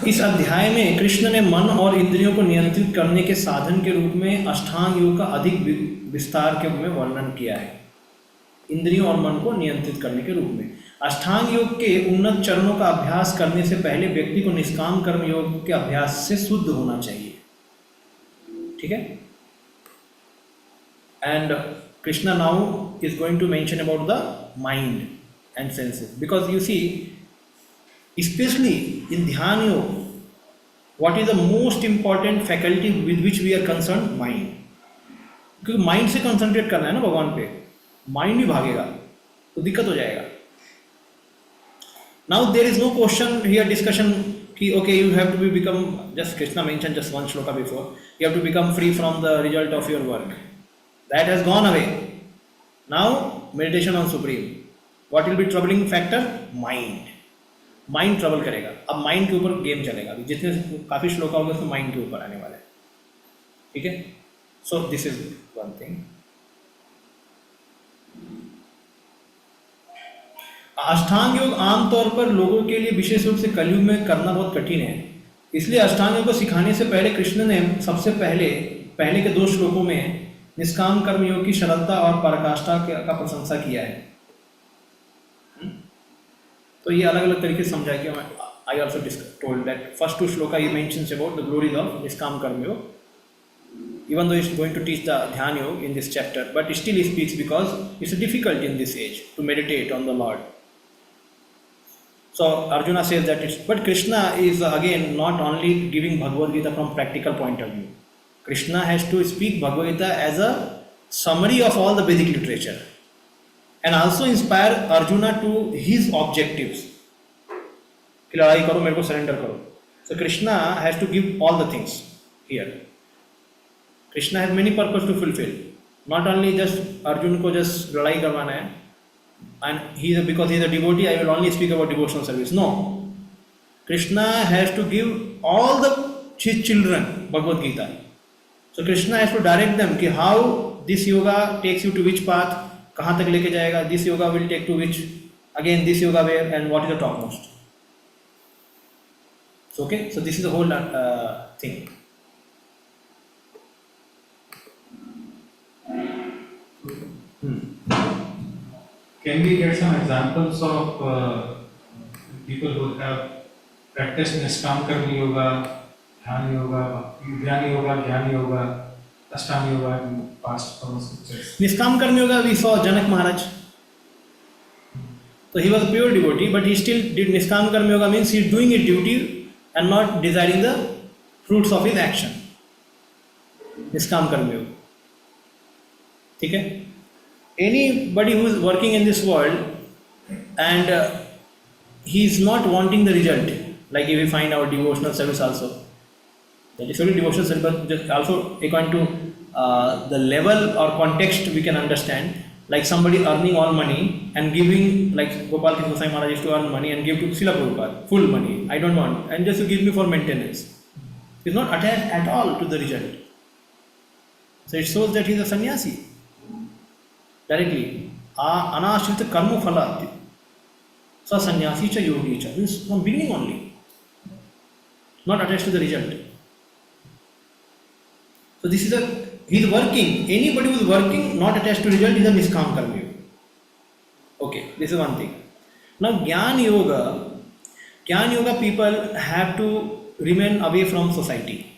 इस अध्याय में कृष्ण ने मन और इंद्रियों को नियंत्रित करने के साधन के रूप में अष्टांग योग का अधिक विस्तार के रूप में वर्णन किया है. इंद्रियों और मन को नियंत्रित करने के रूप में अष्टांग योग के उन्नत चरणों का अभ्यास करने से पहले व्यक्ति को निष्काम कर्म योग के अभ्यास से शुद्ध होना चाहिए, ठीक है. And Krishna now is going to mention about the mind and senses, because you see, especially in Dhyana Yoga, what is the most important faculty with which we are concerned? Mind. क्योंकि mind से concentrate करना है ना भगवान पे, mind ही भागेगा तो दिक्कत हो जाएगा. Now there is no question here, discussion कि okay, you have to be become, just Krishna mentioned just one shloka before, you have to become free from the result of your work. That has gone away. Now meditation on supreme. What will be troubling factor? Mind. Mind trouble करेगा. अब mind के ऊपर game चलेगा. अभी जितने काफ़ी श्लोक होंगे उसमें माइंड के ऊपर आने वाले, ठीक है. So this is one thing. अष्टांग योग आमतौर पर लोगों के लिए विशेष रूप से कलयुग में करना बहुत कठिन है. इसलिए अष्टांग योग को सिखाने से पहले कृष्ण ने सबसे पहले के 2 श्लोकों में निष्काम कर्म योग की सरलता और पराकाष्ठा का प्रशंसा किया है. तो ये अलग अलग तरीके से समझा कि I also told that first 2 shloka ही mentions about the glories of nishkam karma योग, even though he's going to teach the Dhyana Yoga in this chapter, but still he speaks because it's difficult in this age to meditate on the Lord. So Arjuna says that but Krishna is again not only giving Bhagavad Gita from practical point of view. Krishna has to speak Bhagavad Gita as a summary of all the Vedic literature and also inspire Arjuna to his objectives. कि लड़ाई करो, मेरे को surrender करो. So Krishna has to give all the things here. Krishna has many purposes to fulfill. Not only just Arjun को just लड़ाई करवाना है, and because he is a devotee, I will only speak about devotional service. No, Krishna has to give all his children Bhagavad Gita. So Krishna has to direct them कि how this yoga takes you to which path, कहाँ तक लेके जाएगा, this yoga will take to which, again this yoga where, and what is the topmost. So okay, so this is the whole thing. Can we get some examples of people who have practiced Niskam Karma Yoga, Dhyana Yoga, Dhyana Yoga, Jnana Yoga, Ashtanga Yoga in past scriptures? Niskam Karma Yoga, we saw Janak Maharaj. So he was a pure devotee, but he still did Niskam Karma Yoga, means he is doing his duty and not desiring the fruits of his action. Niskam Karma Yoga. ठीक है. Anybody who is working in this world and he is not wanting the result. Like if we find our devotional service also, that is only devotional service, but just also according to the level or context we can understand. Like somebody earning all money and giving, like Gopal Krishna Goswami Maharaj used to earn money and give to Srila Prabhupada, full money. I don't want, and just to give me for maintenance. He is not attached at all to the result. So it shows that he is a sannyasi. Directly. Anashrita karma phala. So sannyasi cha yogi cha. This from beginning only. Not attached to the result. So this is he is working. Anybody who is working, not attached to result, is a niskam karma yoga. Okay, this is one thing. Now Jnana Yoga people have to remain away from society.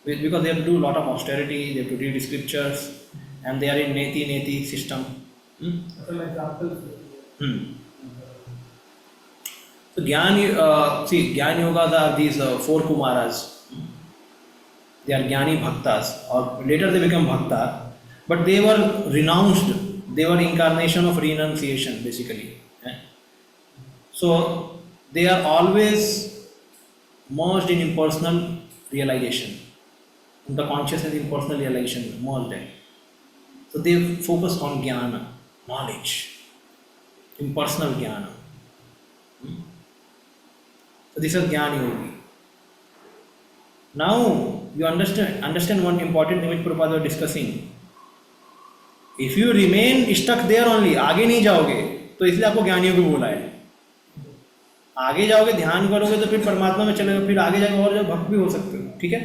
Because they have to do a lot of austerity, they have to read scriptures, and they are in neti system. Some examples. So Jnana Yogas are these 4 Kumaras. They are Jnani Bhaktas, or later they become Bhakta, but they were renounced. They were incarnation of renunciation, basically. So they are always merged in impersonal realization. The consciousness impersonal realization merged in. So they focus on jnana, knowledge, impersonal jnana. So this is Jnana Yogi. Now you understand one important thing which Prabhupada was discussing. If you remain stuck there only, आगे नहीं जाओगे, तो इसलिए आपको ज्ञान योगी बोला है. आगे जाओगे, ध्यान करोगे तो फिर परमात्मा में चले, फिर आगे जाके और भक्त भी हो सकते हो. ठीक है?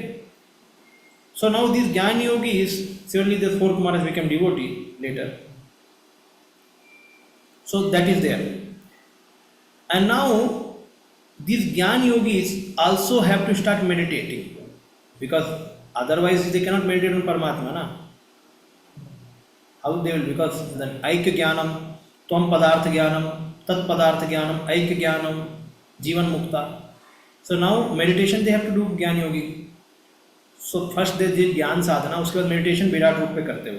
So now these Jnana Yogis, surely the 4 Kumaras became devotee later. So that is there. And now these Jnana Yogis also have to start meditating, because otherwise they cannot meditate on Paramatma. Na? How they will? Because the Aikya Jnanam, Tvam Padartha Jnanam, Tat Padartha Jnanam, Aikya Jnanam, Jivan Mukta. So now meditation they have to do Jnana Yogi. So first they did ज्ञान साधना, उसके बाद meditation Virat रूप पे करते हो.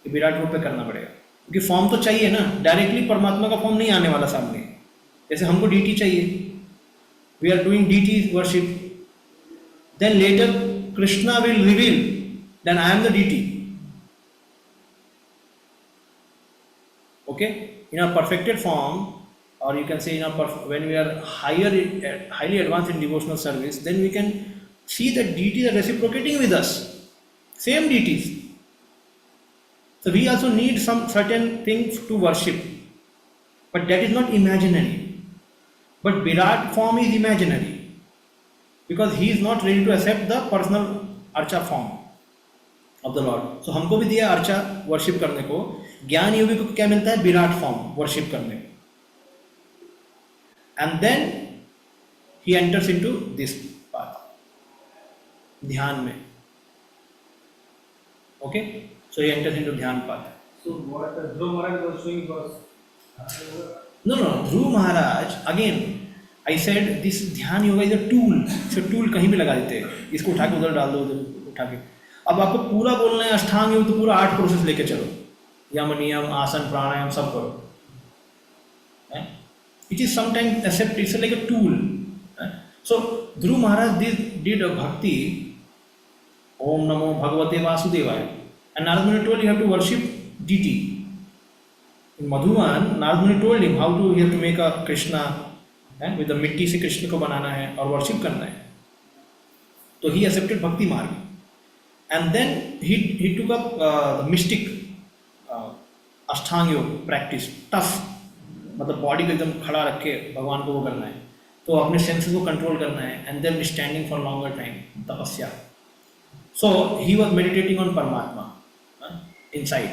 ये विराट रूप पे करना पड़ेगा, क्योंकि फॉर्म तो चाहिए ना. डायरेक्टली परमात्मा का फॉर्म नहीं आने वाला सामने. जैसे हमको डीटी चाहिए, we are doing deity worship, then later Krishna will reveal then I am the deity. Okay, in a perfected form, or you can say when we are highly advanced in devotional service, then we can see that deities are reciprocating with us, same deities. So we also need some certain things to worship, but that is not imaginary. But Virat form is imaginary, because he is not ready to accept the personal archa form of the Lord. So हमको भी दिया अर्चा worship करने को. ज्ञान योगी को क्या मिलता है? विराट फॉर्म वर्शिप करने को. And then he enters into this path, dhyana में. Okay, so he enters into dhyana path. So what Dhruv Maharaj was showing was No, Dhruv Maharaj, again I said this ध्यान yoga is a tool. So tool कहीं भी लगा देते हैं, इसको उठा के उधर डाल दो, उधर उठा के. अब आपको पूरा बोलना है अष्टांग योग, तो पूरा 8 प्रोसेस लेके चलो, यम नियम आसन प्राणायाम सब करो. It is sometimes accepted, it's like a tool. So Dhruv Maharaj did a bhakti, Om Namo Bhagavate Vasudevaya, and Narad Muni told you have to worship deity. In Madhuvan, Narad Muni told him how to, you have to make a Krishna, with the mitti से कृष्ण को बनाना है और worship करना है. तो he accepted bhakti marg, and then he took up the mystic अष्टांग योग practice, tough, मतलब body को एकदम खड़ा रख के भगवान को वो करना है, तो अपने सेंसेस को कंट्रोल करना है, and then standing for longer time, tapasya. So he was meditating on Paramatma inside,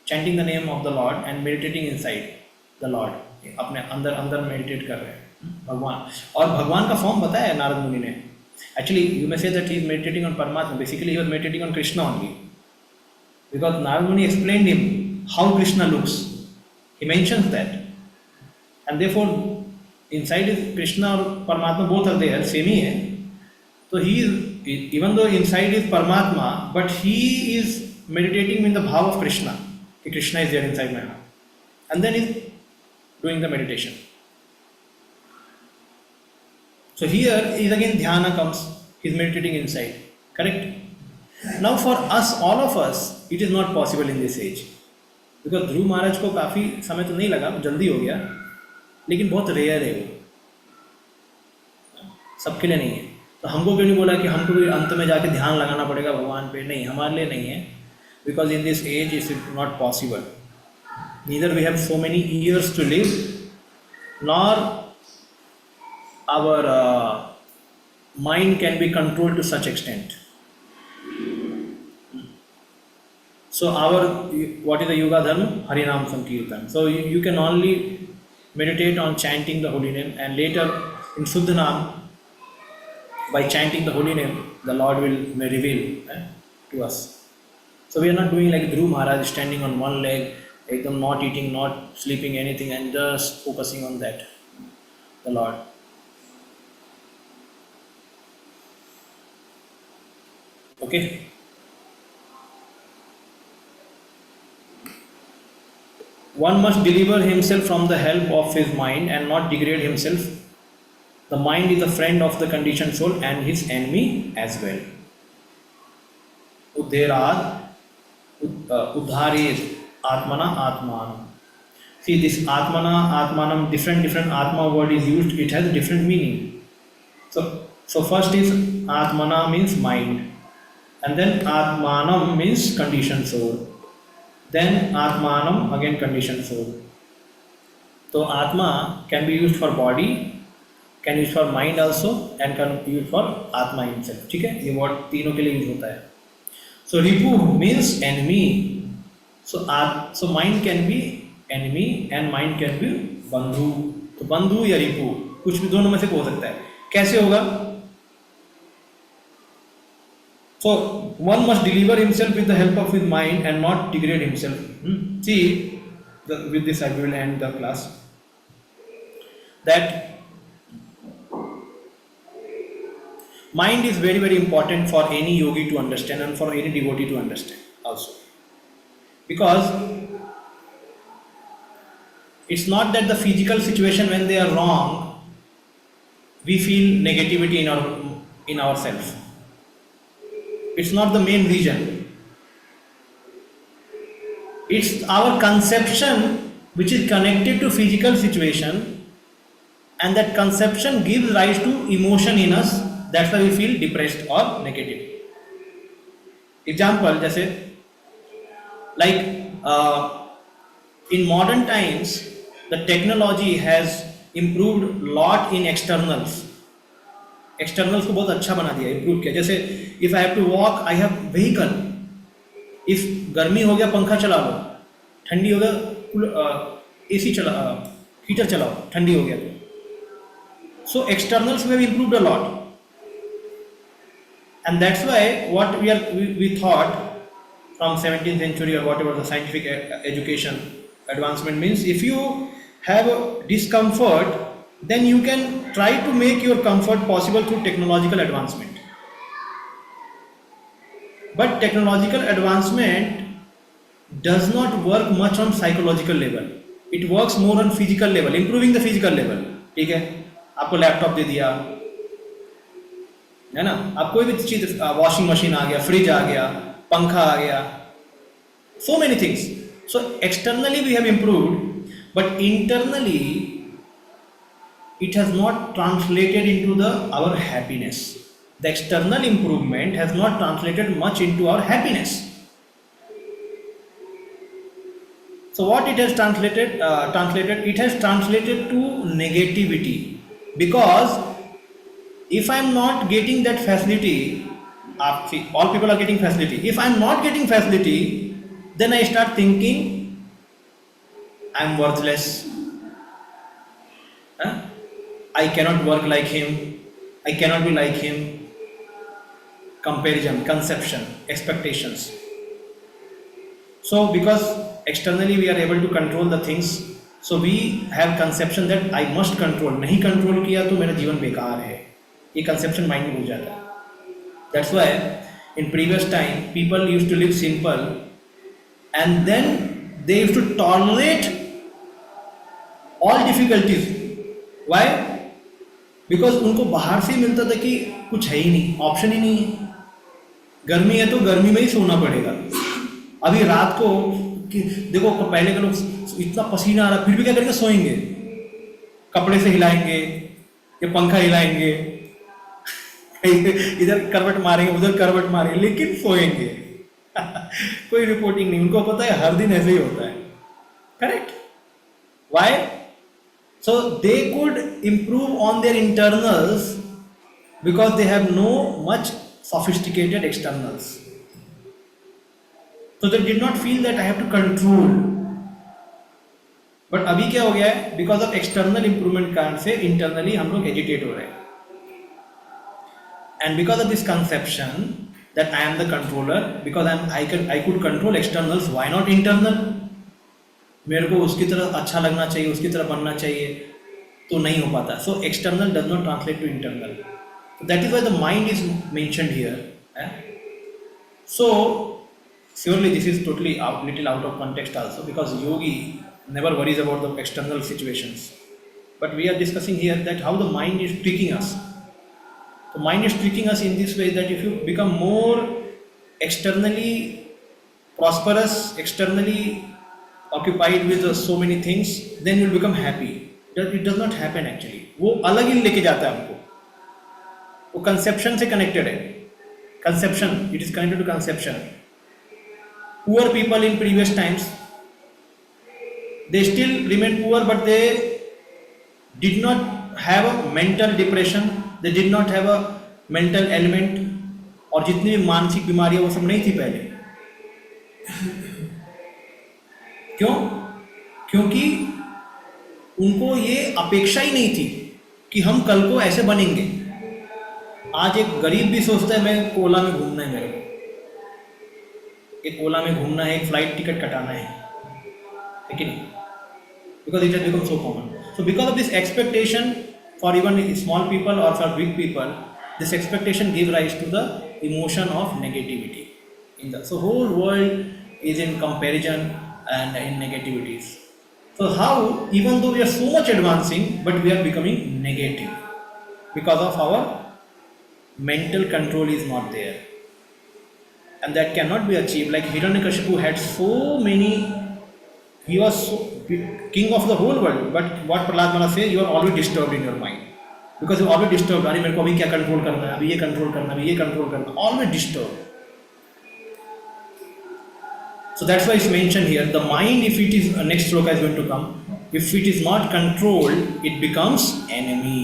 chanting the name of the lord and meditating inside the lord. अपने अंदर मेडिटेट कर रहे हैं भगवान. और भगवान का फॉर्म बताया नारद मुनि ने. Actually you may say that he is meditating on परमात्मा, basically he was meditating on Krishna only, because Narada Muni explained him how Krishna looks. He mentions that, and therefore inside is Krishna or Paramatma, both are there, same ही है. So he is, even though inside is Paramatma, but he is meditating in the bhav of Krishna. Krishna is there inside my heart, and then doing the meditation. So here is again dhyana comes, he is meditating inside, correct? Now for us, all of us, it is not possible in this age. Because ध्रुव महाराज को काफ़ी समय तो नहीं लगा, जल्दी हो गया, लेकिन बहुत रेयर है वो, सबके लिए नहीं है. तो हमको क्यों नहीं बोला कि हमको भी अंत में जाके ध्यान लगाना पड़ेगा भगवान पे? नहीं, हमारे लिए नहीं है. Because in this age it is not possible. Neither we have so many years to live, nor our mind can be controlled to such extent. So what is the yoga dharma? Harinam Sankirtan. So you can only meditate on chanting the holy name, and later in Shuddhanam, by chanting the holy name, the Lord will may reveal to us. So we are not doing like Dhruv Maharaj, standing on one leg, ekdam not eating, not sleeping anything, and just focusing on that, the Lord. Okay. One must deliver himself from the help of his mind and not degrade himself. The mind is a friend of the conditioned soul and his enemy as well. Udherad, Udharir, Atmana, Atman. See, this Atmana, Atmanam, different Atma word is used, it has a different meaning. So first is Atmana means mind, and then Atmanam means conditioned soul. Then Atmanam, again conditioned soul. So Atma can be used for body, can use for mind also, and can use for Atma himself. ठीक है, ये word तीनों के लिए use होता है. So Ripu means enemy. So mind can be enemy and mind can be बंधु. तो बंधु या रिपु, कुछ भी दोनों में से हो सकता है. कैसे होगा? So one must deliver himself with the help of his mind and not degrade himself. See, with this I will end the class. That mind is very, very important for any yogi to understand and for any devotee to understand also. Because it's not that the physical situation, when they are wrong, we feel negativity in ourselves. It's not the main reason. It's our conception which is connected to physical situation, and that conception gives rise to emotion in us. That's why we feel depressed or negative. Example, जैसे like in modern times, the technology has improved lot in externals. Externals को बहुत अच्छा बना दिया, improve किया. जैसे if I have to walk, I have vehicle. If गर्मी हो गया पंखा चला लो, ठंडी हो गया एसी चला, हीटर चलाओ, ठंडी हो गया तो. सो एक्सटर्नल्स में improved a lot, and that's why what we thought from 17th century or whatever the scientific education advancement means, if you have a discomfort, then you can try to make your comfort possible through technological advancement. But technological advancement does not work much on psychological level. It works more on physical level, improving the physical level. ठीक है, आपको laptop दे दिया है ना, आप कोई भी चीज, वॉशिंग मशीन आ गया, फ्रिज आ गया, पंखा आ गया, so many things. So externally we have improved, but internally it has not translated into our happiness. The external improvement has not translated much into our happiness. So what it has translated? It has translated to negativity. Because if I am not getting that facility, see, all people are getting facility. If I am not getting facility, then I start thinking I am worthless. I cannot work like him, I cannot be like him. Comparison, conception, expectations. So because externally we are able to control the things, so we have conception that I must control. नहीं control किया तो मेरा जीवन बेकार है. ये conception mind में घुस जाता है. That's why in previous time people used to live simple, and then they used to tolerate all difficulties. Why? Because उनको बाहर से मिलता था कि कुछ है ही नहीं, ऑप्शन ही नहीं है. गर्मी है तो गर्मी में ही सोना पड़ेगा. अभी रात को देखो, पहले के लोग इतना पसीना आ रहा फिर भी क्या करेंगे, सोएंगे. कपड़े से हिलाएंगे या पंखा हिलाएंगे, इधर करवट मारेंगे उधर करवट मारेंगे, लेकिन सोएंगे. कोई रिपोर्टिंग नहीं. उनको पता है हर दिन ऐसे ही होता है. Correct? Why? So they could improve on their internals because they have no much sophisticated externals. So they did not feel that I have to control. But अभी क्या हो गया है, बिकॉज ऑफ एक्सटर्नल इंप्रूवमेंट कारण से internally हम लोग agitate हो रहे हैं. And because of this conception that I am the controller, because I could control externals, why not internal? मेरे को उसकी तरह अच्छा लगना चाहिए, उसकी तरह बनना चाहिए, तो नहीं हो पाता. So external does not translate to internal. That is why the mind is mentioned here. So surely this is totally little out of context also, because yogi never worries about the external situations, but we are discussing here that how the mind is tricking us. The mind is tricking us in this way that if you become more externally prosperous, externally occupied with so many things, then you will become happy. It does not happen actually. वो अलग ही लेके जाता है हमको. वो conception से connected है. Conception, it is connected to conception. Poor people in previous times, they still remain poor, but they did not have a mental depression, they did not have a mental ailment, और जितनी भी मानसिक बीमारियां वो सब नहीं थी पहले. क्यों? क्योंकि उनको ये अपेक्षा ही नहीं थी कि हम कल को ऐसे बनेंगे. आज एक गरीब भी सोचता है मैं ओला में घूमना है, मेरे को एक ओला में घूमना है, एक फ्लाइट टिकट कटाना है, लेकिन because it has become so common. So because of this expectation for even small people और for big people, this expectation give rise to the emotion of negativity in the. So whole world is in comparison and in negativities. So how even though we are so much advancing, but we are becoming negative because of our mental control is not there, and that cannot be achieved. Like Hiranyakashipu had so many, he was so king of the whole world, but what Prahlad Maharaj says, you are always disturbed in your mind, because you are always disturbed. अरे मेरे को अभी क्या control करना है, अभी ये control करना है, अभी ये कंट्रोल करना है, always disturbed. So that's why it's mentioned here, the mind, if it is, next sloka is going to come, if it is not controlled, it becomes enemy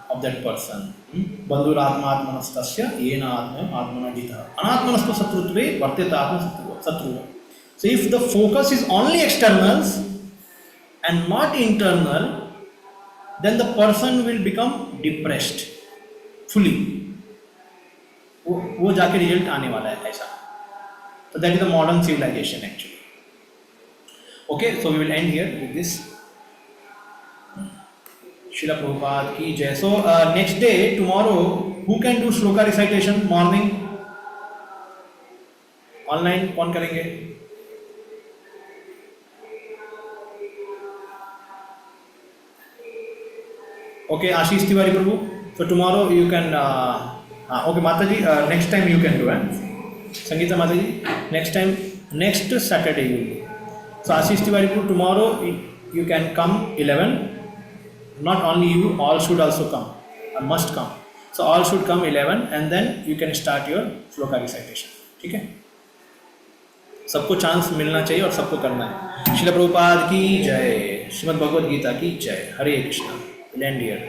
of that person. बंधुरात्मात्मनस्तस्य येन आत्मना जितः अनात्मनस्तु शत्रुत्वे वर्तेत शत्रु. So if the focus is only externals and not internal, then the person will become depressed fully. वो जाके result आने वाला है ऐसा. So that is the modern civilization actually. Okay, so we will end here with this. Srila Prabhupada ki jai. So next day, tomorrow, who can do shloka recitation morning? Online कौन करेंगे? Okay, Ashish Tiwari Prabhu. So tomorrow you can. Okay, Mataji. Next time you can do it. Sangeeta Mataji. Next time, next Saturday you will do. So Ashish Tiwari Prabhu, tomorrow you can come 11. Not only you, all should also come, must come. So all should come 11 and then you can start your shloka recitation. ठीक है? सबको chance मिलना चाहिए और सबको करना है. श्रील प्रभुपाद की जय. श्रीमद् भगवद गीता की जय. हरे कृष्णा. Land here.